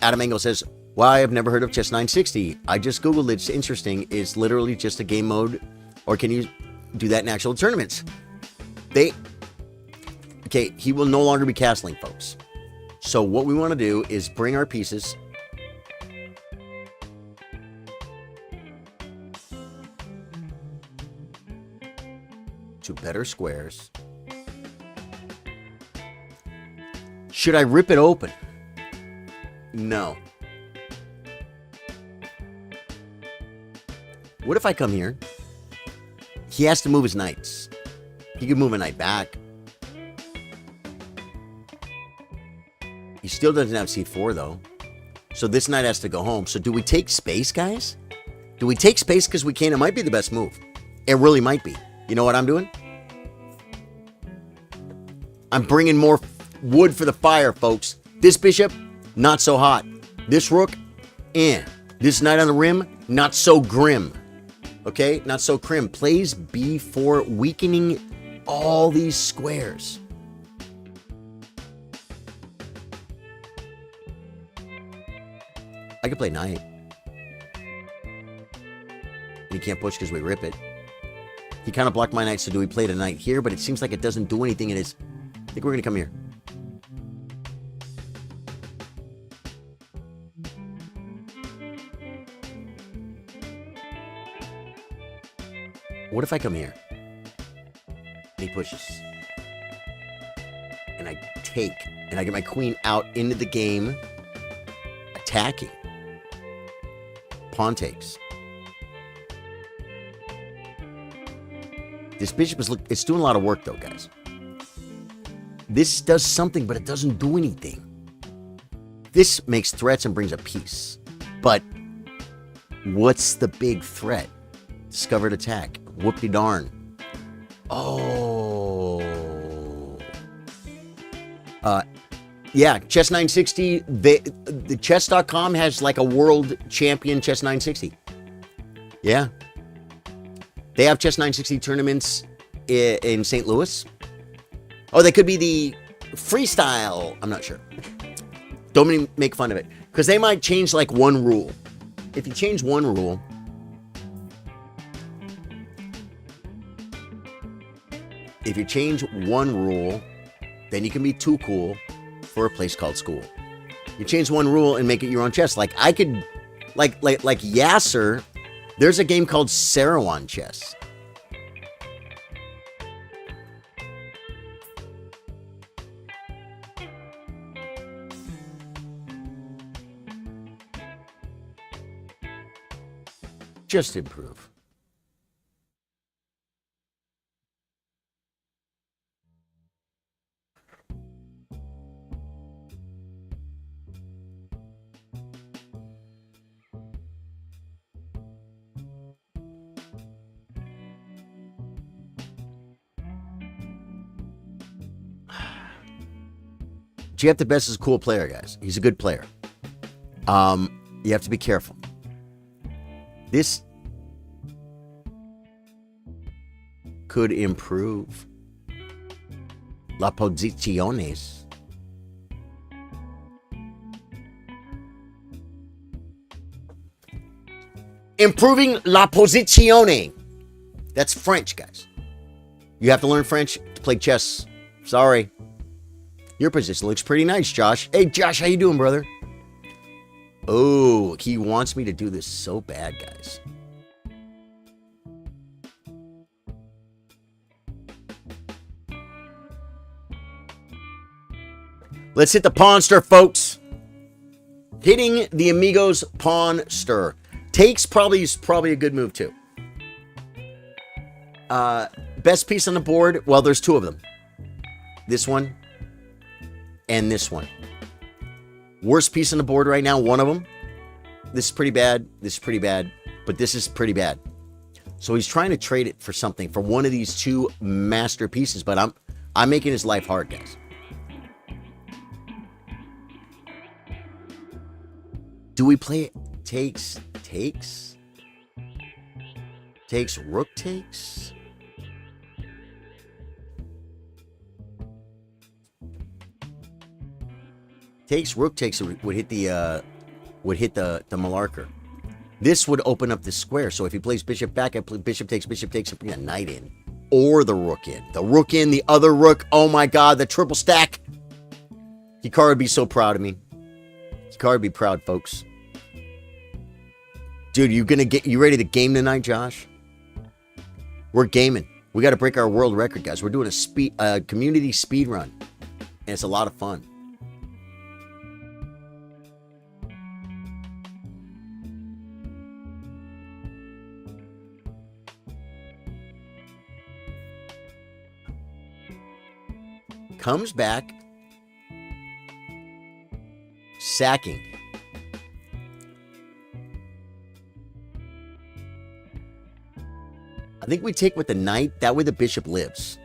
Adam Engel says, "Why, I've never heard of Chess 960. I just Googled it. It's interesting. It's literally just a game mode. Or can you do that in actual tournaments?" Okay, he will no longer be castling, folks. So what we want to do is bring our pieces. To better squares. Should I rip it open? No. What if I come here? He has to move his knights. He could move a knight back. He still doesn't have c4 though. So this knight has to go home. So do we take space, guys? Do we take space because we can? It might be the best move. It really might be. You know what I'm doing? I'm bringing more wood for the fire, folks. This bishop, not so hot. This rook, This knight on the rim, not so grim. Okay? Not so grim. Plays b4, weakening all these squares. I could play knight. And he can't push because we rip it. He kind of blocked my knight, so do we play the knight here? But it seems like it doesn't do anything in his... I think we're going to come here. What if I come here? And he pushes. And I take. And I get my queen out into the game. Attacking. Pawn takes. This bishop is it's doing a lot of work though, guys. This does something, but it doesn't do anything. This makes threats and brings a peace. But what's the big threat? Discovered attack. Whoop-de-darn. Oh. Yeah, Chess 960. The chess.com has like a world champion Chess 960. Yeah. They have Chess 960 tournaments in St. Louis. Oh, they could be the freestyle. I'm not sure. Don't make fun of it. Because they might change like one rule. If you change one rule, then you can be too cool for a place called school. You change one rule and make it your own chess. Like I could, like Yasser, there's a game called Sarawon chess. Just improve. Jeff the Best is a cool player, guys. He's a good player. You have to be careful. This could improve la posiciones. Improving la posizione. That's French, guys. You have to learn French to play chess. Sorry. Your position looks pretty nice, Josh. Hey, Josh, how you doing, brother? Oh, he wants me to do this so bad, guys. Let's hit the pawn stir, folks. Hitting the Amigos pawn stir. Takes is probably a good move, too. Best piece on the board, well, there's two of them. This one and this one. Worst piece on the board right now, one of them. This is pretty bad. This is pretty bad. But this is pretty bad. So he's trying to trade it for something, for one of these two masterpieces. But I'm making his life hard, guys. Do we play it? Takes. Rook takes. Rook takes would hit the Malarker. This would open up the square. So if he plays bishop back, I play bishop takes, and bring a knight in. Or the rook in. The rook in, the other rook. Oh my god, the triple stack. Hikaru would be so proud of me. Hikaru would be proud, folks. Dude, you ready to game tonight, Josh? We're gaming. We got to break our world record, guys. We're doing a community speed run. And it's a lot of fun. Comes back. Sacking. I think we take with the knight. That way the bishop lives.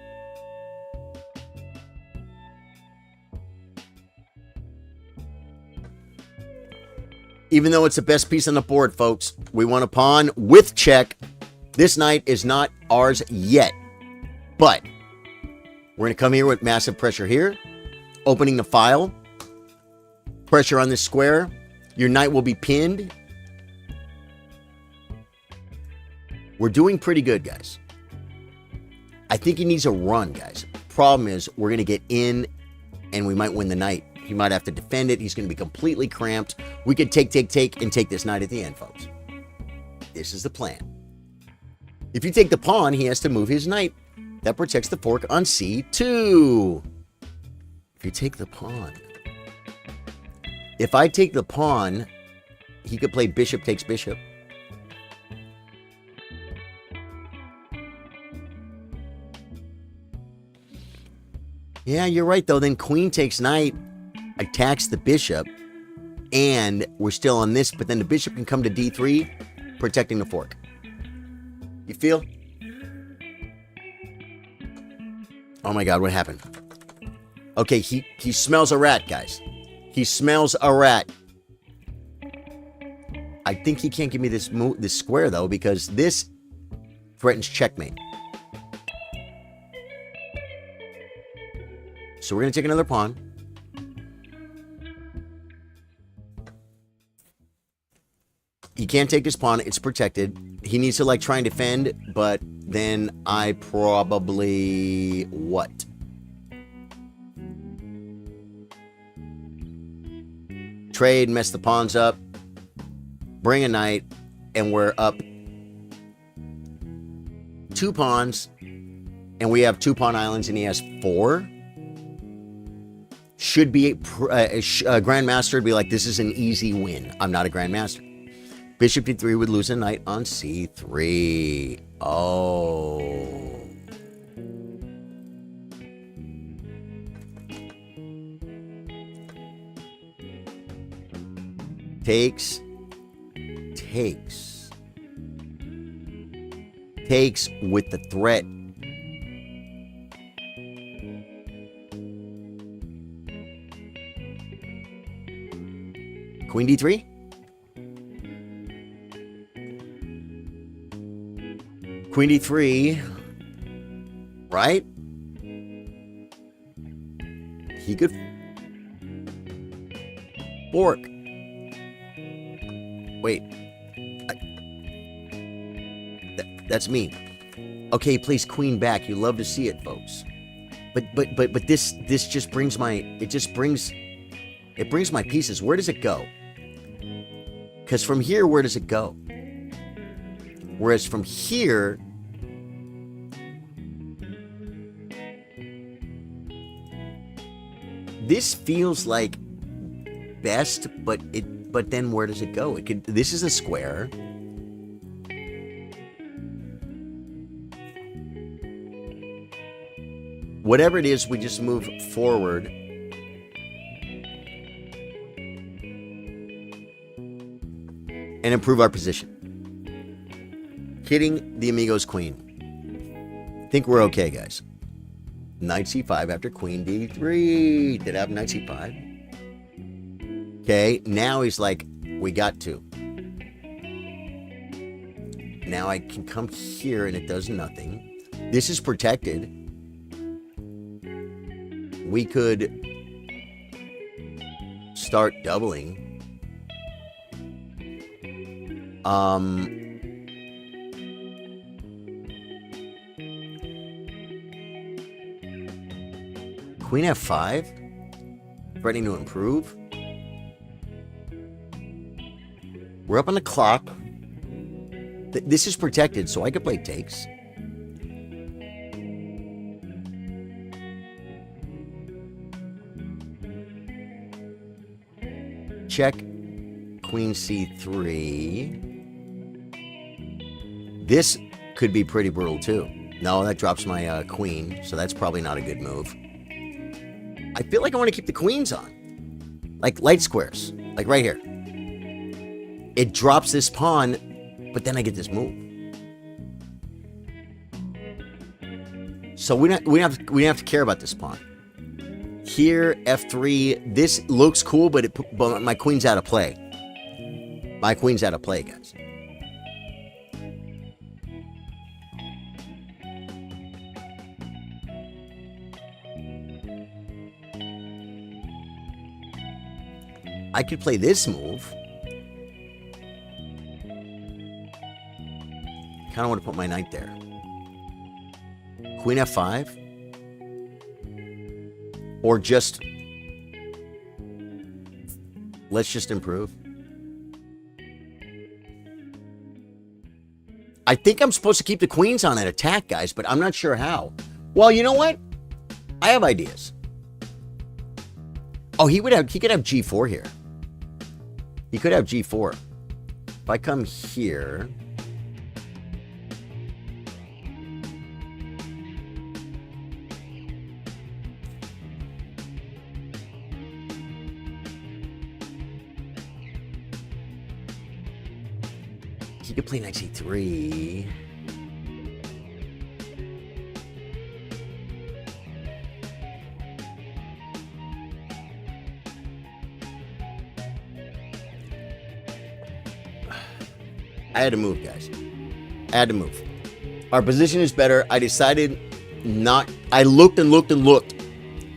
Even though it's the best piece on the board, folks, we want a pawn with check. This knight is not ours yet. But we're going to come here with massive pressure here. Opening the file. Pressure on this square. Your knight will be pinned. We're doing pretty good, guys. I think he needs a run, guys. Problem is, we're going to get in, and we might win the knight. He might have to defend it. He's going to be completely cramped. We could take, and take this knight at the end, folks. This is the plan. If you take the pawn, he has to move his knight. That protects the fork on c2. If you take the pawn. If I take the pawn, he could play bishop takes bishop. Yeah, you're right, though. Then queen takes knight, attacks the bishop, and we're still on this, but then the bishop can come to d3, protecting the fork. You feel? Oh my god, what happened? Okay, he smells a rat, guys. He smells a rat. I think he can't give me this square, though, because this threatens checkmate. So we're going to take another pawn. He can't take this pawn. It's protected. He needs to, like, try and defend, but then I probably... what? Trade, mess the pawns up, bring a knight, and we're up 2 pawns, and we have 2 pawn islands, and he has 4. Should be a grandmaster would be like, this is an easy win. I'm not a grandmaster. Bishop d3 would lose a knight on c3. Oh. Takes with the threat. Queen d3. Queen d3. Right? He could fork. Wait. That's me. Okay, plays queen back. You love to see it, folks. But this just brings my it brings my pieces. Where does it go? Because from here, where does it go? Whereas from here, this feels like best, but then where does it go? This is a square. Whatever it is, we just move forward. And improve our position. Hitting the Amigo's queen. Think we're okay, guys. Knight c5 after queen d3. Did I have knight c5? Okay, now he's like, we got to. Now I can come here and it does nothing. This is protected. We could start doubling. Queen f5, threatening to improve. We're up on the clock. This is protected, so I could play takes. Check. Queen c3. This could be pretty brutal too. No, that drops my queen, so that's probably not a good move. I feel like I want to keep the queens on. Like light squares. Like right here. It drops this pawn, but then I get this move. So we don't have to care about this pawn. Here, f3. This looks cool, but my queen's out of play. My queen's out of play, guys. I could play this move. Kind of want to put my knight there. Queen f5. Or just... let's just improve. I think I'm supposed to keep the queens on and attack, guys, but I'm not sure how. Well, you know what? I have ideas. Oh, he could have g4 here. He could have g4. If I come here... he could play knight c3. I had to move, guys. I had to move. Our position is better. I decided not... I looked and looked and looked.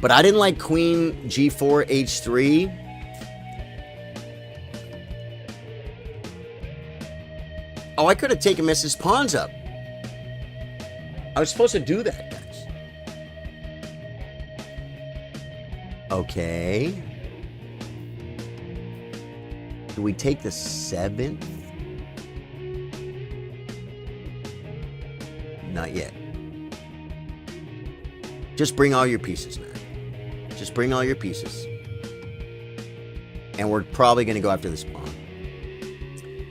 But I didn't like queen g4, h3. Oh, I could have taken Mrs. Pawns up. I was supposed to do that, guys. Okay. Do we take the 7th? Not yet. Just bring all your pieces, man. Just bring all your pieces. And we're probably going to go after this pawn.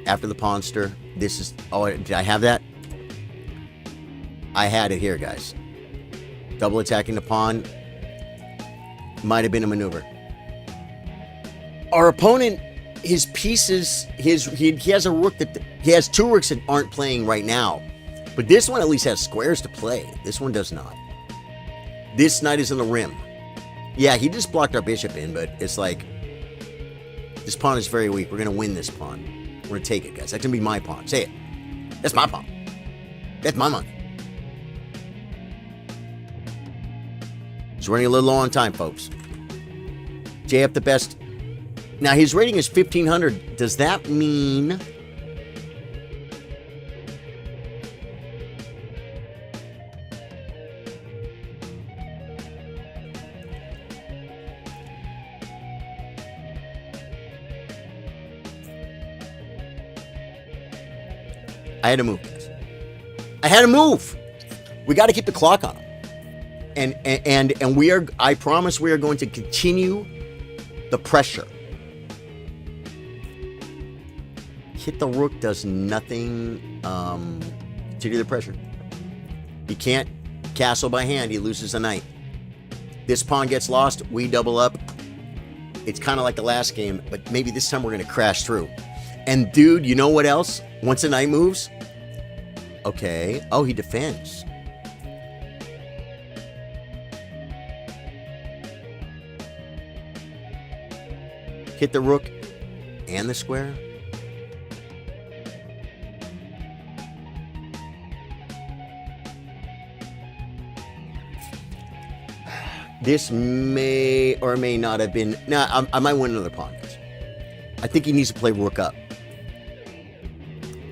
After the pawnster. This is... Oh, did I have that? I had it here, guys. Double attacking the pawn. Might have been a maneuver. Our opponent, his pieces... He has a rook that... He has 2 rooks that aren't playing right now. But this one at least has squares to play. This one does not. This knight is in the rim. Yeah, he just blocked our bishop in, but it's like... This pawn is very weak. We're going to win this pawn. We're going to take it, guys. That's going to be my pawn. Say it. That's my pawn. That's my money. He's running a little low on time, folks. JF the best. Now, his rating is 1,500. Does that mean... I had to move, guys. I had to move. We got to keep the clock on him. And we are, I promise we are going to continue the pressure. Hit the rook does nothing to do the pressure. He can't castle by hand. He loses a knight. This pawn gets lost. We double up. It's kind of like the last game, but maybe this time we're going to crash through. And dude, you know what else? Once a knight moves... Okay. Oh, he defends. Hit the rook and the square. This may or may not have been... Nah, I might win another pawn, guys. I think he needs to play rook up.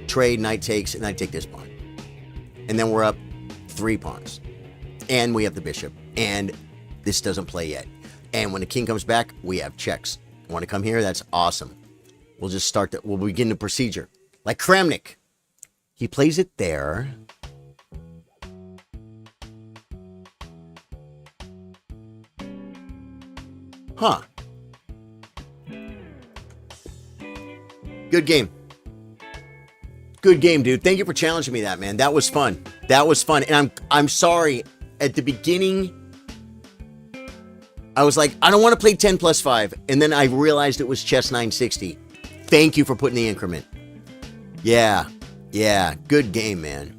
Trade, knight takes, and I take this pawn. And then we're up 3 pawns. And we have the bishop. And this doesn't play yet. And when the king comes back, we have checks. Want to come here? That's awesome. We'll just start that. We'll begin the procedure. Like Kramnik. He plays it there. Huh. Good game. Good game, dude. Thank you for challenging me that, man. That was fun. That was fun. And I'm sorry. At the beginning, I was like, I don't want to play 10 plus 5. And then I realized it was chess 960. Thank you for putting the increment. Yeah. Yeah. Good game, man.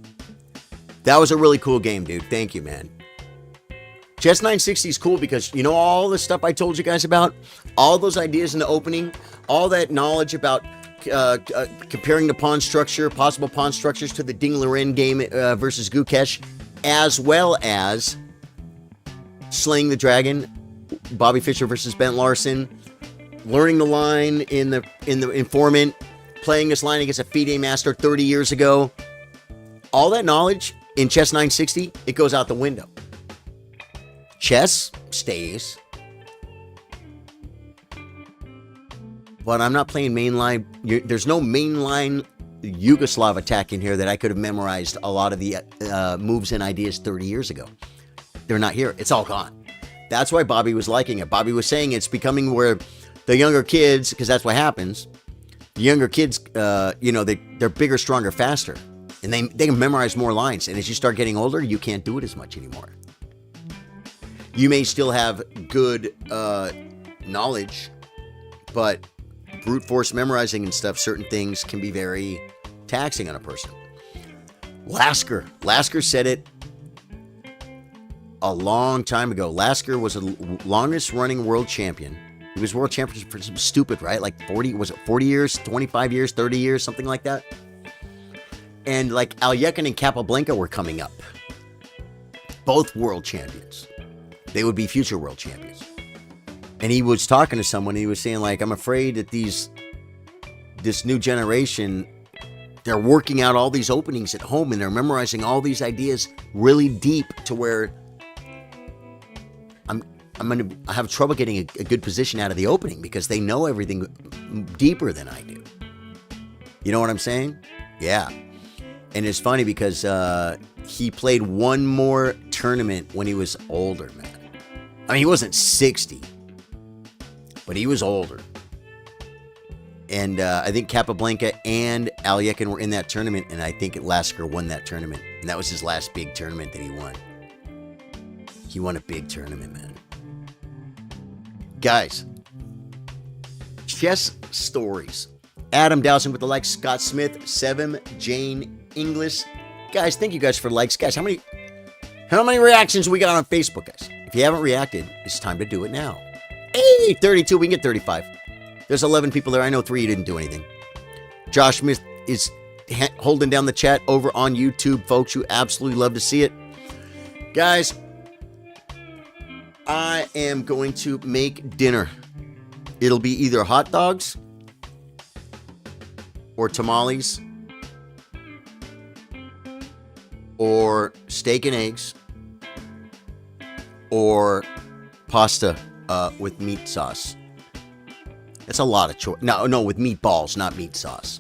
That was a really cool game, dude. Thank you, man. Chess 960 is cool because, you know, all the stuff I told you guys about, all those ideas in the opening, all that knowledge about comparing the pawn structure, possible pawn structures to the Ding Liren game versus Gukesh, as well as Slaying the Dragon, Bobby Fischer versus Bent Larson, learning the line in the Informant, playing this line against a FIDE master 30 years ago. All that knowledge in Chess 960, it goes out the window. Chess stays. But I'm not playing mainline. There's no mainline Yugoslav attack in here that I could have memorized a lot of the moves and ideas 30 years ago. They're not here. It's all gone. That's why Bobby was liking it. Bobby was saying it's becoming where the younger kids, because that's what happens, the younger kids, you know, they're bigger, stronger, faster. And they can memorize more lines. And as you start getting older, you can't do it as much anymore. You may still have good knowledge, but brute force memorizing and stuff, certain things can be very taxing on a person. Lasker said it a long time ago. Lasker was the longest running world champion. He was world champion for some stupid, right? Like 40 years, 25 years, 30 years, something like that. And like Alyekin and Capablanca were coming up. Both world champions. They would be future world champions. And he was talking to someone, and he was saying, like, I'm afraid that this new generation, they're working out all these openings at home, and they're memorizing all these ideas really deep to where I have trouble getting a good position out of the opening because they know everything deeper than I do. You know what I'm saying? Yeah. And it's funny because he played one more tournament when he was older, man. I mean, he wasn't 60, but he was older. And I think Capablanca and Alyekin were in that tournament, and I think Lasker won that tournament. And that was his last big tournament that he won. He won a big tournament, man. Guys, chess stories. Adam Dowson with the likes. Scott Smith, Sevim, Jane English. Guys, thank you guys for the likes. Guys, how many reactions we got on Facebook, guys? If you haven't reacted, it's time to do it now. Hey, 32. We can get 35. There's 11 people there. I know 3 didn't do anything. Josh Smith is holding down the chat over on YouTube, folks. You absolutely love to see it. Guys, I am going to make dinner. It'll be either hot dogs or tamales or steak and eggs or pasta with meat sauce. That's a lot of choice. No, with meatballs, not meat sauce.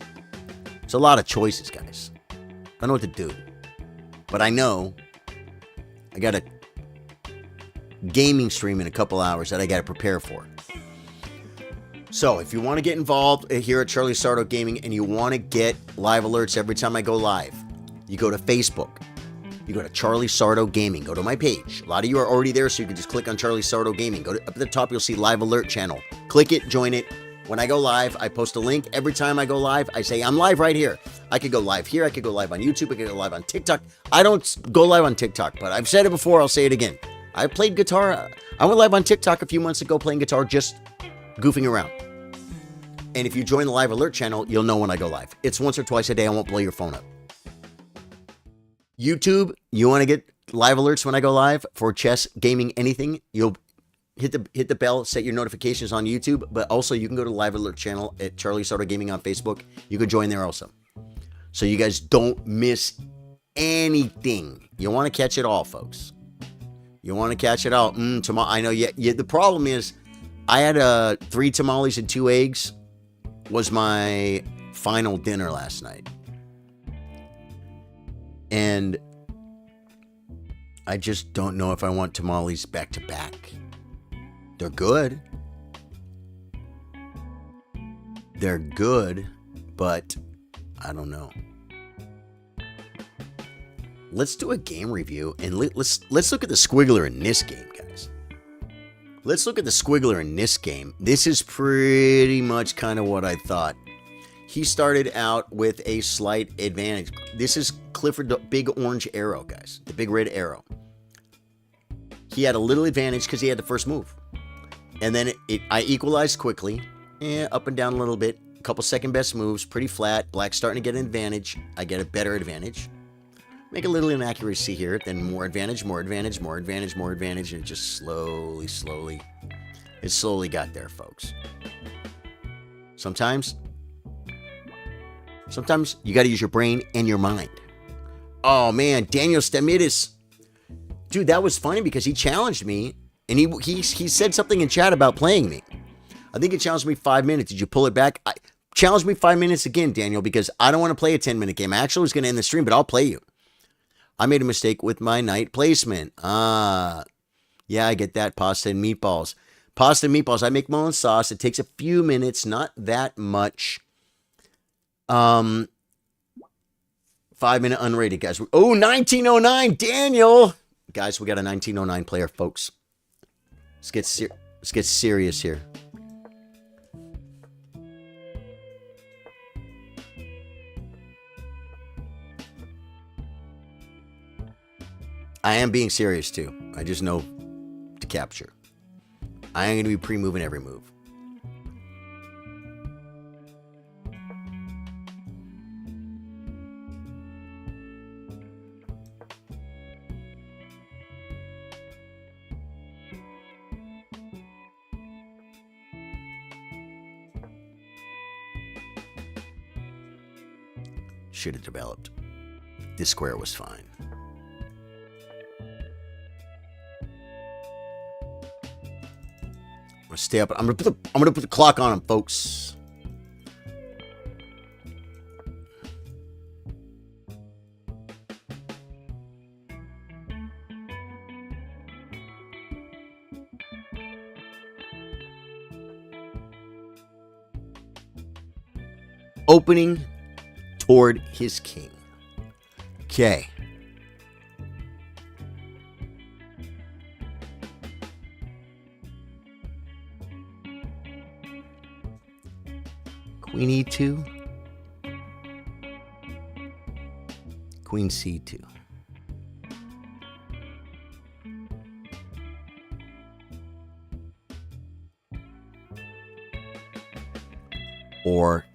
It's a lot of choices, guys. I don't know what to do. But I know I got a gaming stream in a couple hours that I got to prepare for. So if you want to get involved here at Charlie Sardo Gaming and you want to get live alerts every time I go live, you go to Facebook. You go to Charlie Sardo Gaming. Go to my page. A lot of you are already there, so you can just click on Charlie Sardo Gaming. Go to, up at the top, you'll see Live Alert channel. Click it, join it. When I go live, I post a link. Every time I go live, I say, I'm live right here. I could go live here. I could go live on YouTube. I could go live on TikTok. I don't go live on TikTok, but I've said it before. I'll say it again. I played guitar. I went live on TikTok a few months ago playing guitar, just goofing around. And if you join the Live Alert channel, you'll know when I go live. It's once or twice a day. I won't blow your phone up. YouTube, you want to get live alerts when I go live for chess, gaming, anything, you'll hit the bell, set your notifications on YouTube, but also you can go to the Live Alert channel at Charlie Sardo Gaming on Facebook. You can join there also. So you guys don't miss anything. You want to catch it all, folks. You want to catch it all. I know, yeah, the problem is I had 3 tamales and 2 eggs was my final dinner last night. And I just don't know if I want tamales back to back. They're good. They're good, but I don't know. Let's do a game review and let's look at the squiggler in this game, guys. Let's look at the squiggler in this game. This is pretty much kind of what I thought. He started out with a slight advantage. This is Clifford, the big orange arrow, guys. The big red arrow. He had a little advantage because he had the first move. And then I equalized quickly. Up and down a little bit. A couple second best moves. Pretty flat. Black's starting to get an advantage. I get a better advantage. Make a little inaccuracy here. Then more advantage, more advantage, more advantage, more advantage. And just slowly. It slowly got there, folks. Sometimes you got to use your brain and your mind. Oh, man. Daniel Stamidis. Dude, that was funny because he challenged me. And he said something in chat about playing me. I think he challenged me 5 minutes. Did you pull it back? Challenge me 5 minutes again, Daniel, because I don't want to play a 10-minute game. I actually was going to end the stream, but I'll play you. I made a mistake with my knight placement. Yeah, I get that. Pasta and meatballs. Pasta and meatballs. I make my own sauce. It takes a few minutes, not that much. 5-minute unrated, guys. Oh, 1909, Daniel. Guys, we got a 1909 player, folks. Let's get serious here. I am being serious too. I just know to capture. I am going to be pre-moving every move. Should have developed. This square was fine. I'm gonna stay up. I'm gonna put the clock on him, folks. Opening toward his king. Okay. Queen E2. Queen C2. Or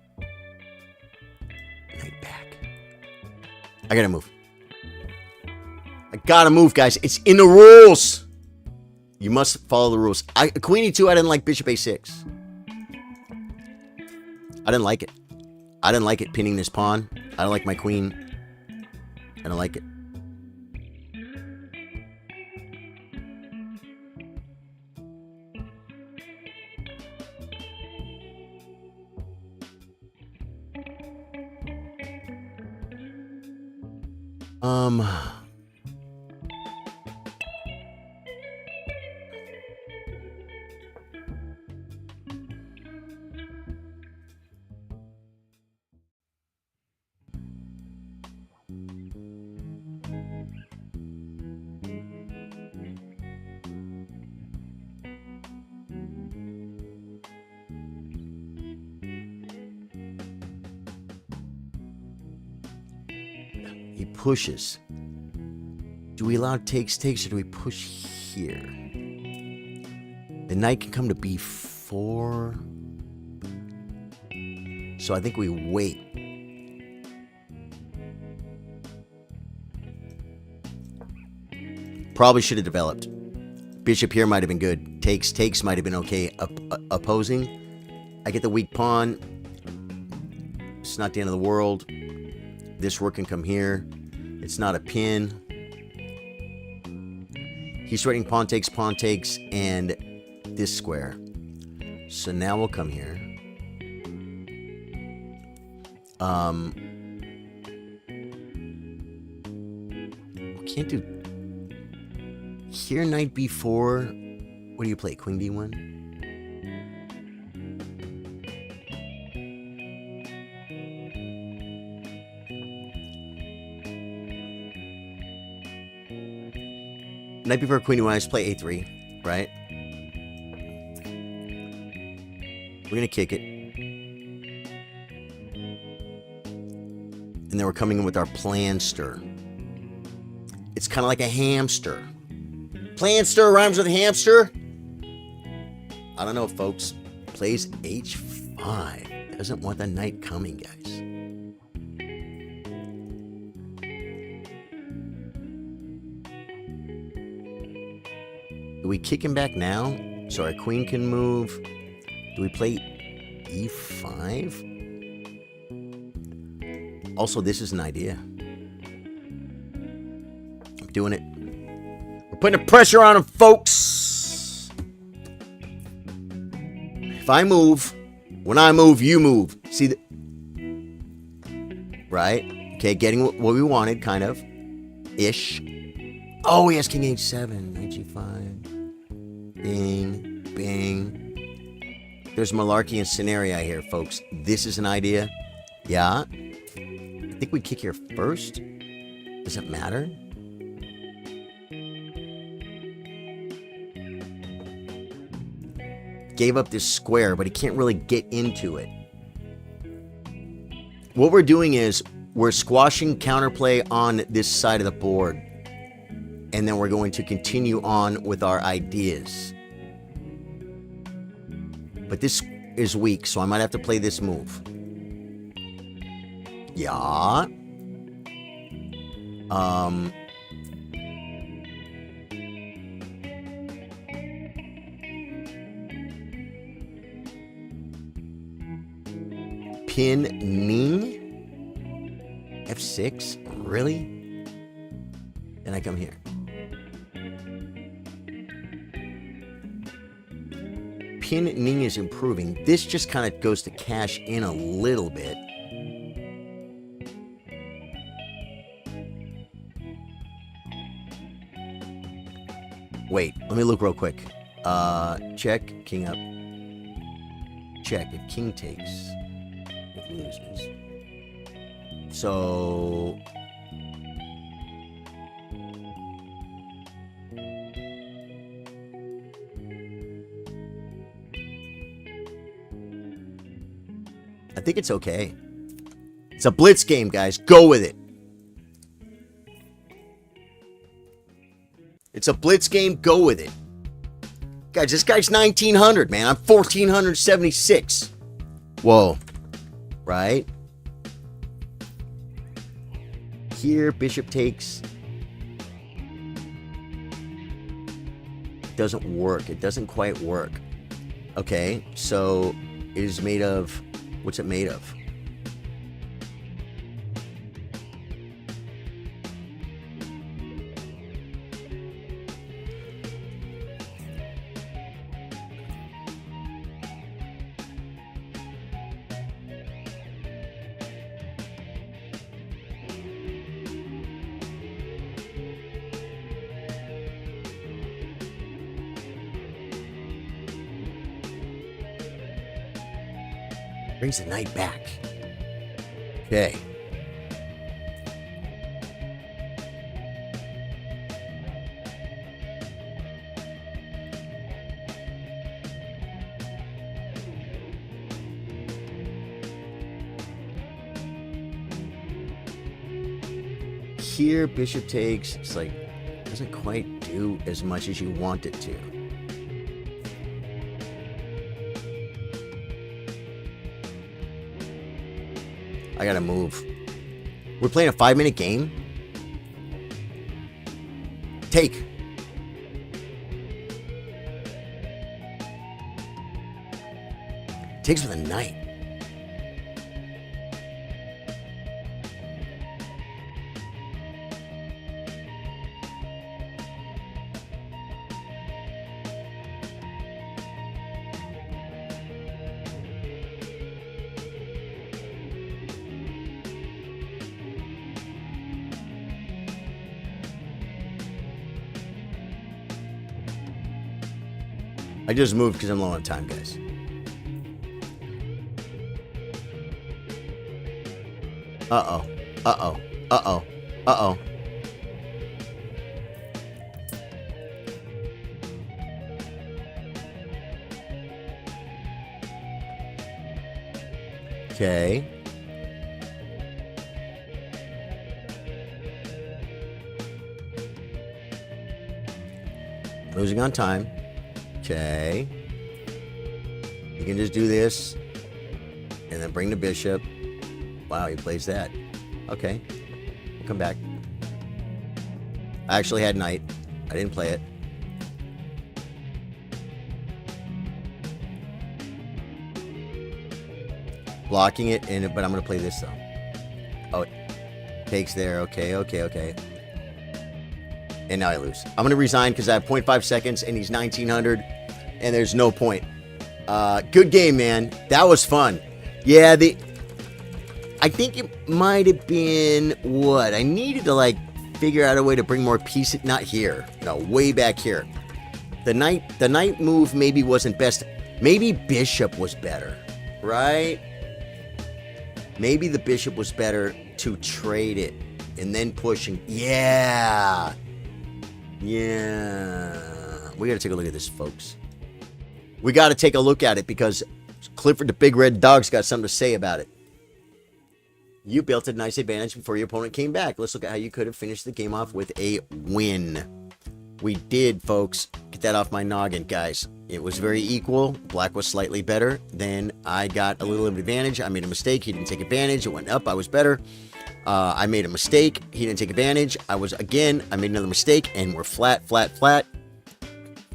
knight back. I gotta move. I gotta move, guys. It's in the rules. You must follow the rules. Queen E2, I didn't like bishop A6. I didn't like it. I didn't like it pinning this pawn. I don't like my queen. I don't like it. He pushes. Do we allow takes, or do we push here? The knight can come to b4. So I think we wait. Probably should have developed. Bishop here might have been good. Takes might have been okay. Opposing. I get the weak pawn. It's not the end of the world. This rook can come here. It's not a pin. He's threatening pawn takes, and this square. So now we'll come here. We can't do here. Knight b4. What do you play? Queen d1. Knight before queen d1, I just play a3, right? We're gonna kick it. And then we're coming in with our planster. It's kind of like a hamster. Planster rhymes with hamster. I don't know, folks. Plays h5. Doesn't want the knight coming, guys. Do we kick him back now so our queen can move? Do we play e5? Also, this is an idea. I'm doing it. We're putting the pressure on him, folks. If I move, when I move, you move. See the right? Okay, getting what we wanted, kind of. Ish. Oh, he has king h7, knight g5. Bing, bing. There's malarkey and scenario here, folks. This is an idea. Yeah. I think we kick here first. Does it matter? Gave up this square, but he can't really get into it. What we're doing is we're squashing counterplay on this side of the board. and then we're going to continue on with our ideas. But this is weak, so I might have to play this move. Yeah. Pin Ning. F6? Really? Then I come here. Pin Ning is improving. This just kind of goes to cash in a little bit. Wait, let me look real quick. Check, king up. Check. If king takes, it loses. So I think it's okay. It's a blitz game, guys. Go with it. It's a blitz game. Go with it. Guys, this guy's 1900, man. I'm 1476. Whoa. Right? Here, bishop takes. Doesn't work. It doesn't quite work. Okay, so it is made of... What's it made of? Brings the knight back. Okay. Here, bishop takes. It's like, doesn't quite do as much as you want it to. I gotta move. We're playing a 5-minute game? Take. Takes with a knight. I just moved because I'm low on time, guys. Uh-oh. Uh-oh. Uh-oh. Uh-oh. Okay. Losing on time. Okay. You can just do this and then bring the bishop. Wow, he plays that. Okay. We'll come back. I actually had knight. I didn't play it. Blocking it, but I'm going to play this, though. Oh, it takes there. Okay, okay, okay. And now I lose. I'm going to resign because I have 0.5 seconds, and he's 1900, and there's no point. Good game, man. That was fun. Yeah, I think it might have been... What? I needed to, like, figure out a way to bring more pieces. Not here. No, way back here. The knight move maybe wasn't best. Maybe bishop was better, right? Maybe the bishop was better to trade it and then pushing. Yeah. Yeah. We got to take a look at this, folks. We got to take a look at it because Clifford the Big Red Dog's got something to say about it. You built a nice advantage before your opponent came back. Let's look at how you could have finished the game off with a win. We did, folks. Get that off my noggin, guys. It was very equal. Black was slightly better. Then I got a little bit of advantage. I made a mistake. He didn't take advantage. It went up. I was better. I made a mistake. He didn't take advantage. I made another mistake, and we're flat, flat, flat.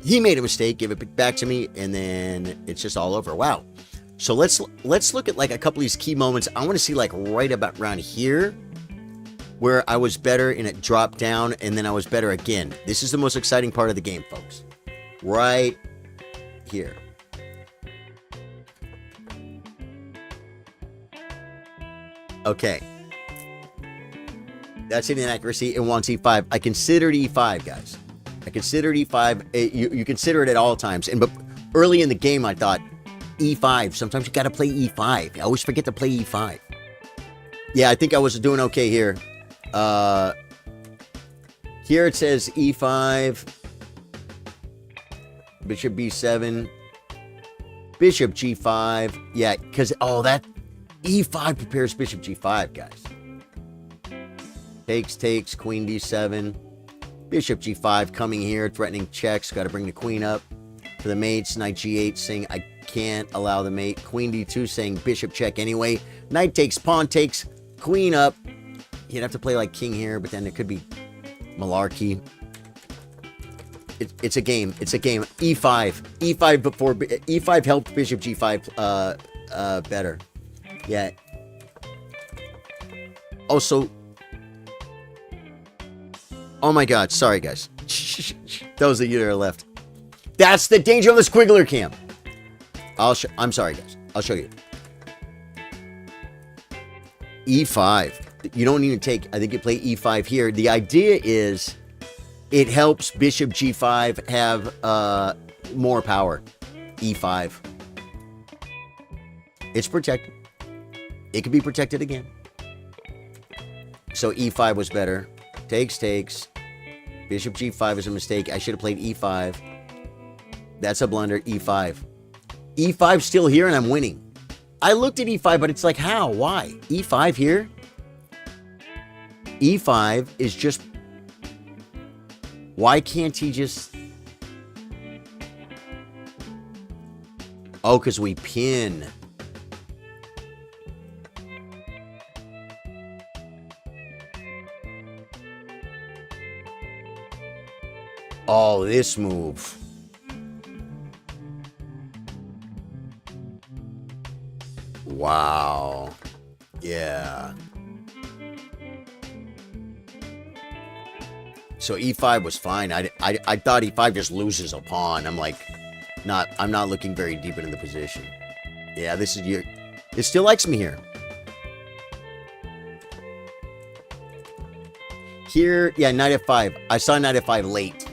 He made a mistake, give it back to me, and then it's just all over. Wow. So let's look at like a couple of these key moments. I want to see like right about around here where I was better and it dropped down, and then I was better again. This is the most exciting part of the game, folks. Right here. Okay. That's an inaccuracy. It wants E5. I considered E5, guys. I considered E5. You consider it at all times. But early in the game, I thought E5. Sometimes you got to play E5. I always forget to play E5. Yeah, I think I was doing okay here. Here it says E5. Bishop B7. Bishop G5. Yeah, because, that E5 prepares Bishop G5, guys. Takes, Queen D7. Bishop G5 coming here, threatening checks. Got to bring the queen up for the mates. Knight G8 saying I can't allow the mate. Queen D2 saying bishop check anyway. Knight takes, pawn takes, queen up. You'd have to play like king here, but then it could be malarkey. It's a game. It's a game. E5. E5 before E5 helped Bishop G5 better. Yeah. Also, oh my God. Sorry, guys. That was the unit left. That's the danger of the squiggler cam. I'm sorry, guys. I'll show you. E5. You don't even take, I think you play E5 here. The idea is it helps Bishop G5 have more power. E5. It's protected. It can be protected again. So E5 was better. Takes. Bishop G5 is a mistake. I should have played E5. That's a blunder. E5. E5 still here and I'm winning. I looked at E5, but it's like, how? Why? E5 here? E5 is just... Why can't he just... Oh, because we pin. Oh, this move. Wow. Yeah. So E5 was fine. I thought E5 just loses a pawn. I'm like, I'm not looking very deep into the position. Yeah, this is your... It still likes me here. Here, yeah, knight F5. I saw knight F5 late.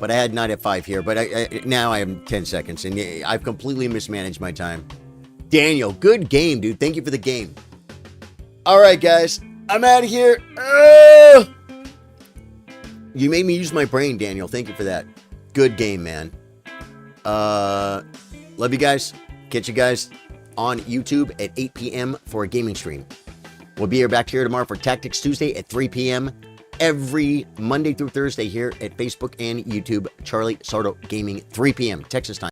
But I had knight F5 here. But now I have 10 seconds. And I've completely mismanaged my time. Daniel, good game, dude. Thank you for the game. All right, guys. I'm out of here. You made me use my brain, Daniel. Thank you for that. Good game, man. Love you guys. Catch you guys on YouTube at 8 p.m. for a gaming stream. We'll be back here tomorrow for Tactics Tuesday at 3 p.m. every Monday through Thursday here at Facebook and YouTube. Charlie Sardo Gaming, 3 p.m. Texas time.